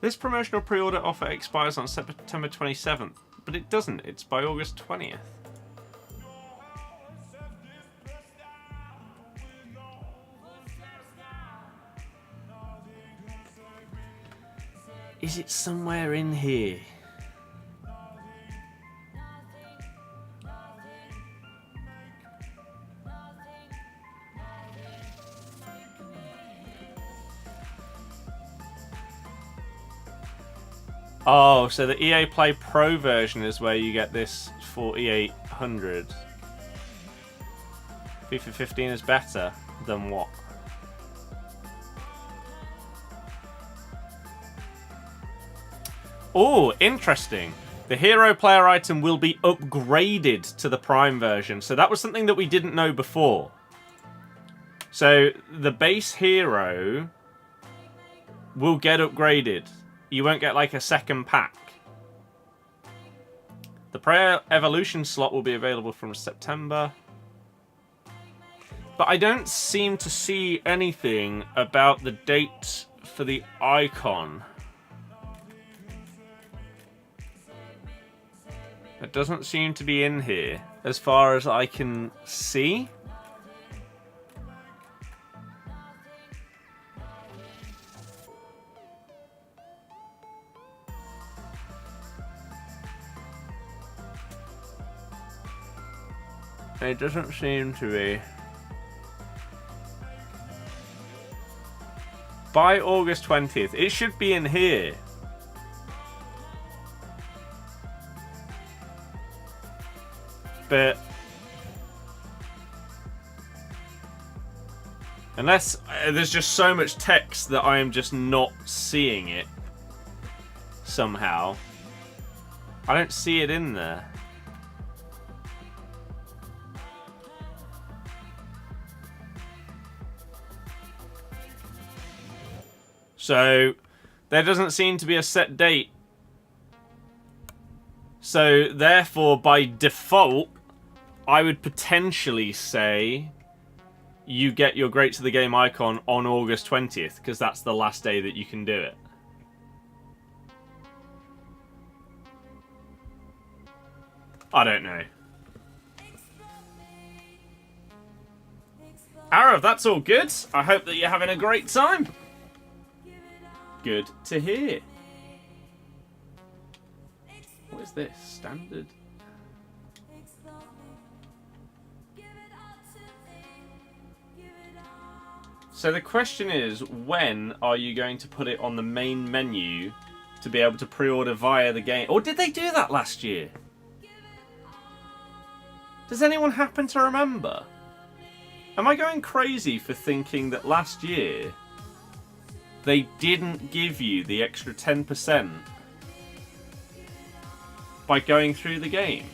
[SPEAKER 1] This promotional pre-order offer expires on September 27th, but it doesn't. It's by August 20th. Is it somewhere in here? Oh, so the EA Play Pro version is where you get this 4800. FIFA 15 is better than what? Oh, interesting. The hero player item will be upgraded to the Prime version. So that was something that we didn't know before. So the base hero will get upgraded. You won't get like a second pack. The Prayer Evolution slot will be available from September. But I don't seem to see anything about the date for the icon. It doesn't seem to be in here, as far as I can see. It doesn't seem to be. By August 20th. It should be in here. But unless there's just so much text that I am just not seeing it somehow. I don't see it in there. So there doesn't seem to be a set date. So therefore, by default, I would potentially say you get your Great to the Game icon on August 20th, because that's the last day that you can do it. I don't know. Arav, that's all good. I hope that you're having a great time. Good to hear. What is this? Standard? So the question is, when are you going to put it on the main menu to be able to pre-order via the game? Or did they do that last year? Does anyone happen to remember? Am I going crazy for thinking that last year they didn't give you the extra 10% by going through the game?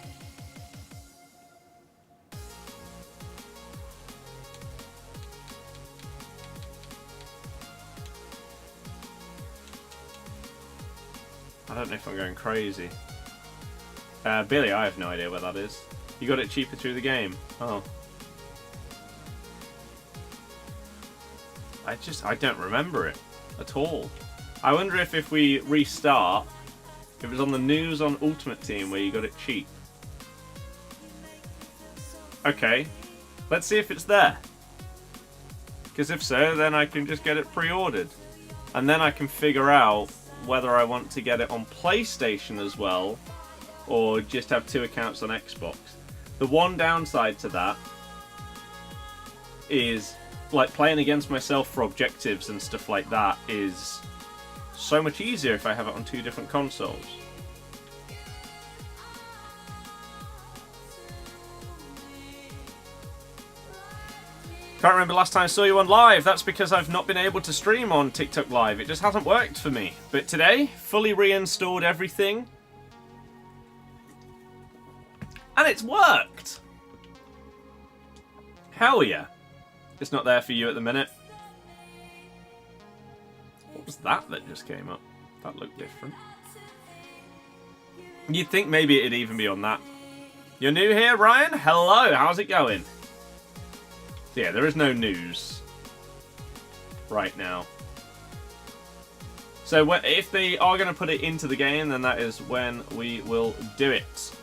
[SPEAKER 1] I don't know if I'm going crazy. Billy, I have no idea what that is. You got it cheaper through the game. Oh. I don't remember it at all. I wonder if we restart, if it was on the news on Ultimate Team where you got it cheap. Okay, let's see if it's there. Because if so, then I can just get it pre-ordered. And then I can figure out whether I want to get it on PlayStation as well, or just have 2 accounts on Xbox. The one downside to that is, like, playing against myself for objectives and stuff like that is so much easier if I have it on 2 different consoles. Can't remember last time I saw you on live. That's because I've not been able to stream on TikTok Live. It just hasn't worked for me. But today, fully reinstalled everything. And it's worked! Hell yeah. It's not there for you at the minute. What was that just came up? That looked different. You'd think maybe it'd even be on that. You're new here, Ryan? Hello, how's it going? So yeah, there is no news right now. So if they are going to put it into the game, then that is when we will do it.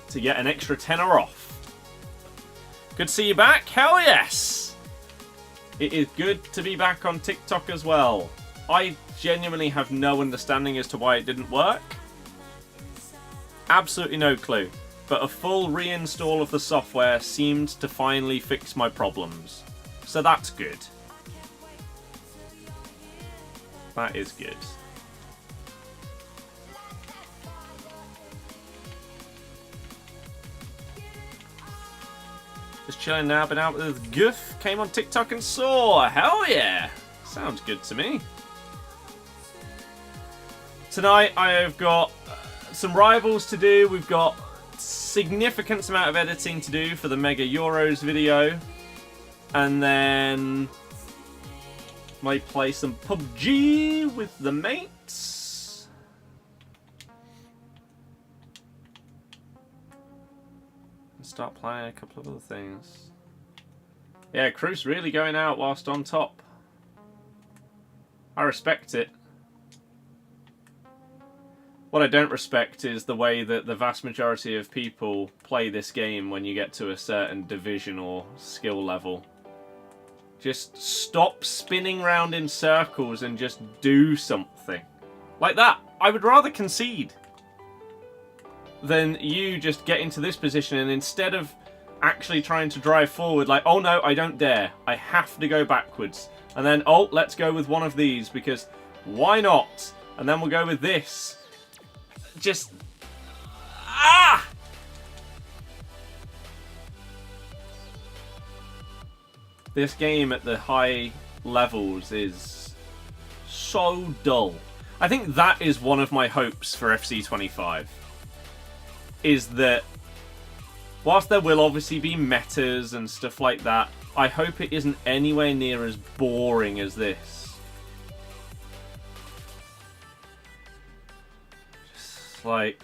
[SPEAKER 1] To get an extra tenner off. Good to see you back. Hell yes! It is good to be back on TikTok as well. I genuinely have no understanding as to why it didn't work. Absolutely no clue. But a full reinstall of the software seemed to finally fix my problems. So that's good. That is good. Just chilling now, been out with Goof, came on TikTok and saw. Hell yeah! Sounds good to me. Tonight I have got some rivals to do. We've got significant amount of editing to do for the Mega Euros video. And then might play some PUBG with the mates. And start playing a couple of other things. Yeah, Cruz really going out whilst on top. I respect it. What I don't respect is the way that the vast majority of people play this game when you get to a certain division or skill level. Just stop spinning round in circles and just do something. Like that. I would rather concede than you just get into this position and instead of actually trying to drive forward, like, oh no, I don't dare. I have to go backwards. And then, oh, let's go with one of these because why not? And then we'll go with this. Just... ah! This game at the high levels is so dull. I think that is one of my hopes for FC25. Is that whilst there will obviously be metas and stuff like that, I hope it isn't anywhere near as boring as this. Just like,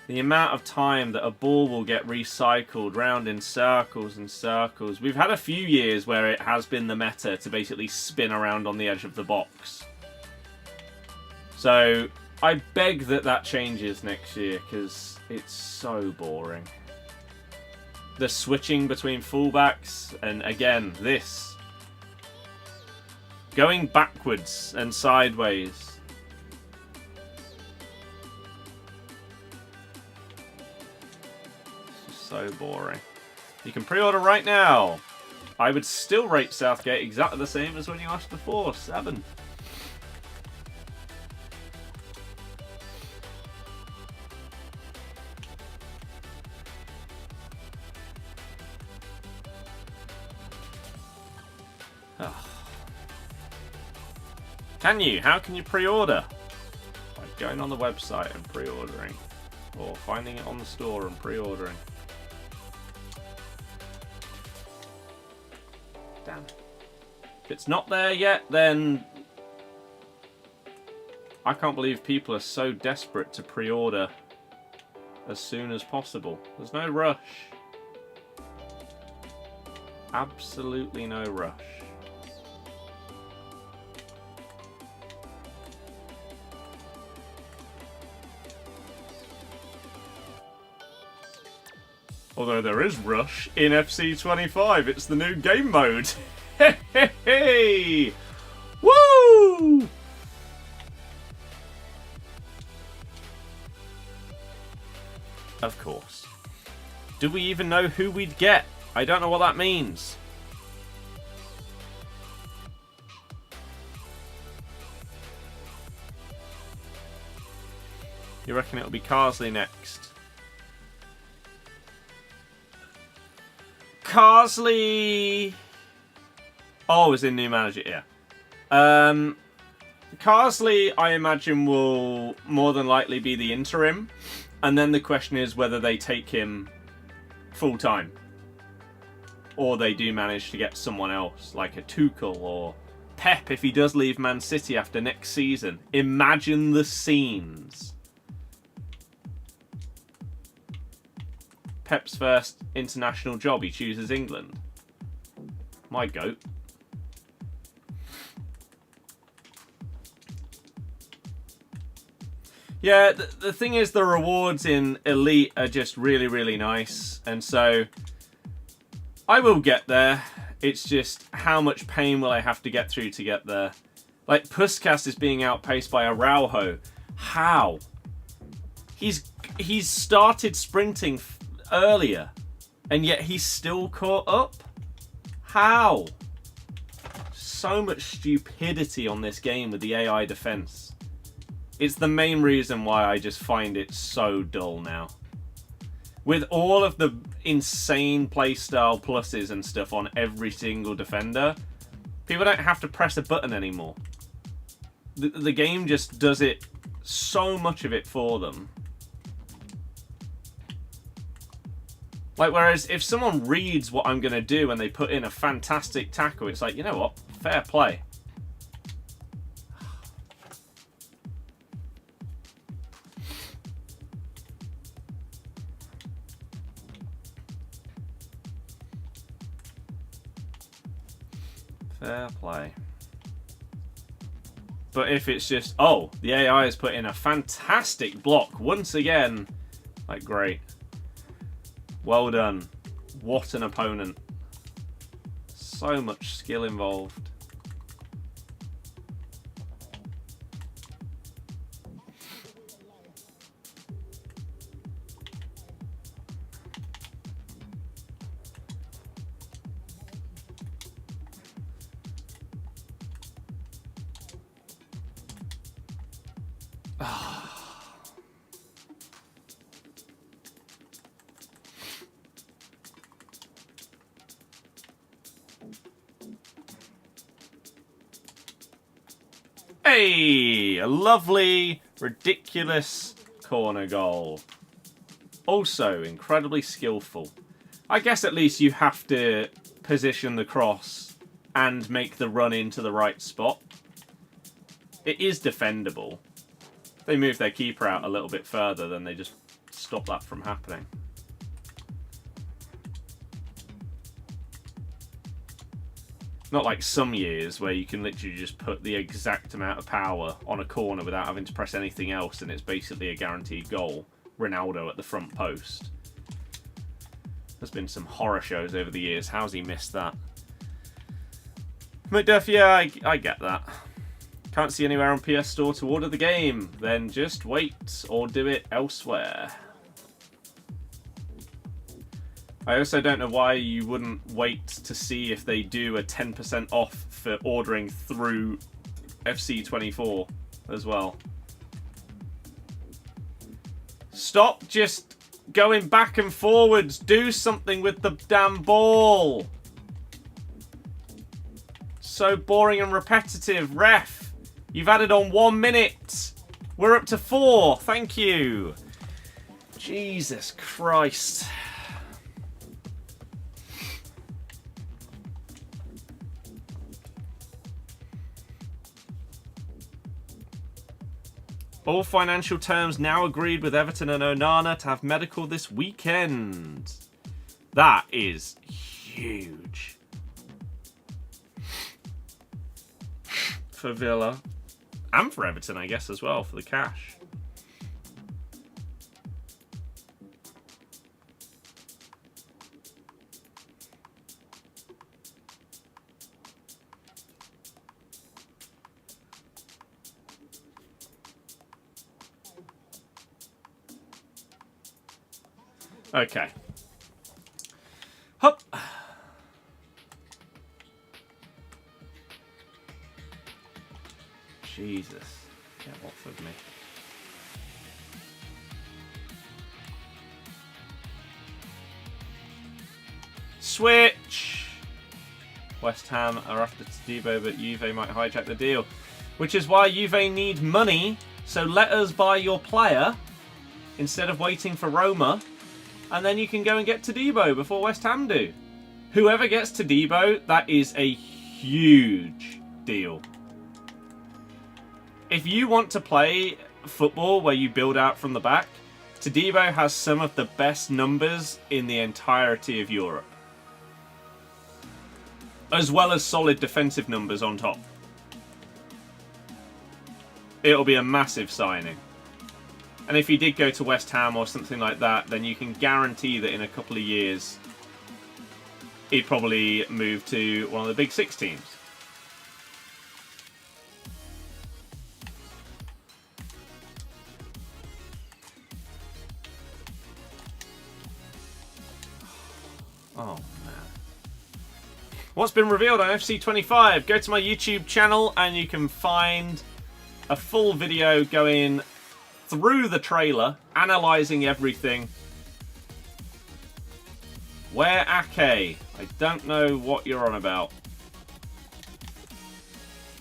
[SPEAKER 1] The amount of time that a ball will get recycled round in circles and circles. We've had a few years where it has been the meta to basically spin around on the edge of the box. So I beg that that changes next year because it's so boring. The switching between fullbacks and again this. Going backwards and sideways. So boring. You can pre-order right now. I would still rate Southgate exactly the same as when you asked before. 7. Oh. Can you? How can you pre-order? By going on the website and pre-ordering. Or finding it on the store and pre-ordering. Damn. If it's not there yet, then I can't believe people are so desperate to pre-order as soon as possible. There's no rush. Absolutely no rush. Although there is rush in FC25. It's the new game mode. Hey, hey, hey! Woo! Of course. Do we even know who we'd get? I don't know what that means. You reckon it'll be Carsley next? Carsley... Oh, is in new manager, yeah. Carsley, I imagine, will more than likely be the interim. And then the question is whether they take him full-time. Or they do manage to get someone else, like a Tuchel or Pep if he does leave Man City after next season. Imagine the scenes. Pep's first international job, he chooses England. My goat. Yeah, the thing is the rewards in Elite are just really, really nice. And so I will get there. It's just how much pain will I have to get through to get there. Like Puskas is being outpaced by Araujo. How? He's started sprinting earlier, and yet he's still caught up? How? So much stupidity on this game with the AI defense. It's the main reason why I just find it so dull now. With all of the insane playstyle pluses and stuff on every single defender, people don't have to press a button anymore. The game just does it, so much of it for them. Like, whereas if someone reads what I'm going to do and they put in a fantastic tackle, it's like, you know what? Fair play. Fair play. But if it's just, oh, the AI has put in a fantastic block once again, like, great. Well done. What an opponent. So much skill involved. Hey, a lovely, ridiculous corner goal. Also, incredibly skillful. I guess at least you have to position the cross and make the run into the right spot. It is defendable. They move their keeper out a little bit further, then they just stop that from happening. Not like some years where you can literally just put the exact amount of power on a corner without having to press anything else and it's basically a guaranteed goal. Ronaldo at the front post. There's been some horror shows over the years. How's he missed that? McDuff, yeah, I get that. Can't see anywhere on PS Store to order the game. Then just wait or do it elsewhere. I also don't know why you wouldn't wait to see if they do a 10% off for ordering through FC24 as well. Stop just going back and forwards. Do something with the damn ball. So boring and repetitive. Ref, you've added on 1 minute. We're up to 4. Thank you. Jesus Christ. All financial terms now agreed with Everton and Onana to have medical this weekend. That is huge. For Villa. And for Everton, I guess, as well, for the cash. Okay. Hup. Jesus. Get off of me. Switch. West Ham are after Todibo, but Juve might hijack the deal. Which is why Juve need money, so let us buy your player instead of waiting for Roma. And then you can go and get Todibo before West Ham do. Whoever gets Todibo, that is a huge deal. If you want to play football where you build out from the back, Todibo has some of the best numbers in the entirety of Europe. As well as solid defensive numbers on top. It'll be a massive signing. And if he did go to West Ham or something like that, then you can guarantee that in a couple of years, he'd probably move to one of the big 6 teams. Oh, man. What's been revealed on FC25? Go to my YouTube channel and you can find a full video going through the trailer, analysing everything. Where Ake? I don't know what you're on about.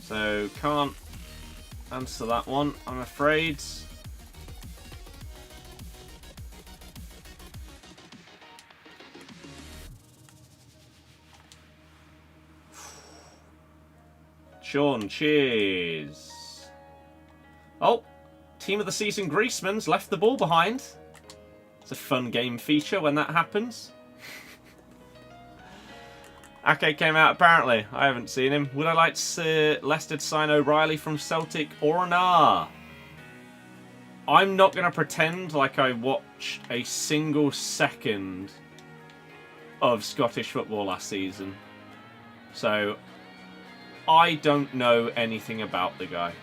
[SPEAKER 1] So, can't answer that one, I'm afraid. Sean, cheers. Oh. Team of the season Griezmann's left the ball behind. It's a fun game feature when that happens. Ake came out apparently. I haven't seen him. Would I like to see Leicester to sign O'Reilly from Celtic or nah? I'm not going to pretend like I watched a single second of Scottish football last season. So, I don't know anything about the guy.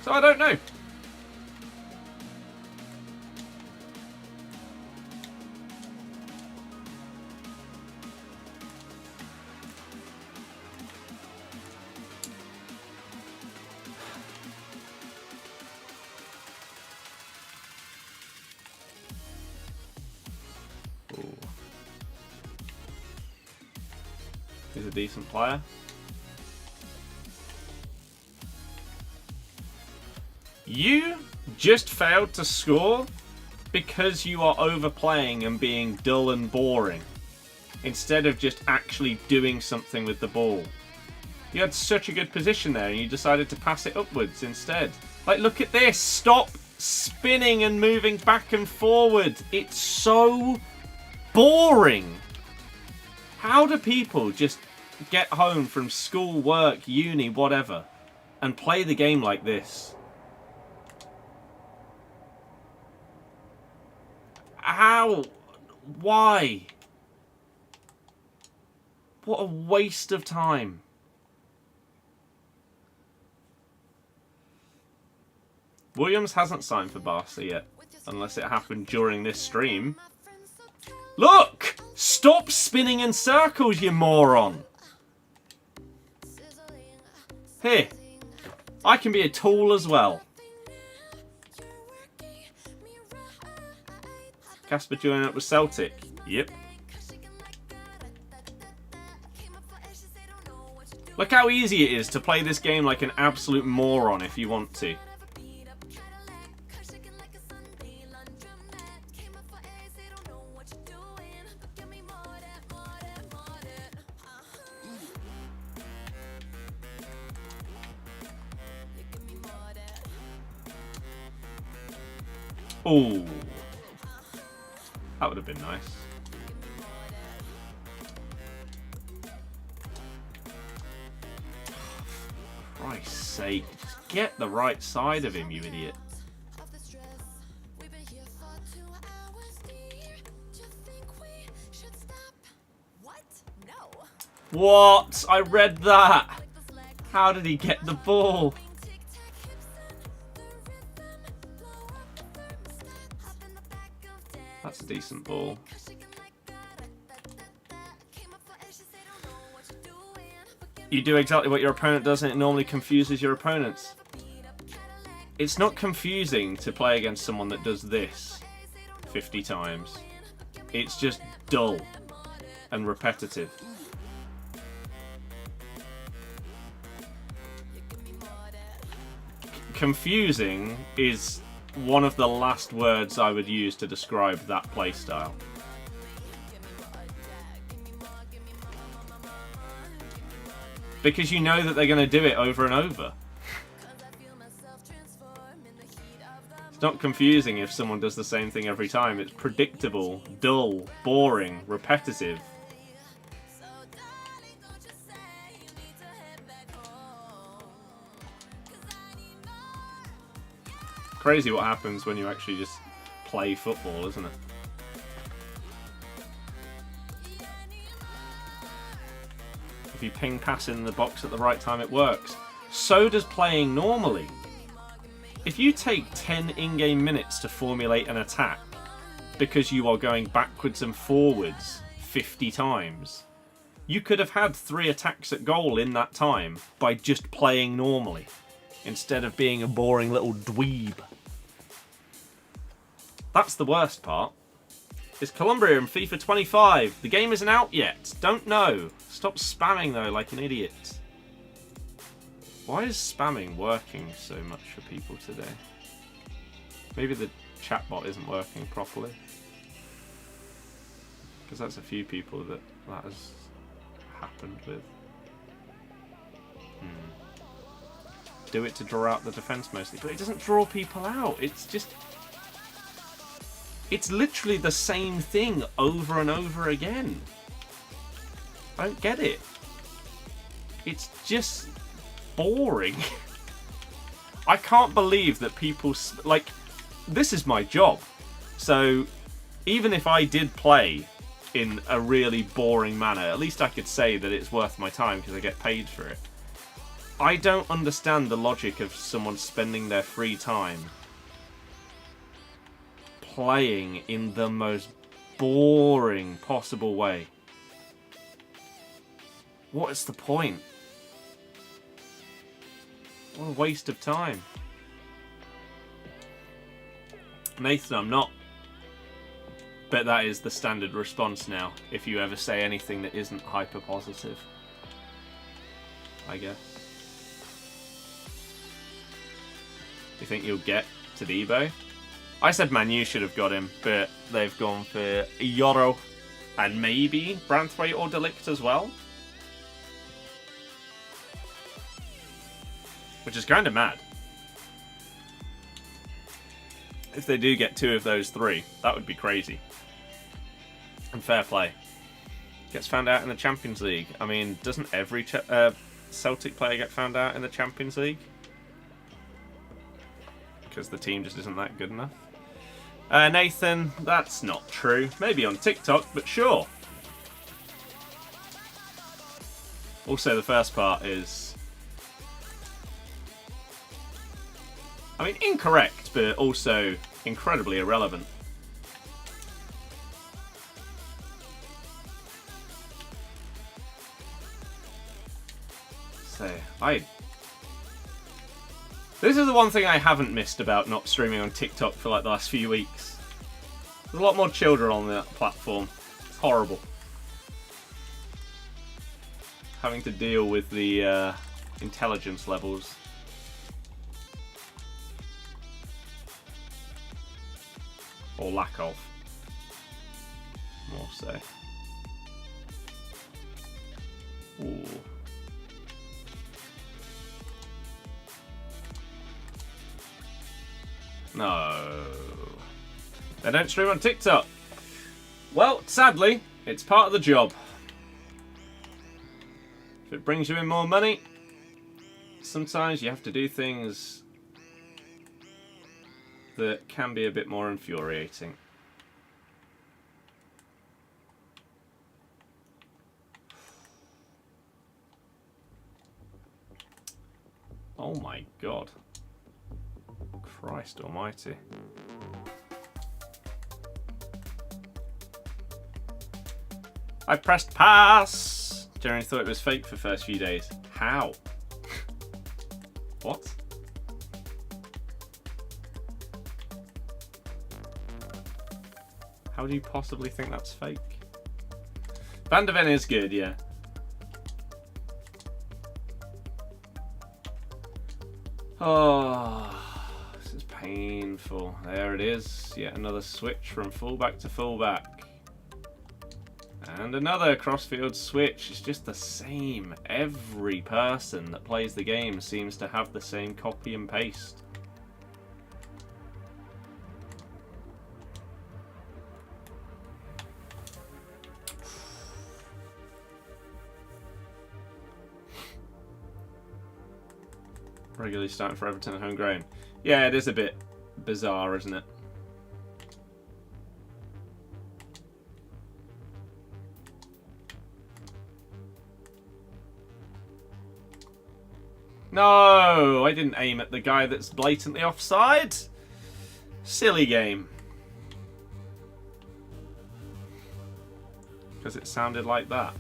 [SPEAKER 1] So I don't know. Ooh. He's a decent player. You just failed to score because you are overplaying and being dull and boring, instead of just actually doing something with the ball. You had such a good position there and you decided to pass it upwards instead. Like, look at this. Stop spinning and moving back and forward. It's so boring. How do people just get home from school, work, uni, whatever, and play the game like this? How? Why? What a waste of time. Williams hasn't signed for Barca yet, unless it happened during this stream. Look! Stop spinning in circles, you moron! Here, I can be a tool as well. Casper joining up with Celtic. Yep. Look how easy it is to play this game like an absolute moron if you want to. Ooh. That would have been nice. For Christ's sake, just get the right side of him, you idiot. What? I read that. How did he get the ball? That's a decent ball. You do exactly what your opponent does and it normally confuses your opponents. It's not confusing to play against someone that does this 50 times. It's just dull and repetitive. Confusing is one of the last words I would use to describe that playstyle. Because you know that they're going to do it over and over. It's not confusing if someone does the same thing every time. It's predictable, dull, boring, repetitive. Crazy what happens when you actually just play football, isn't it? If you ping pass in the box at the right time, it works. So does playing normally. If you take 10 in-game minutes to formulate an attack because you are going backwards and forwards 50 times, you could have had 3 attacks at goal in that time by just playing normally, instead of being a boring little dweeb. That's the worst part. Is Columbia in FIFA 25? The game isn't out yet. Don't know. Stop spamming though like an idiot. Why is spamming working so much for people today? Maybe the chatbot isn't working properly. Because that's a few people that has happened with. Do it to draw out the defence mostly, but it doesn't draw people out. It's just... It's literally the same thing over and over again. I don't get it. It's just boring. I can't believe that people... Like, this is my job. So, even if I did play in a really boring manner, at least I could say that it's worth my time because I get paid for it. I don't understand the logic of someone spending their free time playing in the most boring possible way. What is the point? What a waste of time. Nathan, I'm not. Bet that is the standard response now, if you ever say anything that isn't hyper positive. I guess. You think you'll get to Debo? I said Man U should have got him, but they've gone for Yoro and maybe Branthwaite or Delict as well. Which is kind of mad. If they do get 2 of those 3, that would be crazy. And fair play. Gets found out in the Champions League. I mean, doesn't every Celtic player get found out in the Champions League? Because the team just isn't that good enough. Nathan, that's not true. Maybe on TikTok, but sure. Also, the first part is... I mean, incorrect, but also incredibly irrelevant. So, this is the one thing I haven't missed about not streaming on TikTok for like the last few weeks. There's a lot more children on that platform. It's horrible. Having to deal with the intelligence levels. Or lack of. More so. Ooh. No. They don't stream on TikTok. Well, sadly, it's part of the job. If it brings you in more money, sometimes you have to do things that can be a bit more infuriating. Oh my god. Christ almighty. I pressed pass! Jeremy thought it was fake for the first few days. How? What? How do you possibly think that's fake? Van de Ven is good, yeah. Oh, this is painful. There it is. Yet another switch from fullback to fullback. And another crossfield switch. It's just the same. Every person that plays the game seems to have the same copy and paste. Regularly starting for Everton at homegrown. Yeah, it is a bit bizarre, isn't it? No, I didn't aim at the guy that's blatantly offside. Silly game. Because it sounded like that.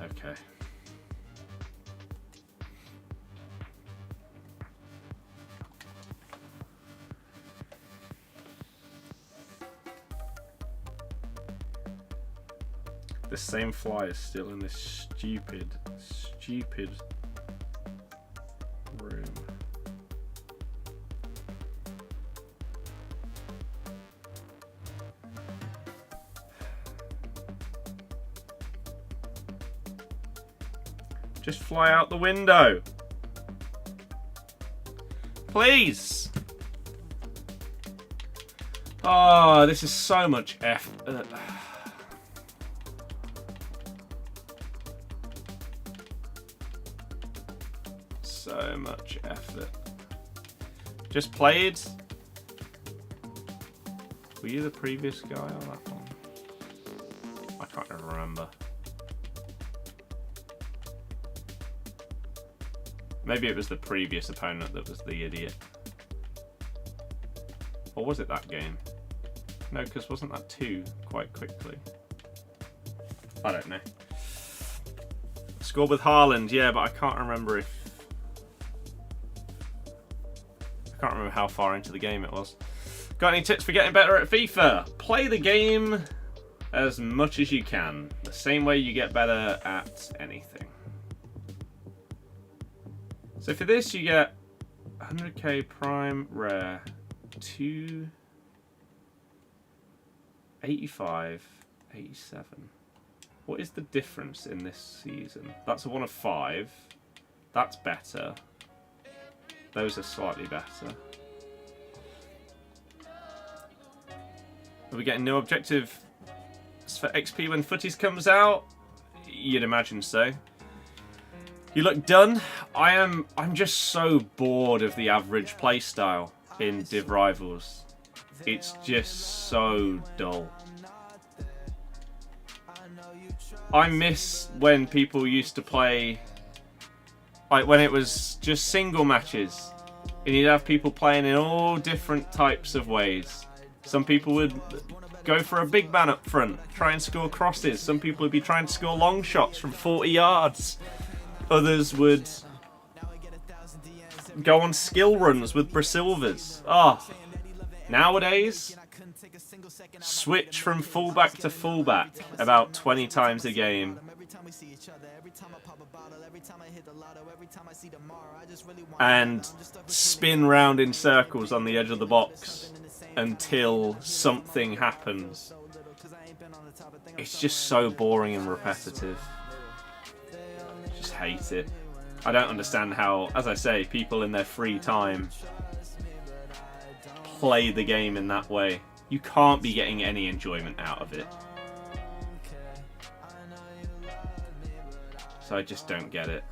[SPEAKER 1] Okay. The same fly is still in this stupid room. Just fly out the window. Please. Oh, this is so much effort. So much effort. Just played. Were you the previous guy on that one? I can't even remember. Maybe it was the previous opponent that was the idiot. Or was it that game? No, because wasn't that 2 quite quickly? I don't know. Scored with Haaland, yeah, but I can't remember if... I can't remember how far into the game it was. Got any tips for getting better at FIFA? Play the game as much as you can. The same way you get better at anything. So for this you get 100k prime rare, 285, 87. What is the difference in this season? That's a 1 of 5. That's better. Those are slightly better. Are we getting no objective for XP when Footies comes out? You'd imagine so. You look done. I'm just so bored of the average playstyle in Div Rivals. It's just so dull. I miss when people used to play, like when it was just single matches, and you'd have people playing in all different types of ways. Some people would go for a big man up front, try and score crosses. Some people would be trying to score long shots from 40 yards. Others would go on skill runs with Brasilvas. Nowadays, switch from fullback to fullback about 20 times a game. And spin round in circles on the edge of the box until something happens. It's just so boring and repetitive. Just hate it. I don't understand how, as I say, people in their free time play the game in that way. You can't be getting any enjoyment out of it. So I just don't get it.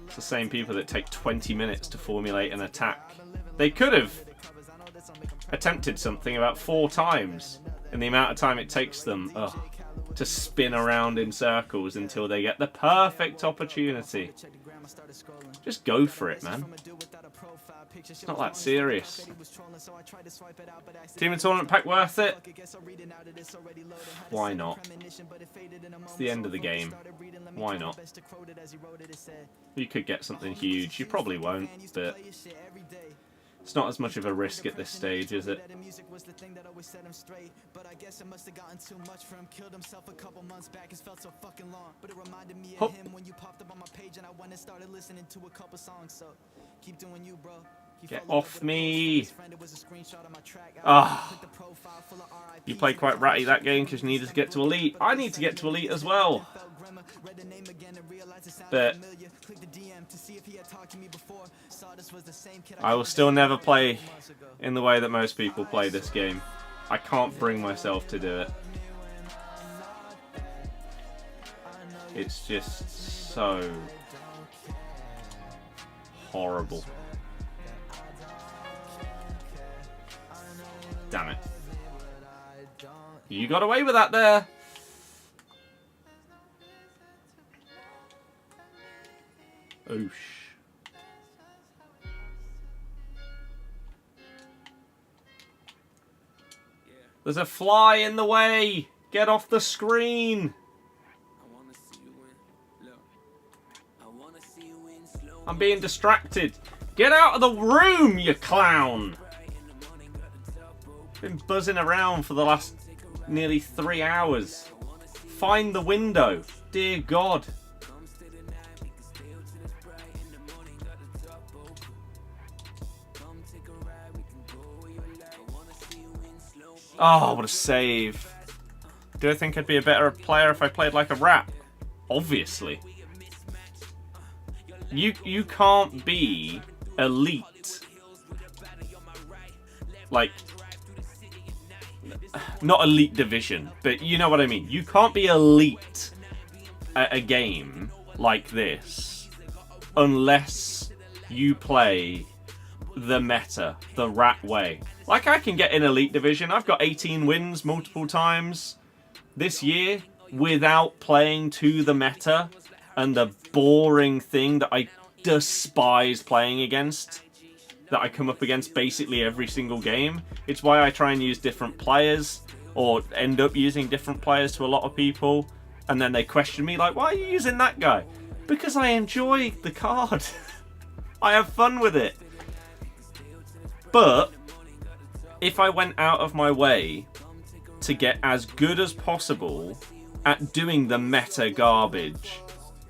[SPEAKER 1] It's the same people that take 20 minutes to formulate an attack. They could have attempted something about 4 times in the amount of time it takes them to spin around in circles until they get the perfect opportunity. Just go for it, man. It's not that serious. Team and tournament pack worth it? Why not? It's the end of the game. Why not? You could get something huge. You probably won't, but it's not as much of a risk at this stage, is it? Hop. Get off me! You played quite ratty that game because you needed to get to Elite. I need to get to Elite as well. But I will still never play in the way that most people play this game. I can't bring myself to do it. It's just so horrible. Damn it. You got away with that there. Oosh. There's a fly in the way. Get off the screen. I'm being distracted. Get out of the room, you clown. Been buzzing around for the last nearly 3 hours. Find the window. Dear God. Oh, what a save. Do I think I'd be a better player if I played like a rat? Obviously. You can't be elite. Like, not elite division, but you know what I mean. You can't be elite at a game like this unless you play the meta, the rat way. Like, I can get in elite division. I've got 18 wins multiple times this year without playing to the meta and the boring thing that I despise playing against, that I come up against basically every single game. It's why I try and use different players, or end up using different players to a lot of people, and then they question me like, why are you using that guy? Because I enjoy the card. I have fun with it. But if I went out of my way to get as good as possible at doing the meta garbage,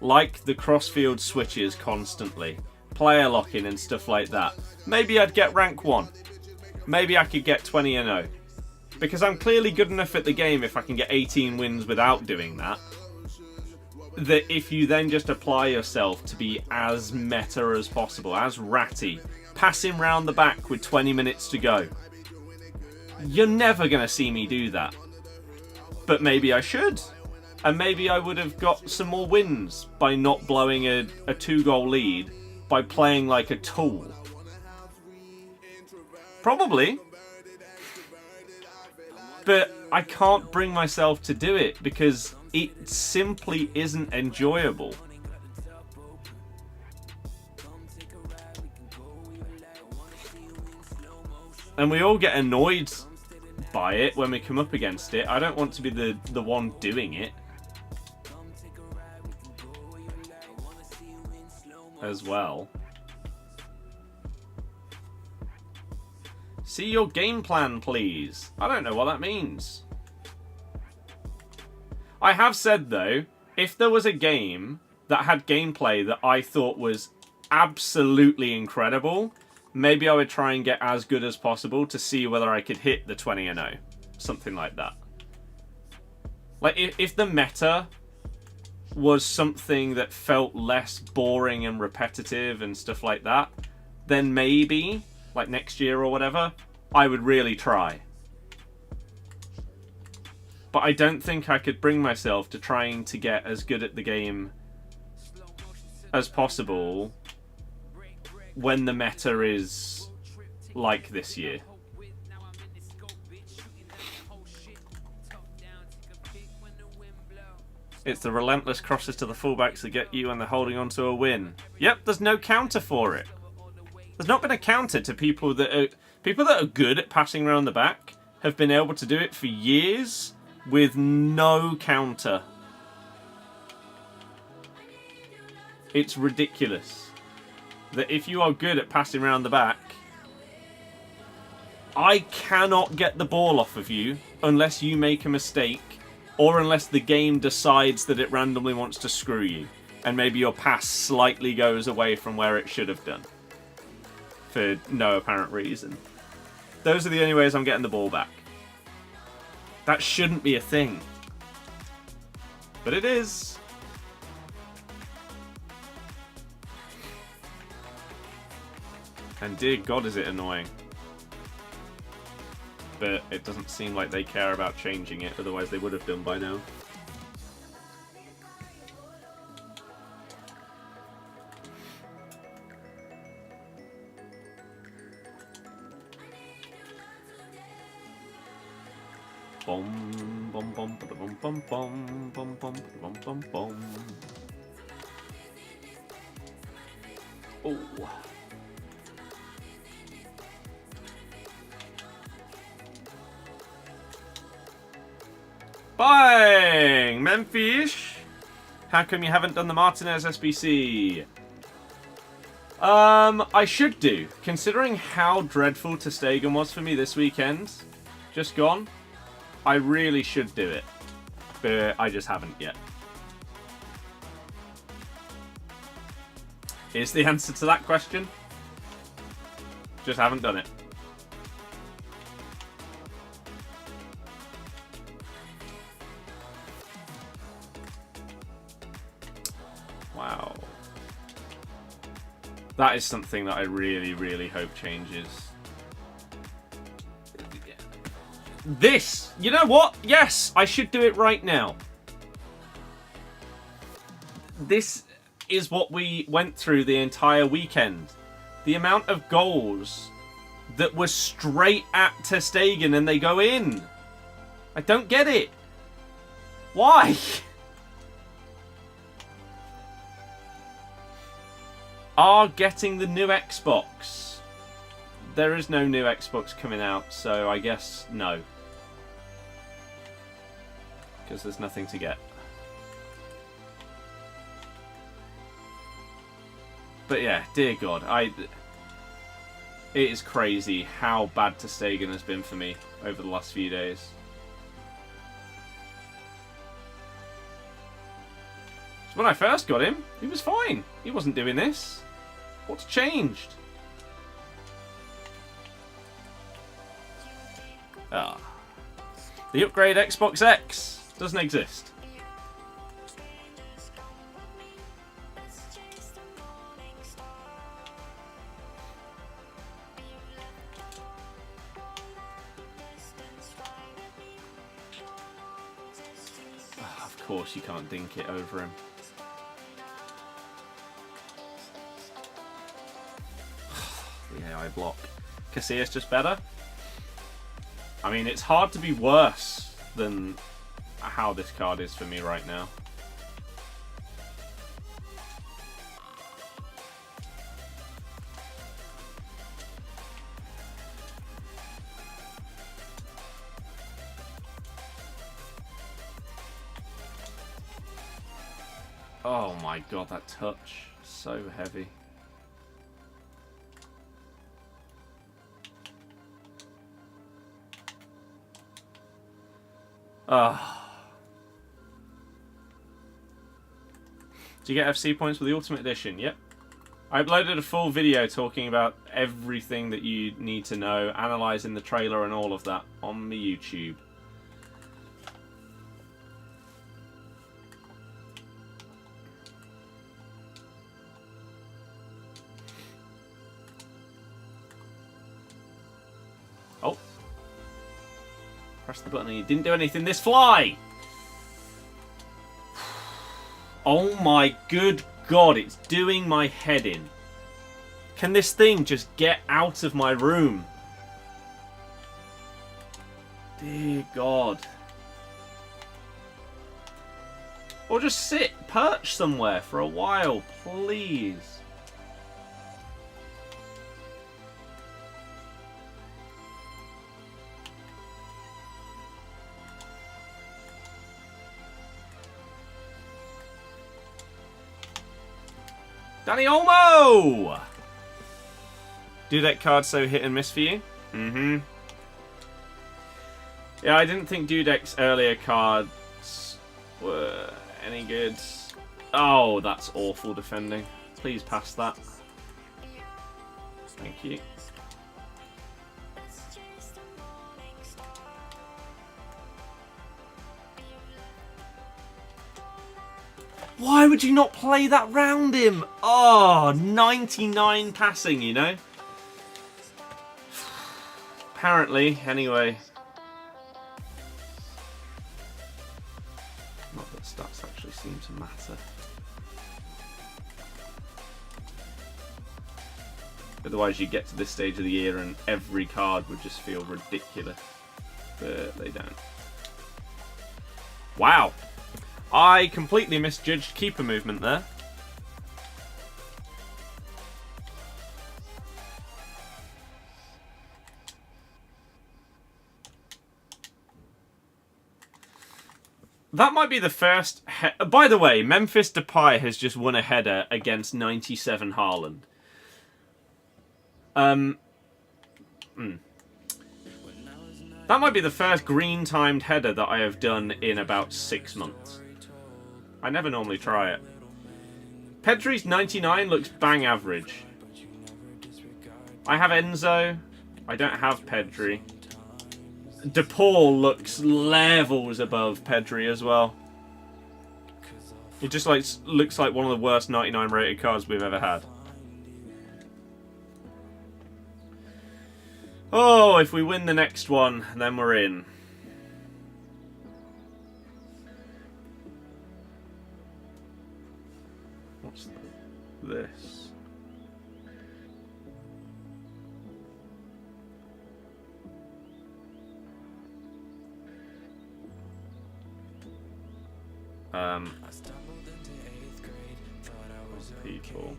[SPEAKER 1] like the crossfield switches constantly, player locking and stuff like that, maybe I'd get rank 1. Maybe I could get 20-0. Because I'm clearly good enough at the game if I can get 18 wins without doing that. That if you then just apply yourself to be as meta as possible, as ratty, passing round the back with 20 minutes to go, you're never going to see me do that. But maybe I should. And maybe I would have got some more wins by not blowing a 2-goal lead by playing like a tool. Probably. But I can't bring myself to do it because it simply isn't enjoyable. And we all get annoyed by it when we come up against it. I don't want to be the one doing it. As well. See your game plan, please. I don't know what that means. I have said, though, if there was a game that had gameplay that I thought was absolutely incredible, maybe I would try and get as good as possible to see whether I could hit the 20-0. Something like that. Like, if the meta was something that felt less boring and repetitive and stuff like that, then maybe, like next year or whatever, I would really try. But I don't think I could bring myself to trying to get as good at the game as possible when the meta is like this year. It's the relentless crosses to the fullbacks that get you and they're holding on to a win. Yep, there's no counter for it. There's not been a counter to people that are good at passing around the back have been able to do it for years with no counter. It's ridiculous that if you are good at passing around the back, I cannot get the ball off of you unless you make a mistake or unless the game decides that it randomly wants to screw you and maybe your pass slightly goes away from where it should have done for no apparent reason. Those are the only ways I'm getting the ball back. That shouldn't be a thing. But it is. And dear God, is it annoying. But it doesn't seem like they care about changing it, otherwise they would have done by now. Bom bom bom bom bom bom bom bom bom bom bom. Oh. Bang! Memphis! How come you haven't done the Martinez SBC? I should do. Considering how dreadful ter Stegen was for me this weekend, just gone, I really should do it. But I just haven't yet. Is the answer to that question? Just haven't done it. Wow. That is something that I really, really hope changes. This! You know what? Yes! I should do it right now. This is what we went through the entire weekend. The amount of goals that were straight at ter Stegen and they go in. I don't get it. Why? Are getting the new Xbox. There is no new Xbox coming out, so I guess no. Because there's nothing to get. But yeah, dear God, it is crazy how bad ter Stegen has been for me over the last few days. So when I first got him, he was fine. He wasn't doing this. What's changed? Ah. The upgrade Xbox X doesn't exist. Oh, of course you can't dink it over him. The AI block. Casillas just better. I mean, it's hard to be worse than how this card is for me right now. Oh my god, that touch. So heavy. Do you get FC points with the Ultimate Edition? Yep. I uploaded a full video talking about everything that you need to know, analysing the trailer and all of that on my YouTube. Oh. Press the button and you didn't do anything. This fly! Oh my good god, it's doing my head in. Can this thing just get out of my room? Dear god. Or just sit, perch somewhere for a while, please. Danny Olmo! Dudek card so hit and miss for you? Mm-hmm. Yeah, I didn't think Dudek's earlier cards were any good. Oh, that's awful defending. Please pass that. Thank you. Why would you not play that round him? Oh, 99 passing, you know? Apparently, anyway. Not that stats actually seem to matter. Otherwise, you get to this stage of the year and every card would just feel ridiculous. But they don't. Wow. I completely misjudged keeper movement there. That might be the first... By the way, Memphis Depay has just won a header against 97 Haaland. That might be the first green-timed header that I have done in about 6 months. I never normally try it. Pedri's 99 looks bang average. I have Enzo. I don't have Pedri. De Paul looks levels above Pedri as well. It just looks like one of the worst 99 rated cards we've ever had. Oh, if we win the next one, then we're in. What's this? People.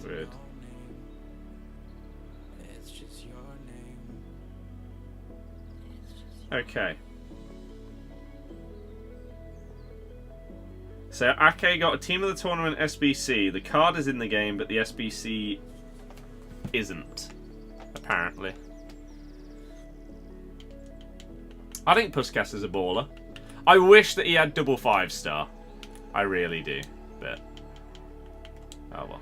[SPEAKER 1] Weird. Okay. So Ake got a team of the tournament SBC. The card is in the game, but the SBC isn't, apparently. I think Putellas is a baller. I wish that he had double 5-star. I really do. But oh well.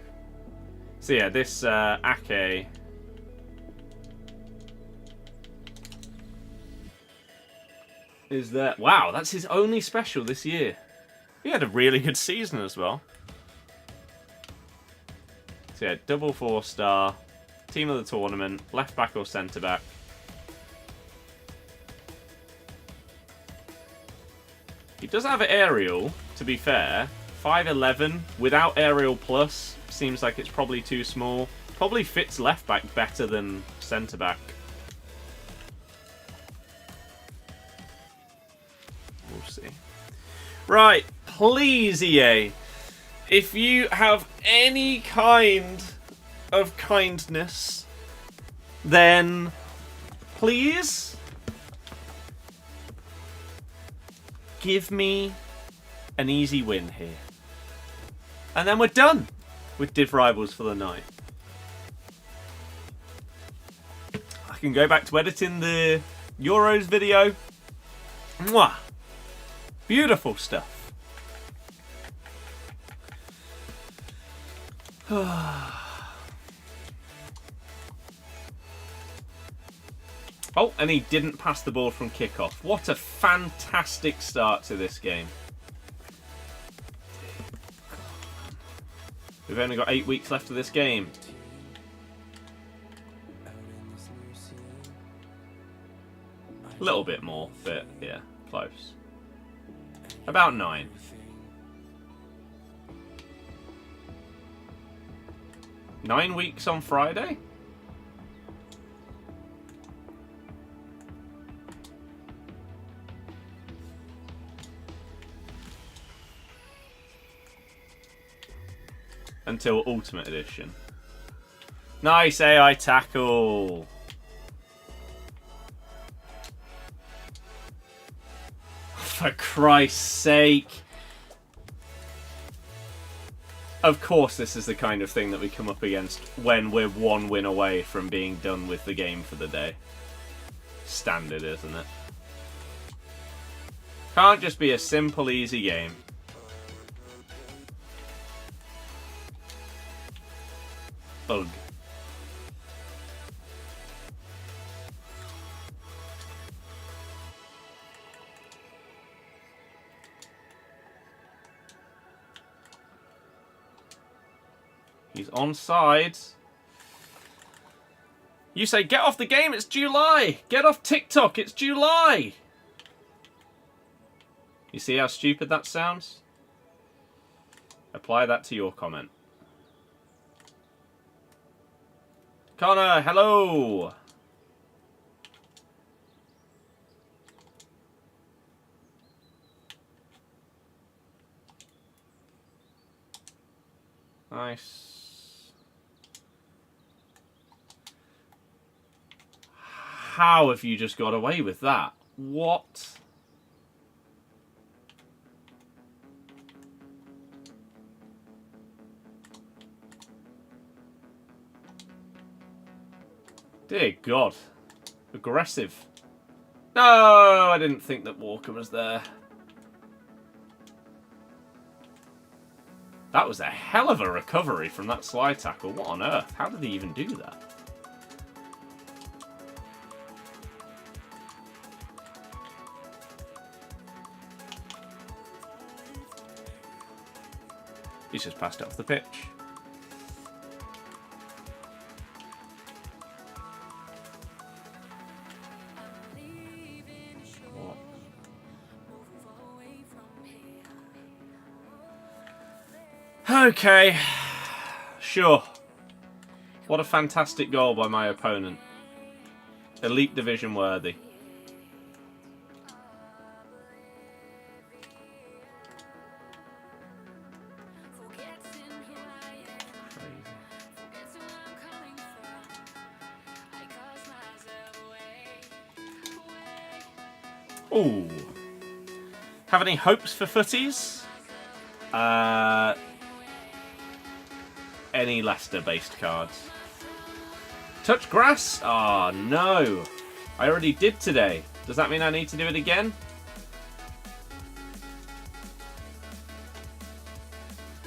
[SPEAKER 1] So yeah, this Ake is there. Wow, that's his only special this year. He had a really good season as well. So yeah, double 4-star, team of the tournament, left back or centre back. He does have an aerial, to be fair. 5'11", without aerial plus, seems like it's probably too small. Probably fits left back better than centre back. We'll see. Right, please EA, if you have any kind of kindness, then please give me an easy win here. And then we're done with Div Rivals for the night. I can go back to editing the Euros video. Mwah! Beautiful stuff. Oh, and he didn't pass the ball from kickoff. What a fantastic start to this game. We've only got 8 weeks left of this game. A little bit more, but yeah, close. About 9. Nine weeks on Friday? Until Ultimate Edition. Nice AI tackle. For Christ's sake. Of course this is the kind of thing that we come up against when we're 1 win away from being done with the game for the day. Standard, isn't it? Can't just be a simple, easy game. Ugh. He's onside. You say, get off the game, it's July! Get off TikTok, it's July! You see how stupid that sounds? Apply that to your comment. Connor, hello! Nice. How have you just got away with that? What? Dear God. Aggressive. No, I didn't think that Walker was there. That was a hell of a recovery from that slide tackle. What on earth? How did he even do that? He's just passed it off the pitch. Okay, sure. What a fantastic goal by my opponent. Elite Division worthy. Ooh. Have any hopes for footies? Any Leicester-based cards. Touch grass? Oh, no. I already did today. Does that mean I need to do it again?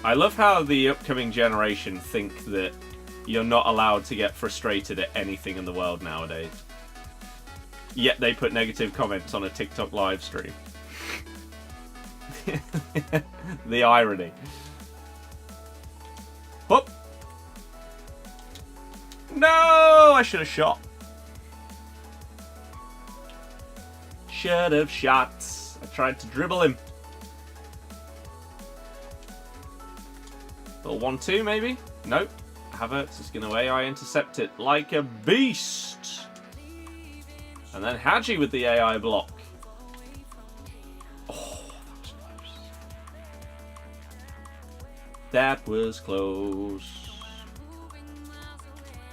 [SPEAKER 1] I love how the upcoming generation think that you're not allowed to get frustrated at anything in the world nowadays. Yet they put negative comments on a TikTok live stream. The irony. Whoop! No! I should have shot. Should have shot. I tried to dribble him. Little 1-2 maybe? Nope. Havertz is going to AI intercept it like a beast. And then Hadji with the AI block. Oh, that was close.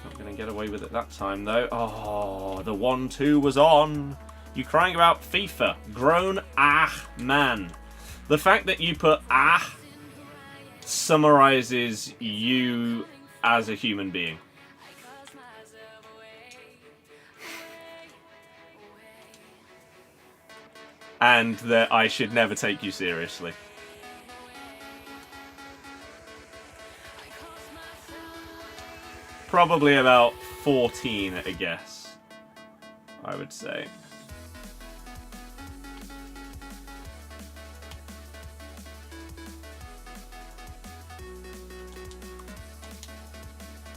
[SPEAKER 1] Not going to get away with it that time though. Oh, the 1-2 was on. You crying about FIFA? Grown man. The fact that you put summarizes you as a human being. And that I should never take you seriously. Probably about 14 at a guess, I would say.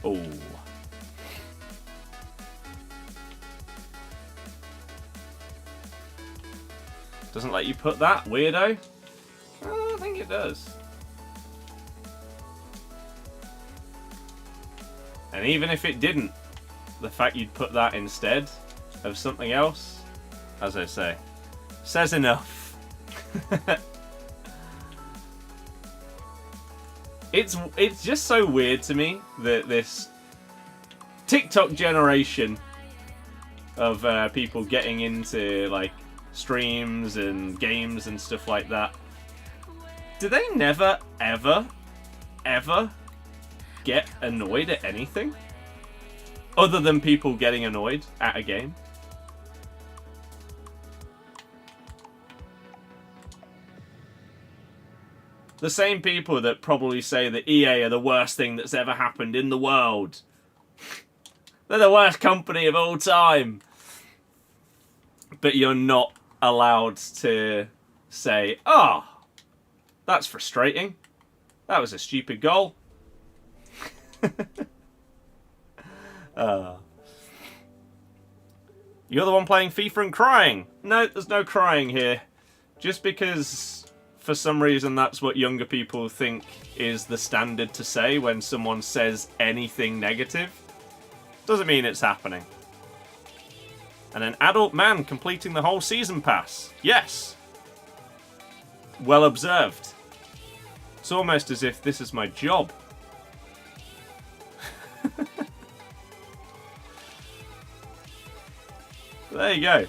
[SPEAKER 1] Oh. Doesn't let you put that, weirdo? I think it does. And even if it didn't, the fact you'd put that instead of something else, as I say, says enough. It's just so weird to me that this TikTok generation of people getting into like streams and games and stuff like that, do they never ever get annoyed at anything other than people getting annoyed at a game? The same people that probably say that EA are the worst thing that's ever happened in the world. They're the worst company of all time. But you're not allowed to say, oh, that's frustrating. That was a stupid goal. You're the one playing FIFA and crying. No, there's no crying here. Just because for some reason that's what younger people think is the standard to say when someone says anything negative, doesn't mean it's happening. And an adult man completing the whole season pass. Yes. Well observed. It's almost as if this is my job. There you go.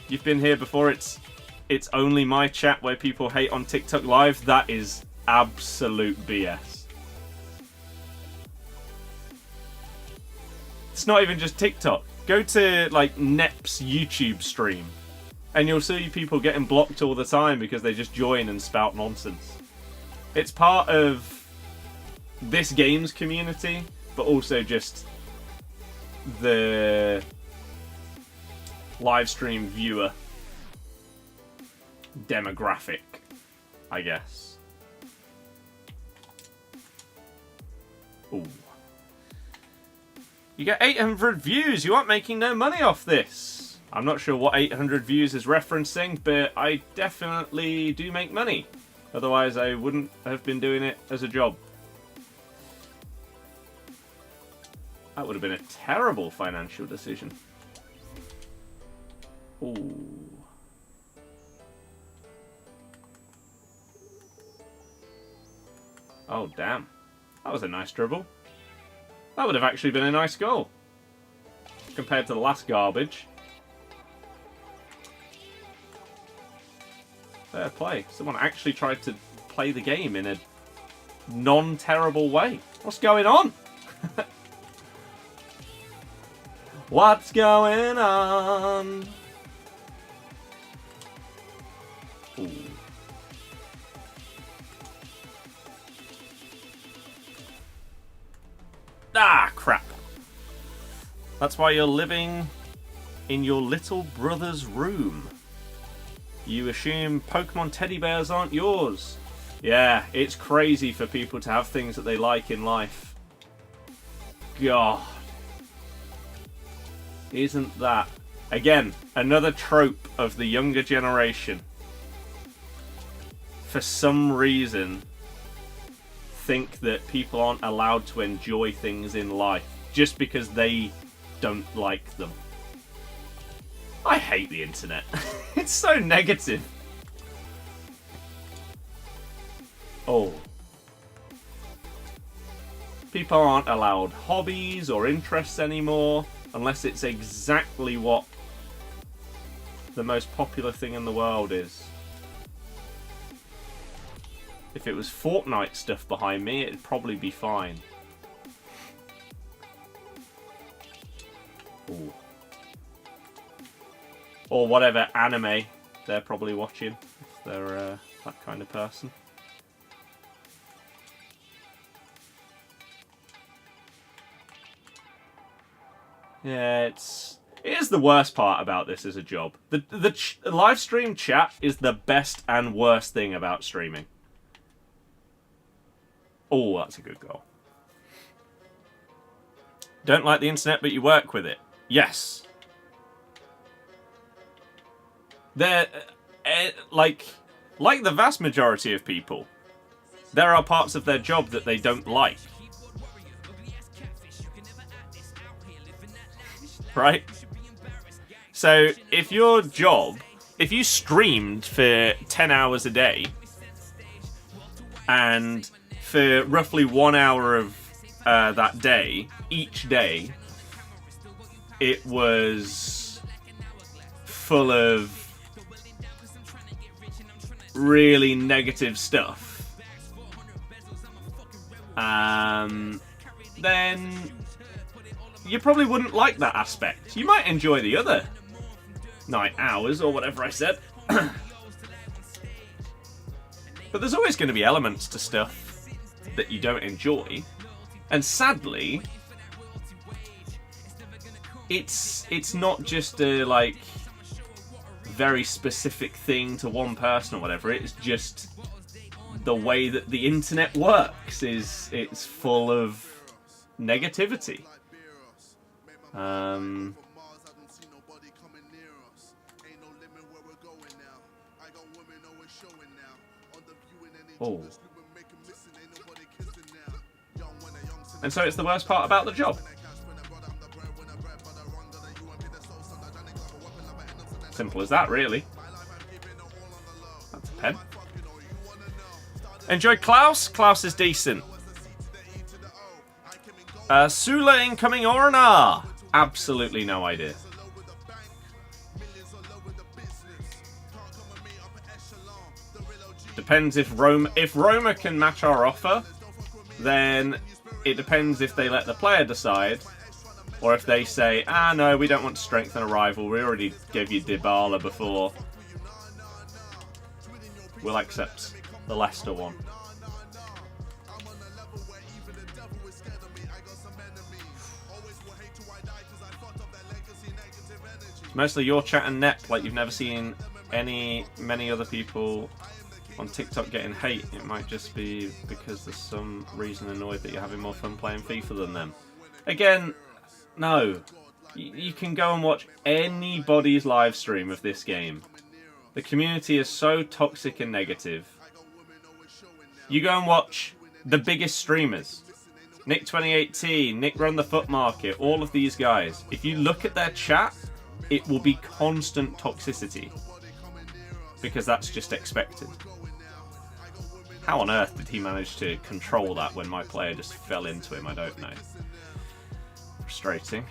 [SPEAKER 1] You've been here before. It's only my chat where people hate on TikTok Live. That is absolute BS. It's not even just TikTok. Go to like Nep's YouTube stream and you'll see people getting blocked all the time because they just join and spout nonsense. It's part of this game's community, but also just the live stream viewer demographic, I guess. Ooh. You get 800 views. You aren't making no money off this. I'm not sure what 800 views is referencing, but I definitely do make money. Otherwise, I wouldn't have been doing it as a job. That would have been a terrible financial decision. Ooh. Oh, damn. That was a nice dribble. That would have actually been a nice goal. Compared to the last garbage. Fair play. Someone actually tried to play the game in a non-terrible way. What's going on? What's going on? Ah, crap. That's why you're living in your little brother's room. You assume Pokemon teddy bears aren't yours. Yeah, it's crazy for people to have things that they like in life. God. Isn't that... Again, another trope of the younger generation. For some reason, think that people aren't allowed to enjoy things in life just because they don't like them. I hate the internet. It's so negative. Oh. People aren't allowed hobbies or interests anymore unless it's exactly what the most popular thing in the world is. If it was Fortnite stuff behind me, it'd probably be fine. Ooh. Or whatever anime they're probably watching, if they're that kind of person. Yeah, it is the worst part about this as a job. The live stream chat is the best and worst thing about streaming. Oh, that's a good goal. Don't like the internet, but you work with it. Yes. They're like the vast majority of people, there are parts of their job that they don't like. Right? So if your job, if you streamed for 10 hours a day and for roughly 1 hour of that day, each day, it was full of really negative stuff, then you probably wouldn't like that aspect. You might enjoy the other 9 hours or whatever I said. But there's always going to be elements to stuff that you don't enjoy. And sadly, it's not just a like very specific thing to one person or whatever. It's just the way that the internet works. It's full of negativity. Oh. And so it's the worst part about the job. Simple as that, really. That's a pen. Enjoy Klaus? Klaus is decent. Sula incoming or nah? Absolutely no idea. Depends if Roma can match our offer, then it depends if they let the player decide, or if they say, ah no, we don't want to strengthen a rival, we already gave you Dybala before. We'll accept the Leicester one. Mostly your chat and net, like you've never seen many other people on TikTok getting hate. It might just be because there's some reason annoyed that you're having more fun playing FIFA than them. Again, no. You can go and watch anybody's live stream of this game. The community is so toxic and negative. You go and watch the biggest streamers. Nick 2018, Nick Run the Foot Market, all of these guys. If you look at their chat, it will be constant toxicity. Because that's just expected. How on earth did he manage to control that when my player just fell into him? I don't know. Frustrating.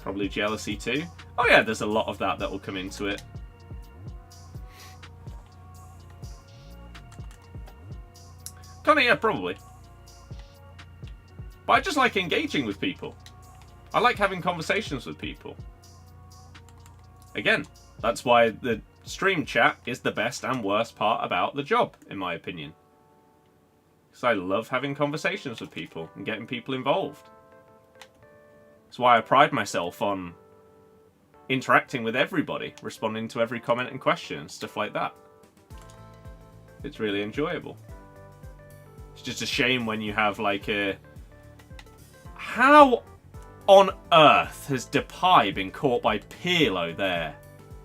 [SPEAKER 1] Probably jealousy too. Oh yeah, there's a lot of that will come into it. Kinda, yeah, probably. But I just like engaging with people. I like having conversations with people. Again, that's why the stream chat is the best and worst part about the job, in my opinion. Because I love having conversations with people and getting people involved. That's why I pride myself on interacting with everybody, responding to every comment and question, stuff like that. It's really enjoyable. It's just a shame when you have like a... How on earth has Depay been caught by Pirlo there?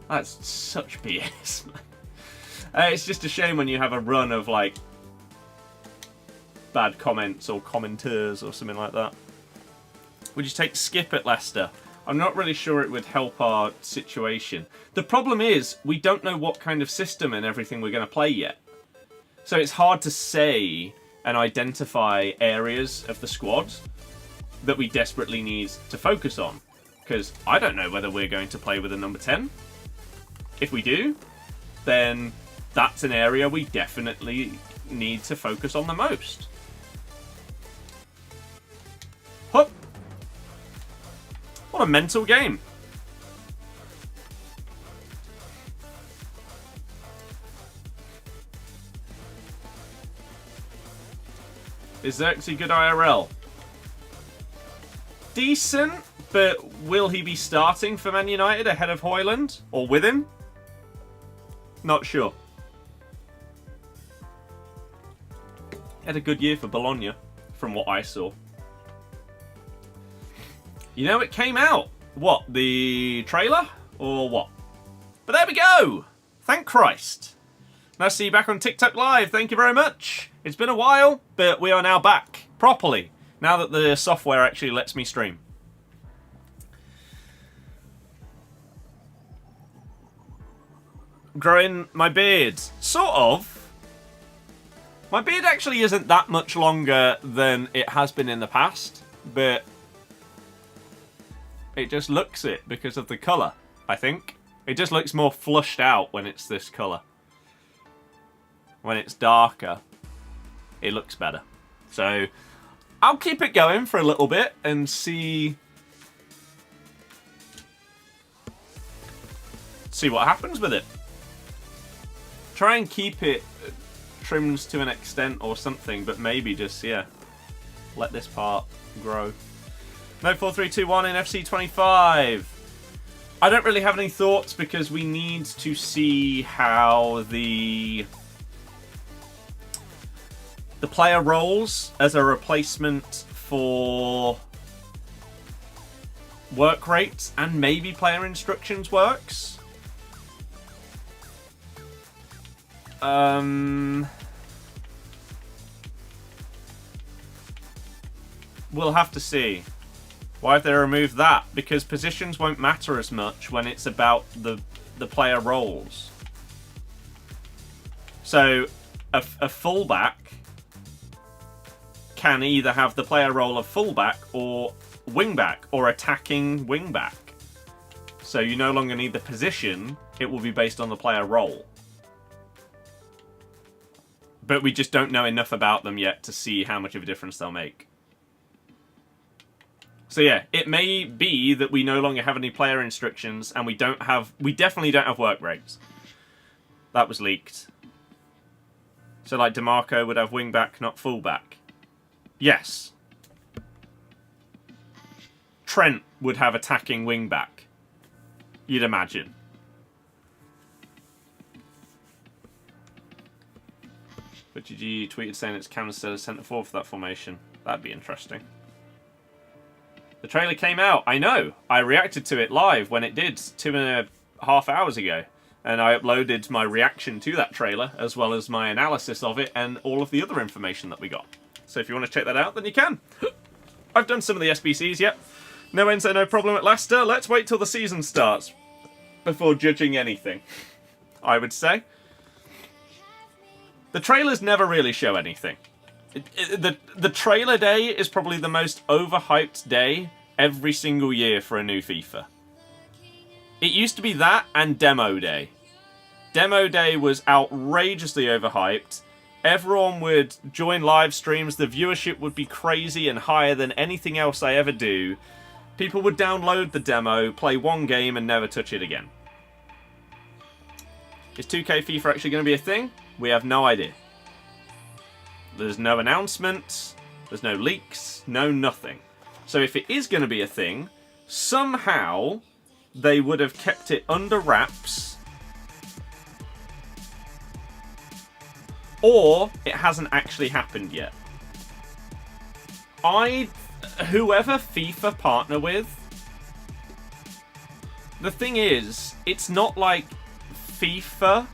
[SPEAKER 1] That's such BS, man. It's just a shame when you have a run of like bad comments or commenters or something like that. Would you take Skip at Leicester? I'm not really sure it would help our situation. The problem is, we don't know what kind of system and everything we're going to play yet. So it's hard to say and identify areas of the squad that we desperately need to focus on. Because I don't know whether we're going to play with a number 10. If we do, then that's an area we definitely need to focus on the most. Hup! What a mental game. Is Xerxes good IRL? Decent, but will he be starting for Man United ahead of Haaland? Or with him? Not sure. Had a good year for Bologna, from what I saw. You know, it came out. What, the trailer? Or what? But there we go! Thank Christ. Nice to see you back on TikTok Live. Thank you very much. It's been a while, but we are now back. Properly. Now that the software actually lets me stream. Growing my beard. Sort of. My beard actually isn't that much longer than it has been in the past, but it just looks it because of the colour, I think. It just looks more flushed out when it's this colour. When it's darker, it looks better. So, I'll keep it going for a little bit and see what happens with it. Try and keep it trimmed to an extent or something, but maybe just, yeah, let this part grow. No 4-3-2-1 in FC 25. I don't really have any thoughts because we need to see how the player roles as a replacement for work rates and maybe player instructions works. We'll have to see. Why have they removed that? Because positions won't matter as much when it's about the player roles. So a fullback can either have the player role of fullback or wingback or attacking wingback. So you no longer need the position, it will be based on the player role. But we just don't know enough about them yet to see how much of a difference they'll make. So yeah, it may be that we no longer have any player instructions and we definitely don't have work rates. That was leaked. So like DeMarco would have wingback, not fullback. Yes. Trent would have attacking wingback. You'd imagine. But GG tweeted saying it's Cam instead of centre forward for that formation. That'd be interesting. The trailer came out. I know. I reacted to it live when it did 2.5 hours ago. And I uploaded my reaction to that trailer, as well as my analysis of it and all of the other information that we got. So if you want to check that out, then you can. I've done some of the SBCs, yep. No Enzo, no problem at Leicester. Let's wait till the season starts before judging anything, I would say. The trailers never really show anything. The trailer day is probably the most overhyped day every single year for a new FIFA. It used to be that and Demo Day. Demo Day was outrageously overhyped. Everyone would join live streams. The viewership would be crazy and higher than anything else I ever do. People would download the demo, play one game, and never touch it again. Is 2K FIFA actually going to be a thing? We have no idea. There's no announcements, there's no leaks, no nothing. So if it is going to be a thing, somehow they would have kept it under wraps, or it hasn't actually happened yet. Whoever FIFA partner with, the thing is, it's not like FIFA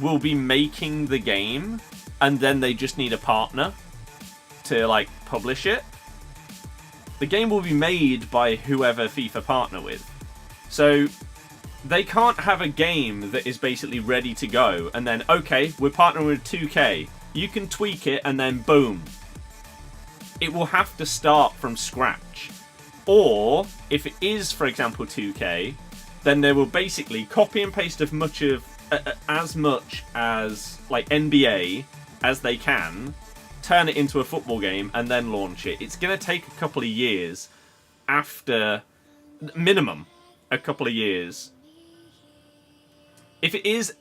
[SPEAKER 1] will be making the game and then they just need a partner to like publish it. The game will be made by whoever FIFA partner with. So they can't have a game that is basically ready to go and then, okay, we're partnering with 2K. You can tweak it and then boom. It will have to start from scratch. Or if it is, for example, 2K, then they will basically copy and paste as much as like NBA as they can, turn it into a football game, and then launch it. It's going to take a couple of years after, minimum, a couple of years. If it is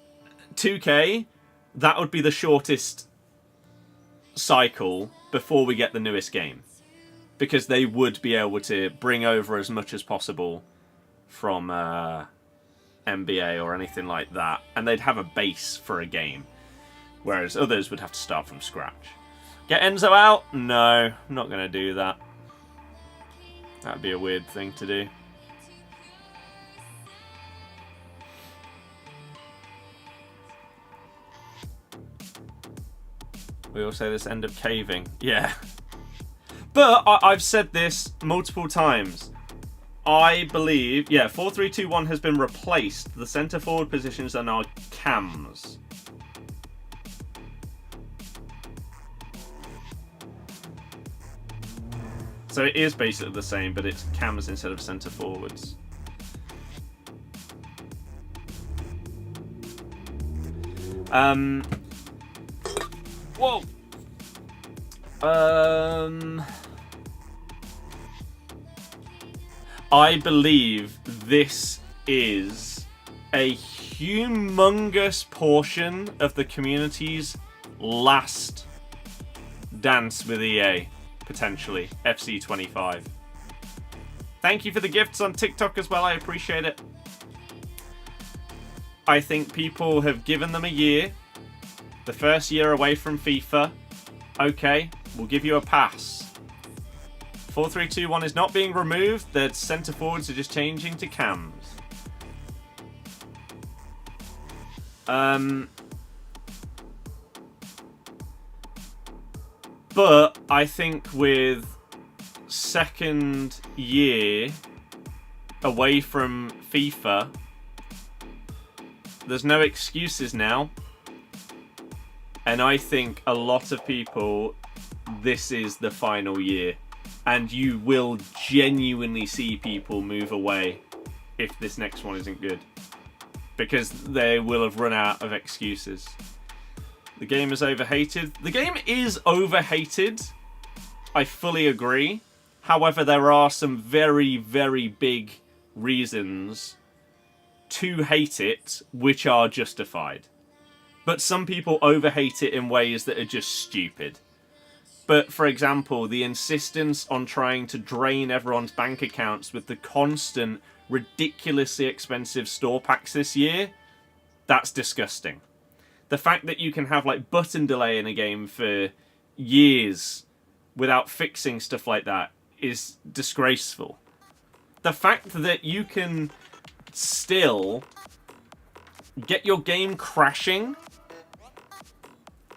[SPEAKER 1] 2K, that would be the shortest cycle before we get the newest game. Because they would be able to bring over as much as possible from NBA or anything like that. And they'd have a base for a game. Whereas others would have to start from scratch. Get Enzo out? No, I'm not going to do that. That'd be a weird thing to do. We all say this end of caving. Yeah. But I've said this multiple times. I believe, yeah, 4-3-2-1 has been replaced. The centre forward positions are now cams. So it is basically the same, but it's cams instead of centre forwards. Whoa. I believe this is a humongous portion of the community's last dance with EA, potentially. FC25. Thank you for the gifts on TikTok as well, I appreciate it. I think people have given them a year. The first year away from FIFA. Okay, we'll give you a pass. 4-3-2-1 is not being removed. The centre forwards are just changing to cams. But I think with second year away from FIFA, there's no excuses now. And I think a lot of people, this is the final year. And you will genuinely see people move away if this next one isn't good. Because they will have run out of excuses. The game is overhated. The game is overhated. I fully agree. However, there are some very, very big reasons to hate it, which are justified. But some people overhate it in ways that are just stupid. But, for example, the insistence on trying to drain everyone's bank accounts with the constant, ridiculously expensive store packs this year, that's disgusting. The fact that you can have, like, button delay in a game for years without fixing stuff like that is disgraceful. The fact that you can still get your game crashing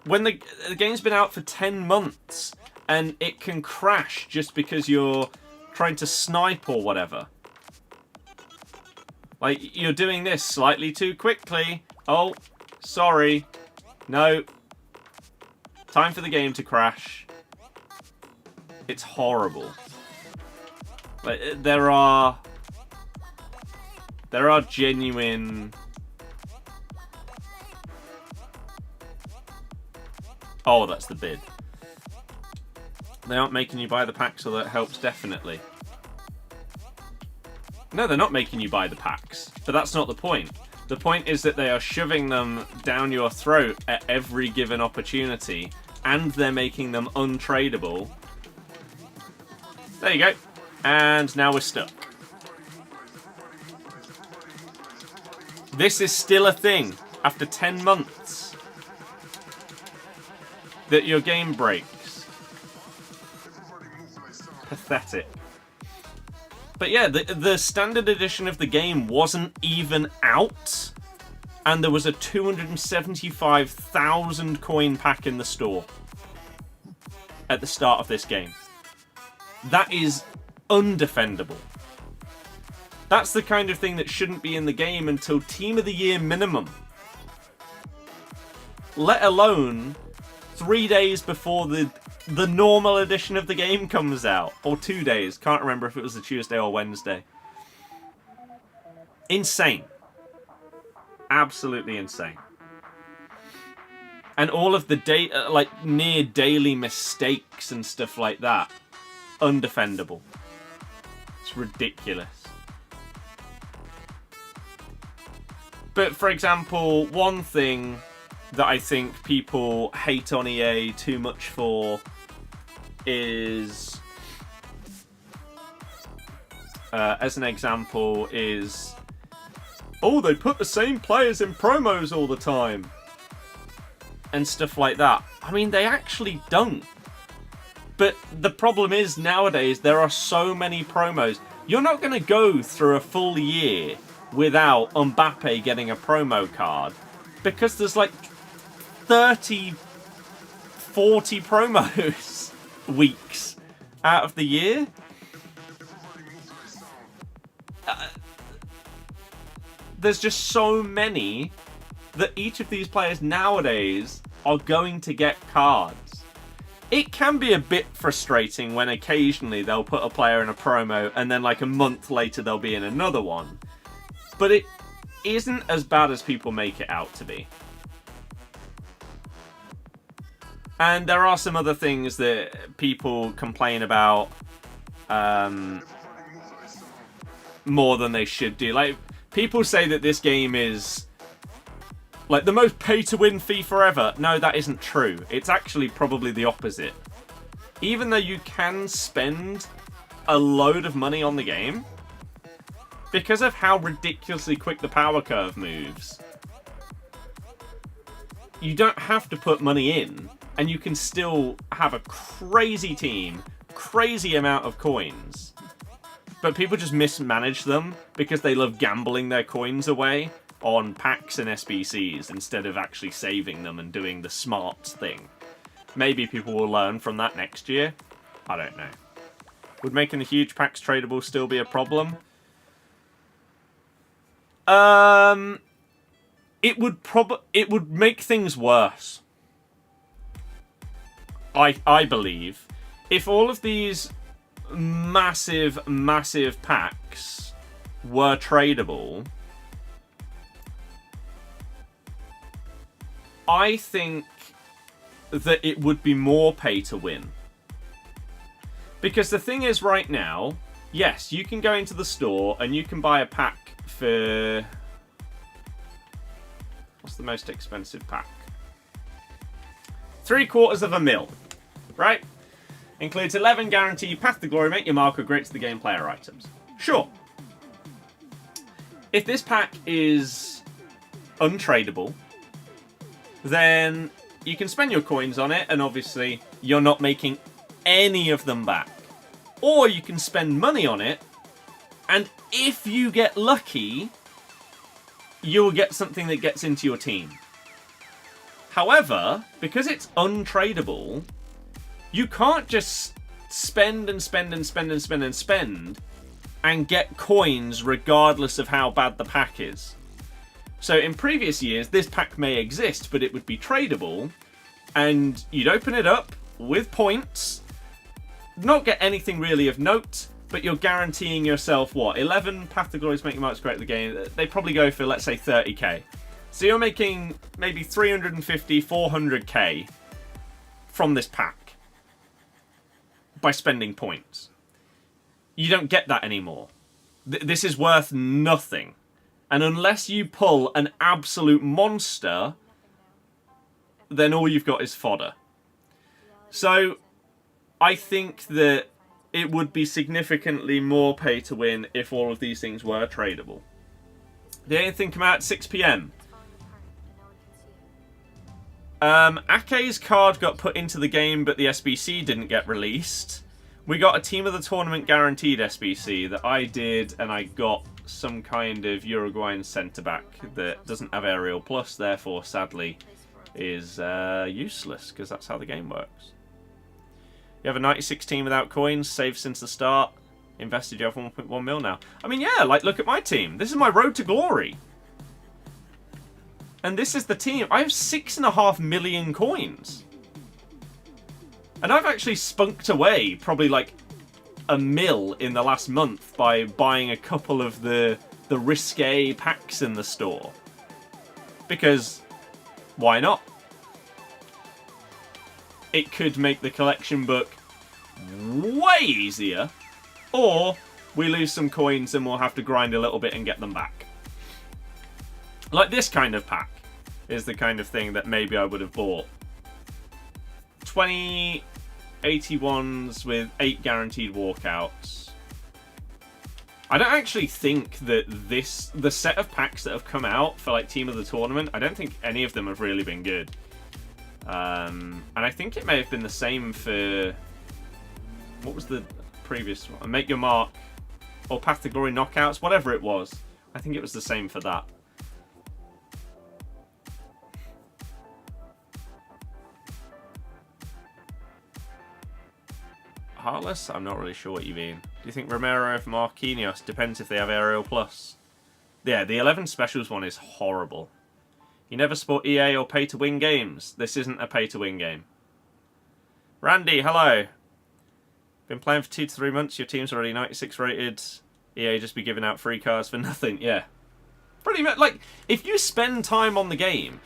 [SPEAKER 1] when the game's been out for 10 months and it can crash just because you're trying to snipe or whatever. Like, you're doing this slightly too quickly. Oh, sorry. No. Time for the game to crash. It's horrible. Like, there are genuine... Oh, that's the bid. They aren't making you buy the packs, so that helps definitely. No, they're not making you buy the packs. But that's not the point. The point is that they are shoving them down your throat at every given opportunity. and they're making them untradeable. There you go. And now we're stuck. This is still a thing after 10 months that your game breaks. Pathetic. But yeah, the standard edition of the game wasn't even out, and there was a 275,000 coin pack in the store at the start of this game. That is undefendable. That's the kind of thing that shouldn't be in the game until Team of the Year minimum. Let alone 3 days before the normal edition of the game comes out. Or 2 days. Can't remember if it was a Tuesday or Wednesday. Insane. Absolutely insane. And all of the like near daily mistakes and stuff like that. Undefendable. It's ridiculous. But for example, one thing that I think people hate on EA too much for is, as an example, is, oh, they put the same players in promos all the time. And stuff like that. I mean, they actually don't. But the problem is, nowadays, there are so many promos. You're not going to go through a full year without Mbappe getting a promo card. Because there's like 30, 40 promos weeks out of the year. There's just so many that each of these players nowadays are going to get cards. It can be a bit frustrating when occasionally they'll put a player in a promo and then like a month later they'll be in another one. But it isn't as bad as people make it out to be. And there are some other things that people complain about more than they should do. Like, people say that this game is like the most pay-to-win FIFA ever. No, that isn't true. It's actually probably the opposite. Even though you can spend a load of money on the game, because of how ridiculously quick the power curve moves, you don't have to put money in, and you can still have a crazy team, crazy amount of coins. But people just mismanage them because they love gambling their coins away on packs and SBCs instead of actually saving them and doing the smart thing. Maybe people will learn from that next year. I don't know. Would making the huge packs tradable still be a problem? It would make things worse. I believe. If all of these massive packs were tradable, I think that it would be more pay to win. Because the thing is, right now, yes, you can go into the store and you can buy a pack for... What's the most expensive pack? $750,000, right? Includes 11 guaranteed Path to Glory, Make Your Mark, or Great to the Game player items. Sure. If this pack is untradeable, then you can spend your coins on it, and obviously you're not making any of them back. Or you can spend money on it, and if you get lucky, you'll get something that gets into your team. However, because it's untradeable, you can't just spend and spend and spend and spend and spend and get coins regardless of how bad the pack is. So in previous years, this pack may exist, but it would be tradable, and you'd open it up with points, not get anything really of note, but you're guaranteeing yourself, what, 11 Path to Glories Make Your Marks Great at the game? They probably go for, let's say, 30k. So you're making maybe 350, 400k from this pack by spending points. You don't get that anymore. This is worth nothing. And unless you pull an absolute monster, then all you've got is fodder. So, I think that it would be significantly more pay to win if all of these things were tradable. Did anything come out at 6 PM? Ake's card got put into the game, but the SBC didn't get released. We got a Team of the Tournament guaranteed SBC that I did, and I got some kind of Uruguayan centre-back that doesn't have Aerial Plus, therefore, sadly, is useless, because that's how the game works. You have a 96 team without coins, saved since the start, invested, you have 1.1 mil now. I mean, yeah, like, look at my team. This is my road to glory. And this is the team. I have 6.5 million coins. And I've actually spunked away probably like a mil in the last month by buying a couple of the risque packs in the store. Because, why not? It could make the collection book way easier. Or we lose some coins and we'll have to grind a little bit and get them back. Like this kind of pack is the kind of thing that maybe I would have bought. 20 81s with 8 guaranteed walkouts. I don't actually think that the set of packs that have come out for like Team of the Tournament, I don't think any of them have really been good. And I think it may have been the same for, what was the previous one? Make Your Mark or Path to Glory Knockouts, whatever it was. I think it was the same for that. Heartless? I'm not really sure what you mean. Do you think Romero of Marquinhos? Depends if they have Aerial Plus. Yeah, the 11 Specials one is horrible. You never support EA or pay-to-win games. This isn't a pay-to-win game. Randy, hello. Been playing for 2 to 3 months. Your team's already 96 rated. EA just be giving out free cards for nothing. Yeah. Pretty much. Like, if you spend time on the game,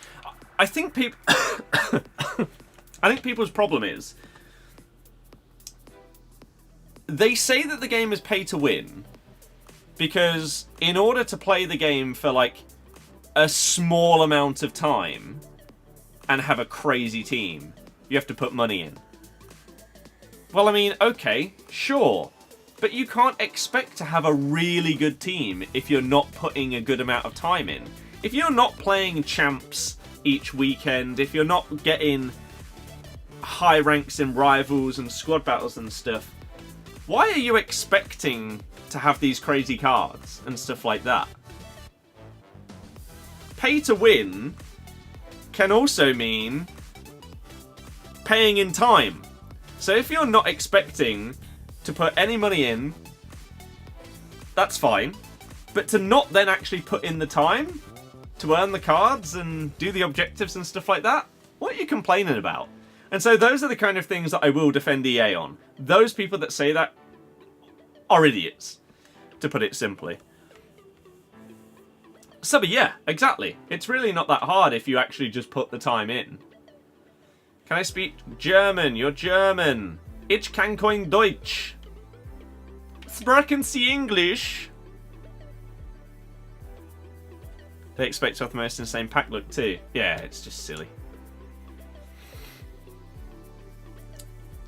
[SPEAKER 1] I think people... I think people's problem is... They say that the game is pay to win because in order to play the game for like a small amount of time and have a crazy team, you have to put money in. Well, I mean, okay, sure. But you can't expect to have a really good team if you're not putting a good amount of time in. If you're not playing champs each weekend, if you're not getting high ranks in rivals and squad battles and stuff, why are you expecting to have these crazy cards and stuff like that? Pay to win can also mean paying in time. So if you're not expecting to put any money in, that's fine. But to not then actually put in the time to earn the cards and do the objectives and stuff like that, what are you complaining about? And so those are the kind of things that I will defend EA on. Those people that say that are idiots, to put it simply. So, but yeah, exactly. It's really not that hard if you actually just put the time in. Can I speak German? You're German. Ich kann kein Deutsch. Sprechen Sie English? They expect to have the most insane pack look too. Yeah, it's just silly.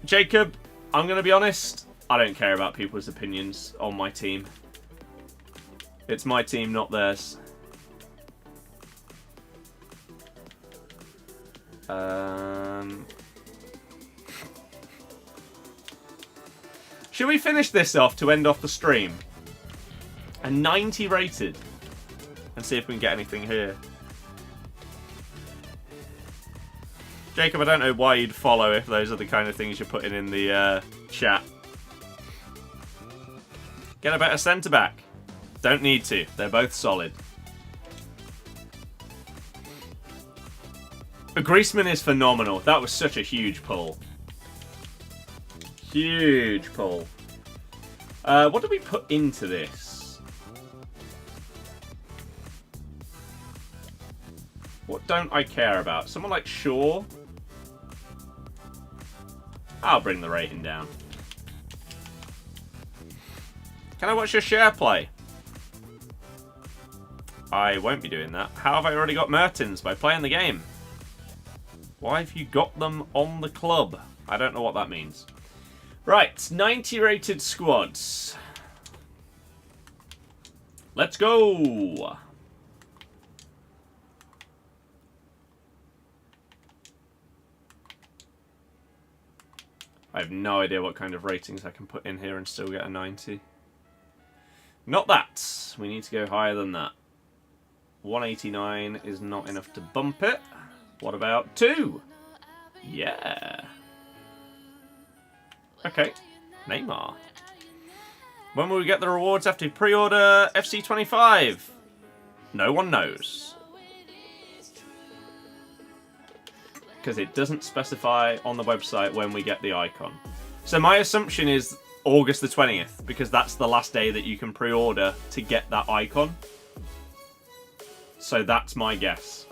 [SPEAKER 1] Jacob, I'm going to be honest, I don't care about people's opinions on my team. It's my team, not theirs. Should we finish this off to end off the stream? A 90 rated. And see if we can get anything here. Jacob, I don't know why you'd follow if those are the kind of things you're putting in the chat. Get a better centre-back. Don't need to. They're both solid. Griezmann is phenomenal. That was such a huge pull. Huge pull. What did we put into this? What don't I care about? Someone like Shaw? I'll bring the rating down. Can I watch your share play? I won't be doing that. How have I already got Mertens? By playing the game. Why have you got them on the club? I don't know what that means. Right, 90 rated squads. Let's go! I have no idea what kind of ratings I can put in here and still get a 90. Not that. We need to go higher than that. 189 is not enough to bump it. What about 2? Yeah. Okay. Neymar. When will we get the rewards after pre-order FC25? No one knows. Because it doesn't specify on the website when we get the icon. So my assumption is August the 20th, because that's the last day that you can pre-order to get that icon. So that's my guess.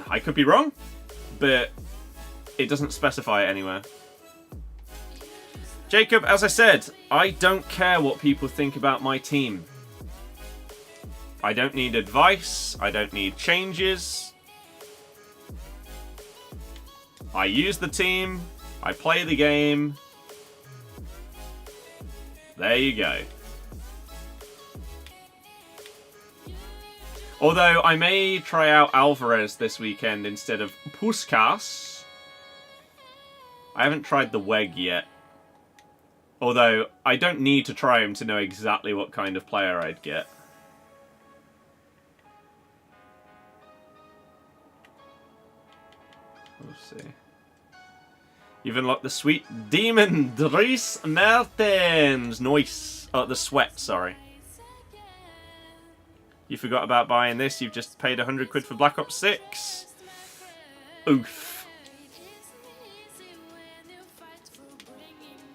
[SPEAKER 1] I could be wrong, but it doesn't specify it anywhere. Jacob, as I said, I don't care what people think about my team. I don't need advice. I don't need changes. I use the team. I play the game. There you go. Although I may try out Alvarez this weekend instead of Putellas. I haven't tried the WEG yet. Although I don't need to try him to know exactly what kind of player I'd get. We'll see. You've unlocked the sweet demon Dries Mertens. Nice. Oh, the sweat, sorry. You forgot about buying this. You've just paid 100 quid for Black Ops 6. Oof.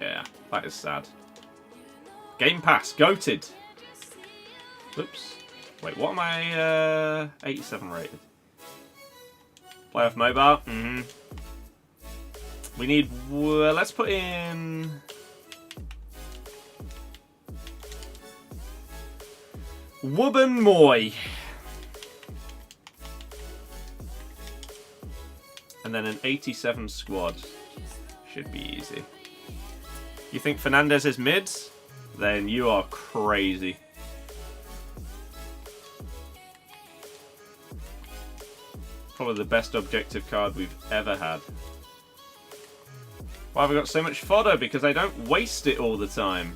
[SPEAKER 1] Yeah, that is sad. Game Pass, goated. Oops. Wait, what am I? 87 rated. Playoff mobile. We need. Let's put in. Wubben Moy. And then an 87 squad. Should be easy. You think Fernandez is mid? Then you are crazy. Probably the best objective card we've ever had. Why have I got so much fodder? Because I don't waste it all the time.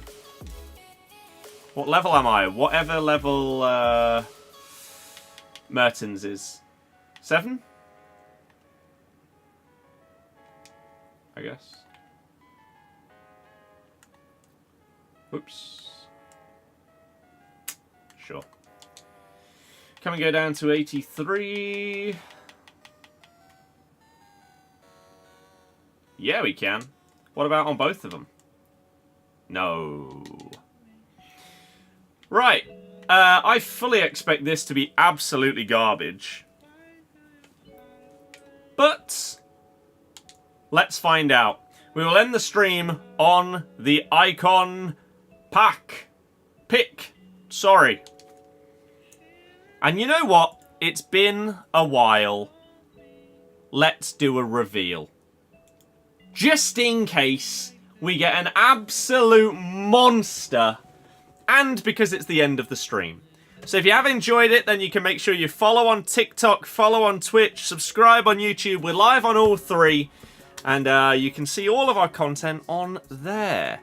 [SPEAKER 1] What level am I? Whatever level Mertens is. 7? I guess. Oops. Sure. Can we go down to 83? Yeah, we can. What about on both of them? No. Right. I fully expect this to be absolutely garbage. But let's find out. We will end the stream on the icon pick. Sorry. And you know what? It's been a while. Let's do a reveal. Just in case we get an absolute monster. And because it's the end of the stream. So if you have enjoyed it, then you can make sure you follow on TikTok, follow on Twitch, subscribe on YouTube. We're live on all 3. And you can see all of our content on there.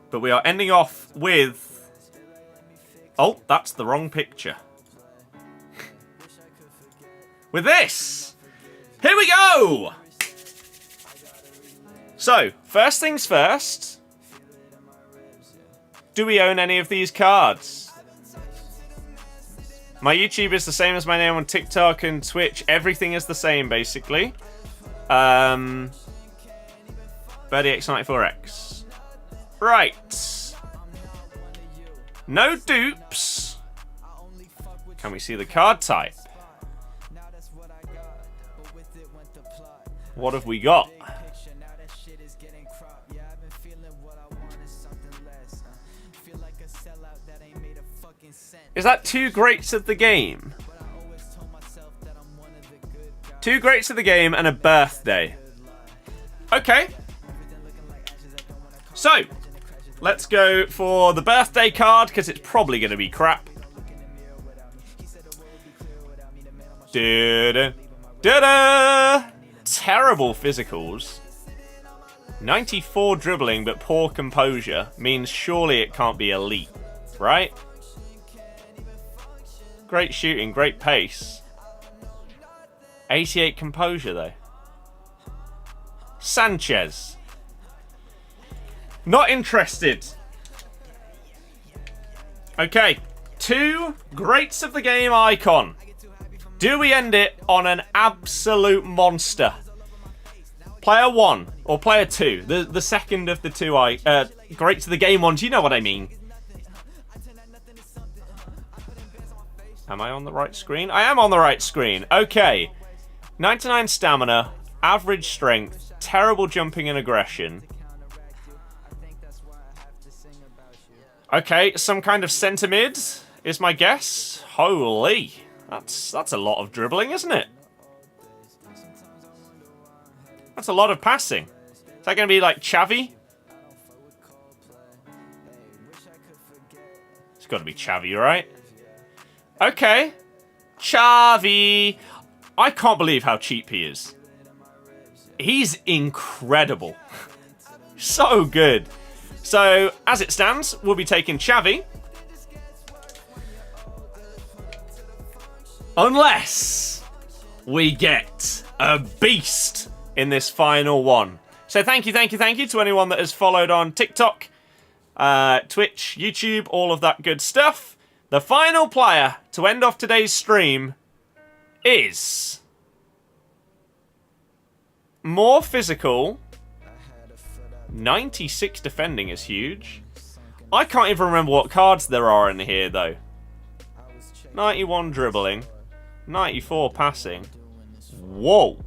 [SPEAKER 1] But we are ending off with... Oh, that's the wrong picture. With this! Here we go! So, first things first. Do we own any of these cards? My YouTube is the same as my name on TikTok and Twitch. Everything is the same, basically. Birdie X94X. Right. No dupes. Can we see the card type? What have we got? Is that 2 greats of the game? 2 greats of the game and a birthday. Okay. So, let's go for the birthday card, because it's probably going to be crap. Da-da. Da-da! Terrible physicals. 94 dribbling, but poor composure means surely it can't be elite, right? Great shooting, great pace. 88 composure, though. Sanchez. Not interested. Okay. 2 greats of the game icon. Do we end it on an absolute monster? Player 1 or player 2? The second of the 2 greats of the game ones. You know what I mean. Am I on the right screen? I am on the right screen. Okay. 99 stamina, average strength, terrible jumping and aggression. Okay, some kind of centre mid is my guess. Holy, that's a lot of dribbling, isn't it? That's a lot of passing. Is that going to be like Xavi? It's got to be Xavi, right? Okay. Xavi. I can't believe how cheap he is. He's incredible. So good. So, as it stands, we'll be taking Xavi. Unless we get a beast in this final one. So thank you to anyone that has followed on TikTok, Twitch, YouTube, all of that good stuff. The final player to end off today's stream is more physical. 96 defending is huge. I can't even remember what cards there are in here, though. 91 dribbling. 94 passing. Whoa.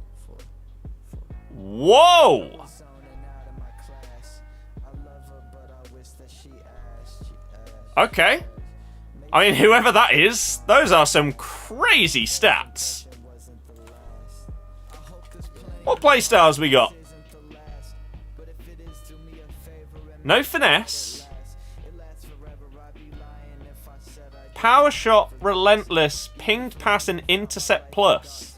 [SPEAKER 1] Whoa! Okay. I mean, whoever that is, those are some crazy stats. What playstyles we got? No finesse. Power shot, relentless, pinged pass, and intercept plus.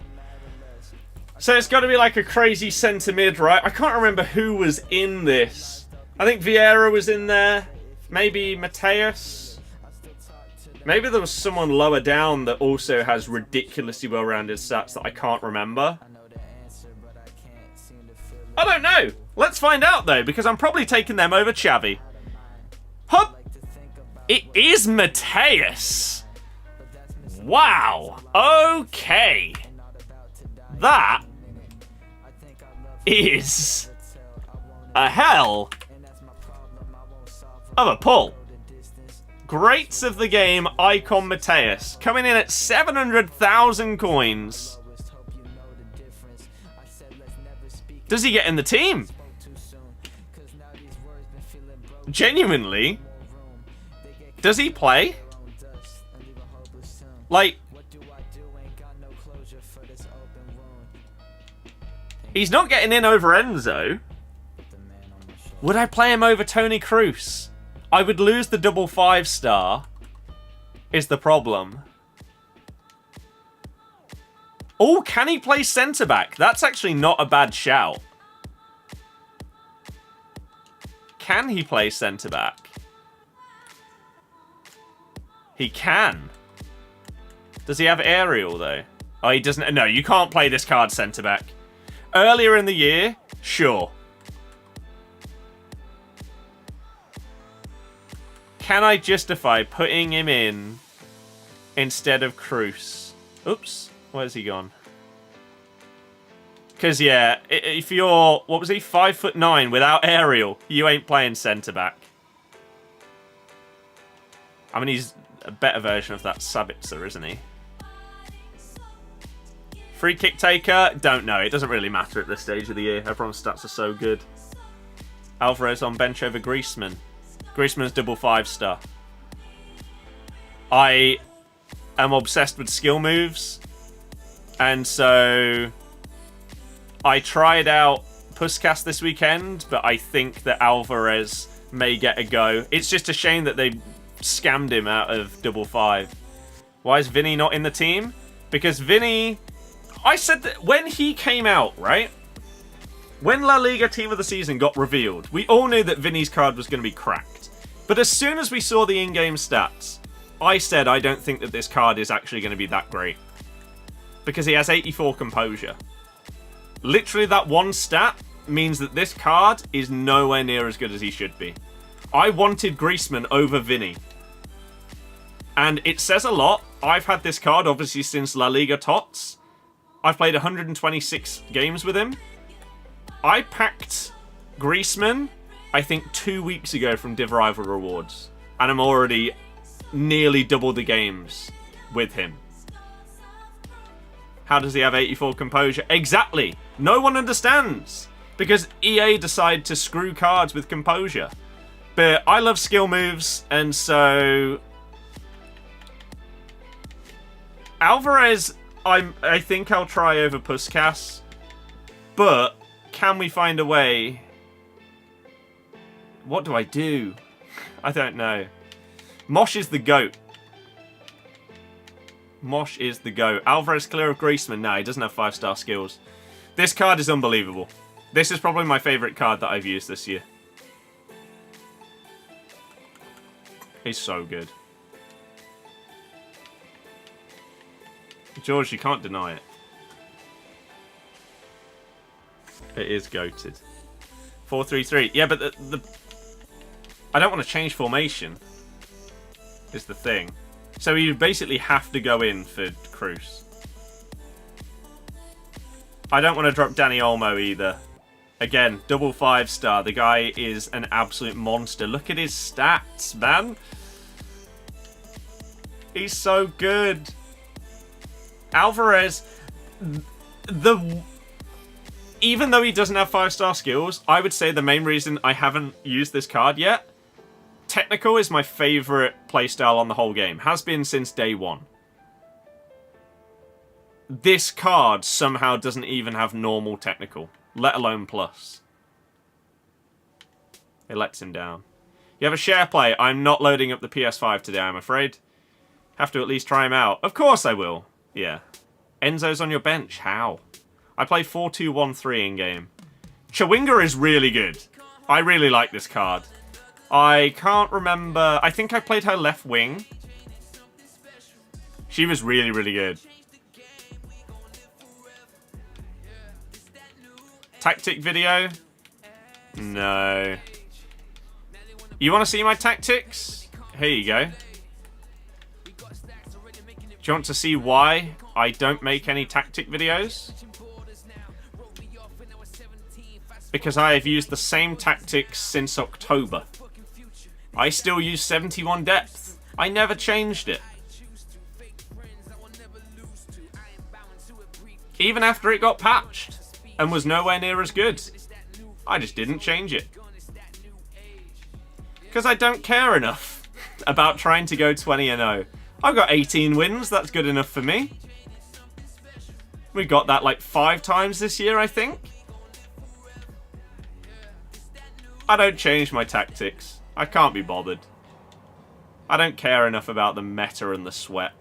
[SPEAKER 1] So it's got to be like a crazy centre mid, right? I can't remember who was in this. I think Vieira was in there. Maybe Mateus. Maybe there was someone lower down that also has ridiculously well-rounded stats that I can't remember. I don't know. Let's find out, though, because I'm probably taking them over Xavi. Hup! It is Mateus. Wow. Okay. That is a hell of a pull. Greats of the game icon Mateus coming in at 700,000 coins. Does he get in the team? Genuinely? Does he play? Like, he's not getting in over Enzo. Would I play him over Toni Kroos? I would lose the double 5-star, is the problem. Oh, can he play centre-back? That's actually not a bad shout. Can he play centre-back? He can. Does he have aerial, though? Oh, he doesn't. No, you can't play this card centre-back. Earlier in the year, sure. Can I justify putting him in instead of Kroos? Oops. Where's he gone? Because, yeah, if you're, what was he, 5'9" without aerial, you ain't playing centre-back. I mean, he's a better version of that Sabitzer, isn't he? Free kick taker? Don't know. It doesn't really matter at this stage of the year. Everyone's stats are so good. Alvarez on bench over Griezmann. Griezmann's double 5-star. I am obsessed with skill moves. And so I tried out Putellas this weekend, but I think that Alvarez may get a go. It's just a shame that they scammed him out of 555. Why is Vinny not in the team? Because Vinny... I said that when he came out, right? When La Liga Team of the Season got revealed, we all knew that Vinny's card was going to be cracked. But as soon as we saw the in-game stats, I said I don't think that this card is actually going to be that great. Because he has 84 composure. Literally that one stat means that this card is nowhere near as good as he should be. I wanted Griezmann over Vinny. And it says a lot. I've had this card obviously since La Liga Tots. I've played 126 games with him. I packed Griezmann, I think 2 weeks ago from Div Rival Rewards. And I'm already nearly double the games with him. How does he have 84 composure? Exactly! No one understands! Because EA decide to screw cards with composure. But I love skill moves, and so... Alvarez, I think I'll try over Putellas. But, can we find a way? What do I do? I don't know. Mosh is the GOAT. Mosh is the GOAT. Alvarez clear of Griezmann. No, he doesn't have 5-star skills. This card is unbelievable. This is probably my favourite card that I've used this year. He's so good. George, you can't deny it. It is goated. 4-3-3. Yeah, but the I don't want to change formation. Is the thing. So you basically have to go in for Cruz. I don't want to drop Danny Olmo either. Again, double 5-star. The guy is an absolute monster. Look at his stats, man. He's so good. Alvarez, even though he doesn't have 5-star skills, I would say the main reason I haven't used this card yet, technical is my favourite playstyle on the whole game. Has been since day one. This card somehow doesn't even have normal technical, let alone plus. It lets him down. You have a share play. I'm not loading up the PS5 today, I'm afraid. Have to at least try him out. Of course I will. Yeah. Enzo's on your bench. How? I play 4-2-1-3 in game. Chawinga is really good. I really like this card. I can't remember. I think I played her left wing. She was really, really good. Tactic video? No. You want to see my tactics? Here you go. Do you want to see why I don't make any tactic videos? Because I have used the same tactics since October. I still use 71 depth. I never changed it. Even after it got patched and was nowhere near as good. I just didn't change it. Because I don't care enough about trying to go 20-0. I've got 18 wins, that's good enough for me. We got that like 5 times this year, I think. I don't change my tactics. I can't be bothered. I don't care enough about the meta and the sweat.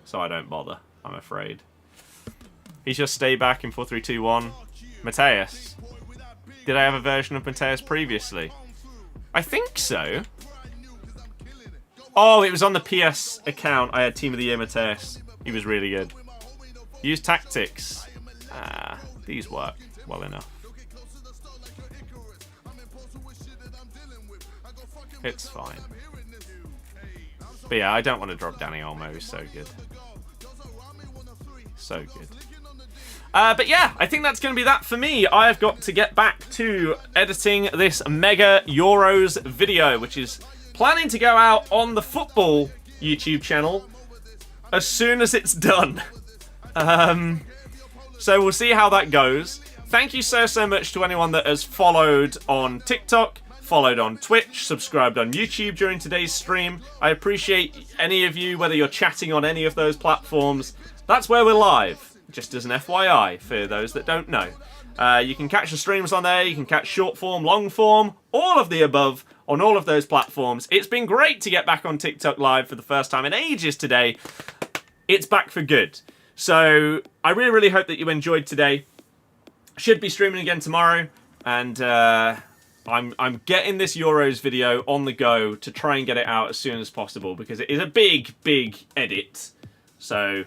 [SPEAKER 1] So I don't bother, I'm afraid. He's just stay back in 4-3-2-1. Mateus. Did I have a version of Mateus previously? I think so. Oh, it was on the PS account. I had Team of the Year Mateus. He was really good. Use tactics. These work well enough. It's fine. But yeah, I don't want to drop Danny Olmo. He's so good. So good. But yeah, I think that's going to be that for me. I've got to get back to editing this Mega Euros video, which is planning to go out on the football YouTube channel as soon as it's done. So we'll see how that goes. Thank you so much to anyone that has followed on TikTok, followed on Twitch, subscribed on YouTube during today's stream. I appreciate any of you, whether you're chatting on any of those platforms. That's where we're live, just as an FYI for those that don't know. You can catch the streams on there. You can catch short form, long form, all of the above on all of those platforms. It's been great to get back on TikTok Live for the first time in ages today. It's back for good. So I really, really hope that you enjoyed today. Should be streaming again tomorrow. And I'm getting this Euros video on the go to try and get it out as soon as possible because it is a big, big edit. So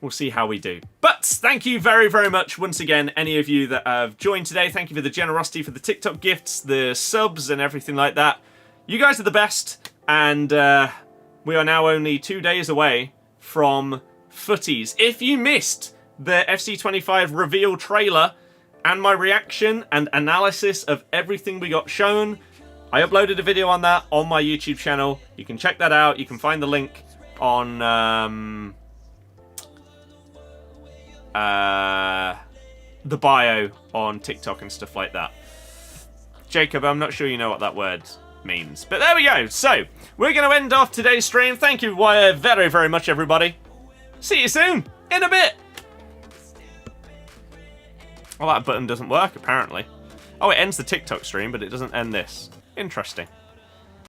[SPEAKER 1] we'll see how we do. But thank you very, very much once again, any of you that have joined today. Thank you for the generosity, for the TikTok gifts, the subs and everything like that. You guys are the best. And we are now only 2 days away from footies. If you missed the FC25 reveal trailer and my reaction and analysis of everything we got shown, I uploaded a video on that on my YouTube channel. You can check that out. You can find the link on the bio on TikTok and stuff like that. Jacob, I'm not sure you know what that word means. But there we go. So, we're going to end off today's stream. Thank you very, very much, everybody. See you soon. In a bit. Well, that button doesn't work, apparently. Oh, it ends the TikTok stream, but it doesn't end this. Interesting.